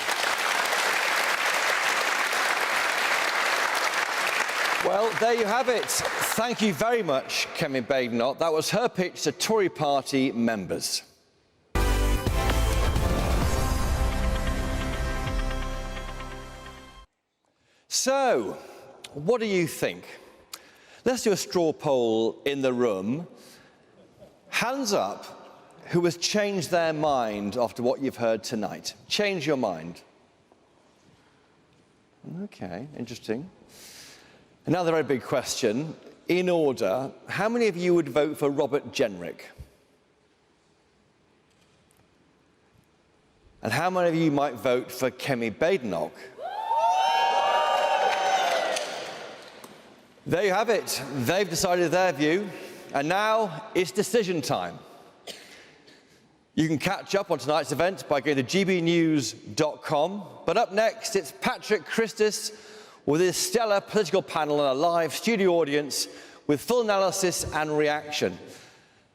S9: Well, there you have it. Thank you very much, Kemi Badenoch. That was her pitch to Tory party members. So, what do you think? Let's do a straw poll in the room. Hands up who has changed their mind after what you've heard tonight. Change your mind. Okay, interesting. Another very big question. In order, how many of you would vote for Robert Jenrick? And how many of you might vote for Kemi Badenoch? There you have it. They've decided their view, and now it's decision time. You can catch up on tonight's event by going to gbnews.com. But up next, it's Patrick Christis with his stellar political panel and a live studio audience with full analysis and reaction.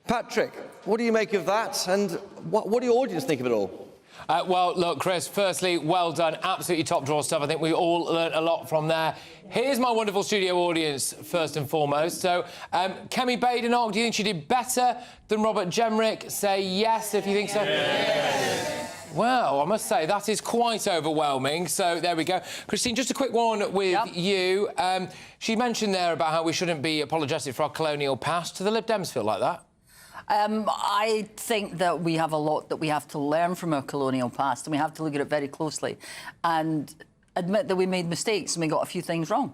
S9: Patrick, what do you make of that, and what do your audience think of it all?
S10: Well, look, Chris, firstly, well done. Absolutely top-drawer stuff. I think we all learnt a lot from there. Here's my wonderful studio audience, first and foremost. So, Kemi Badenoch, do you think she did better than Robert Jenrick? Say yes if you think so. Yes. Well, I must say, that is quite overwhelming. So, there we go. Christine, just a quick one with you. She mentioned there about how we shouldn't be apologetic for our colonial past. Do the Lib Dems feel like that?
S4: I think that we have a lot that we have to learn from our colonial past, and we have to look at it very closely and admit that we made mistakes and we got a few things wrong.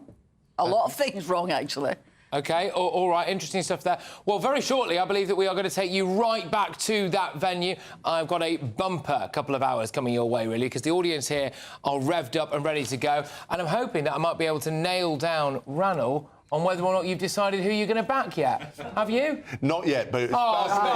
S4: A lot of things wrong, actually.
S10: OK, all right, interesting stuff there. Well, very shortly, I believe that we are going to take you right back to that venue. I've got a bumper couple of hours coming your way, really, because the audience here are revved up and ready to go. And I'm hoping that I might be able to nail down Ranul on whether or not you've decided who you're going to back yet. Have you?
S6: Not yet, but it's
S10: fascinating.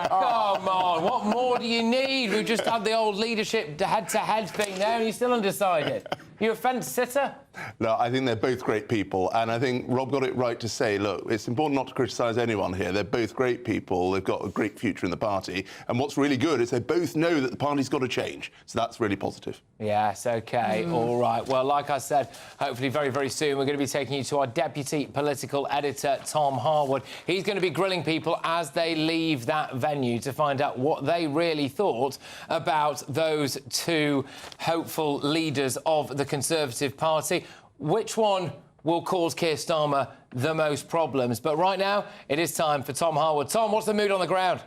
S10: Come on, what more do you need? We've just had the old leadership head-to-head thing there and you're still undecided. You a fence-sitter?
S6: No, I think they're both great people, and I think Rob got it right to say, look, it's important not to criticise anyone here. They're both great people. They've got a great future in the party, and what's really good is they both know that the party's got to change, so that's really positive.
S10: Yes, OK, all right. Well, like I said, hopefully very, very soon we're going to be taking you to our deputy political editor, Tom Harwood. He's going to be grilling people as they leave that venue to find out what they really thought about those two hopeful leaders of the Conservative Party. Which one will cause Keir Starmer the most problems? But right now, it is time for Tom Harwood. Tom, what's the mood on the ground?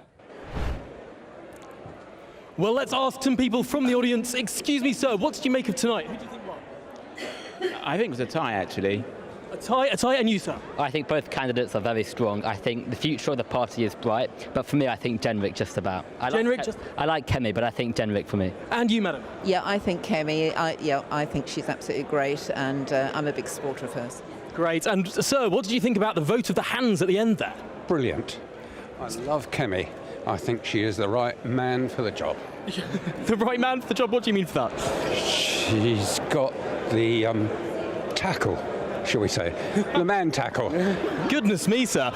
S21: Well, let's ask some people from the audience. Excuse me, sir, what did you make of tonight? Who do you think won?
S23: I think it was a tie, actually.
S21: A tie, and you, sir?
S24: I think both candidates are very strong. I think the future of the party is bright, but for me, I think Jenrick just about. I like Kemi, but I think Jenrick for me.
S21: And you, madam?
S26: Yeah, I think Kemi. I think she's absolutely great, and I'm a big supporter of hers.
S21: Great. And, sir, what did you think about the vote of the hands at the end there?
S27: Brilliant. I love Kemi. I think she is the right man for the job.
S21: The right man for the job? What do you mean for that?
S27: She's got the tackle, shall we say. The man tackle.
S21: Goodness me, sir.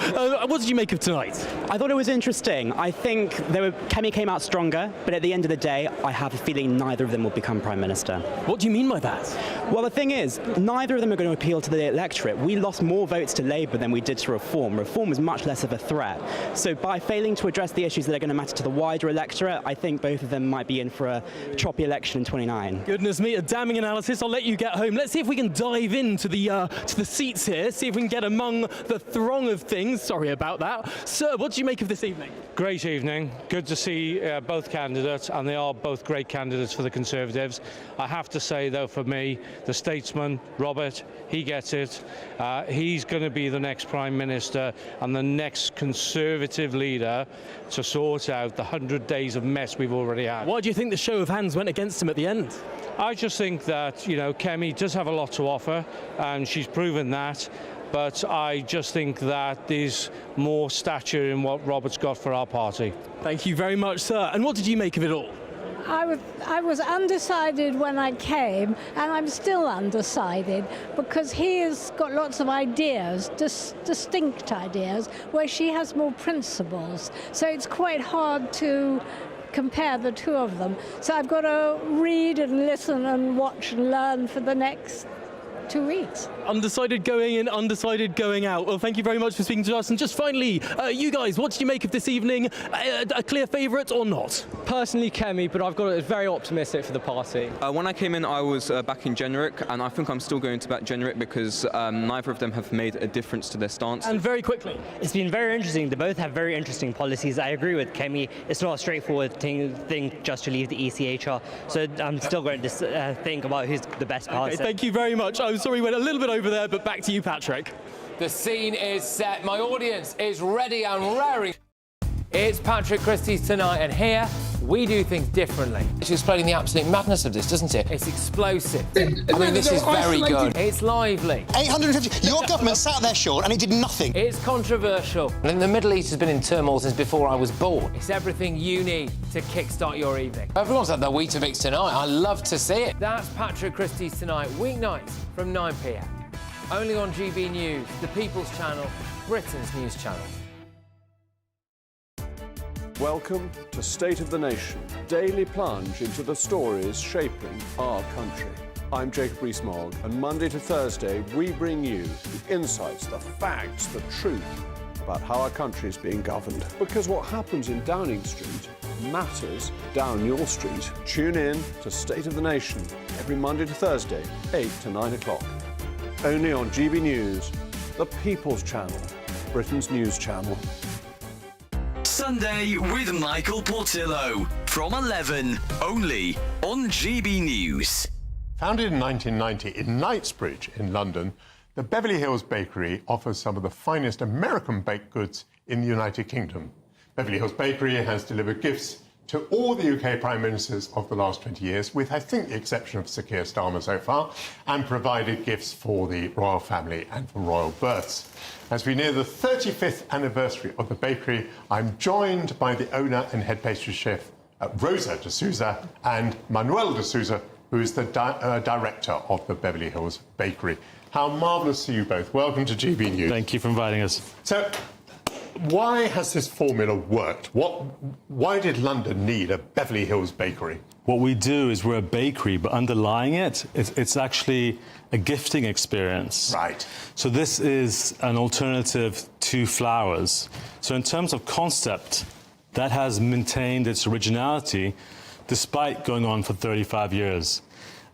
S21: What did you make of tonight?
S28: I thought it was interesting. I think Kemi came out stronger, but at the end of the day, I have a feeling neither of them will become Prime Minister.
S21: What do you mean by that?
S28: Well, the thing is, neither of them are going to appeal to the electorate. We lost more votes to Labour than we did to Reform. Reform was much less of a threat. So by failing to address the issues that are going to matter to the wider electorate, I think both of them might be in for a choppy election in 29.
S21: Goodness me, a damning analysis. I'll let you get home. Let's see if we can dive into the seats here, see if we can get among the throng of things. Sorry about that. Sir, what do you make of this evening?
S29: Great evening. Good to see both candidates, and they are both great candidates for the Conservatives. I have to say, though, for me, the statesman, Robert, he gets it. He's going to be the next Prime Minister and the next Conservative leader to sort out the 100 days of mess we've already had.
S21: Why do you think the show of hands went against him at the end?
S29: I just think that, you know, Kemi does have a lot to offer, and she's proven that. But I just think that there's more stature in what Robert's got for our party.
S21: Thank you very much, sir. And what did you make of it all?
S30: I was undecided when I came, and I'm still undecided, because he has got lots of ideas, distinct ideas, where she has more principles. So it's quite hard to compare the two of them. So I've got to read and listen and watch and learn for the next to read.
S21: Undecided going in, undecided going out. Well, thank you very much for speaking to us. And just finally, you guys, what did you make of this evening? A clear favourite or not?
S1: Personally, Kemi, but I've got it very optimistic for the party.
S27: When I came in, I was backing Jenrick, and I think I'm still going to back Jenrick because neither of them have made a difference to their stance.
S21: And very quickly.
S5: It's been very interesting. They both have very interesting policies. I agree with Kemi. It's not a straightforward thing just to leave the ECHR. So I'm still going to think about who's the best party.
S21: Okay, thank you very much. I'm sorry we went a little bit over there, but back to you, Patrick.
S10: The scene is set. My audience is ready and raring. It's Patrick Christie's Tonight, and here we do things differently. It's explaining the absolute madness of this, doesn't it? It's explosive. I mean, this is very good. It's lively.
S7: 850. Your government sat there, Sean, and it did nothing.
S10: It's controversial. And the Middle East has been in turmoil since before I was born. It's everything you need to kickstart your evening. Everyone's had their Weetabix tonight. I love to see it. That's Patrick Christie's Tonight, weeknights from 9 p.m. Only on GB News, the People's Channel, Britain's news channel.
S12: Welcome to State of the Nation, daily plunge into the stories shaping our country. I'm Jacob Rees-Mogg, and Monday to Thursday we bring you the insights, the facts, the truth about how our country is being governed. Because what happens in Downing Street matters down your street. Tune in to State of the Nation every Monday to Thursday, 8 to 9 o'clock. Only on GB News, the People's Channel, Britain's news channel.
S20: Sunday with Michael Portillo from 11, only on GB News.
S13: Founded in 1990 in Knightsbridge in London, the Beverly Hills Bakery offers some of the finest American baked goods in the United Kingdom. Beverly Hills Bakery has delivered gifts to all the UK Prime Ministers of the last 20 years, with I think the exception of Sir Keir Starmer so far, and provided gifts for the royal family and for royal births. As we near the 35th anniversary of the bakery, I'm joined by the owner and head pastry chef, Rosa de Souza, and Manuel de Souza, who is the director of the Beverly Hills Bakery. How marvellous to see you both. Welcome to GB News.
S29: Thank you for inviting us.
S13: So, why has this formula worked? Why did London need a Beverly Hills Bakery?
S29: What we do is we're a bakery, but underlying it's actually a gifting experience.
S13: Right.
S29: So this is an alternative to flowers. So in terms of concept, that has maintained its originality despite going on for 35 years.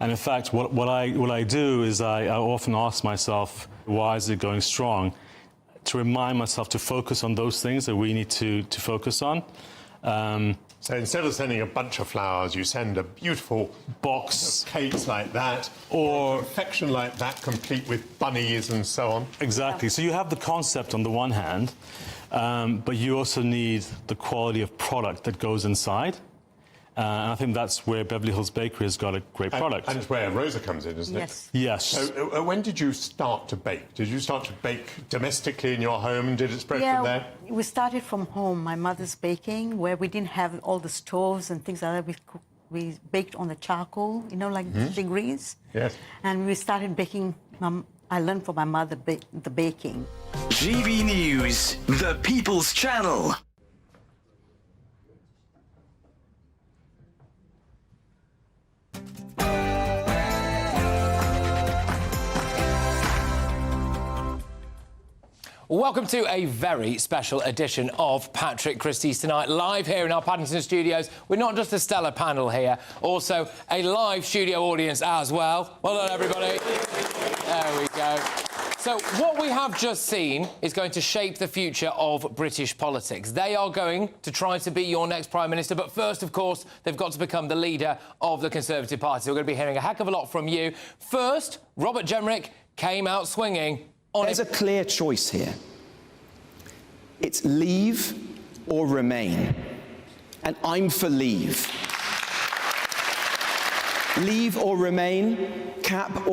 S29: And in fact, what I do is I often ask myself, why is it going strong? To remind myself to focus on those things that we need to focus on.
S13: So instead of sending a bunch of flowers, you send a beautiful box of cakes like that, or confection like that, complete with bunnies and so on.
S29: Exactly. So you have the concept on the one hand, but you also need the quality of product that goes inside. And I think that's where Beverly Hills Bakery has got a great product.
S13: And it's where Rosa comes in, isn't it?
S29: Yes.
S13: So when did you start to bake? Did you start to bake domestically in your home, and did it spread from there?
S14: We started from home, my mother's baking, where we didn't have all the stoves and things like that. We baked on the charcoal, you know, like figurines.
S13: Yes.
S14: And we started baking. I learned from my mother the baking.
S20: GB News, the People's Channel.
S10: Welcome to a very special edition of Patrick Christie's Tonight, live here in our Paddington studios. We're not just a stellar panel here, also a live studio audience as well. Well done, everybody. There we go. So what we have just seen is going to shape the future of British politics. They are going to try to be your next Prime Minister, but first, of course, they've got to become the leader of the Conservative Party. So we're going to be hearing a heck of a lot from you. First, Robert Jenrick came out swinging.
S15: There's a clear choice here. It's leave or remain. And I'm for leave. Leave or remain, cap or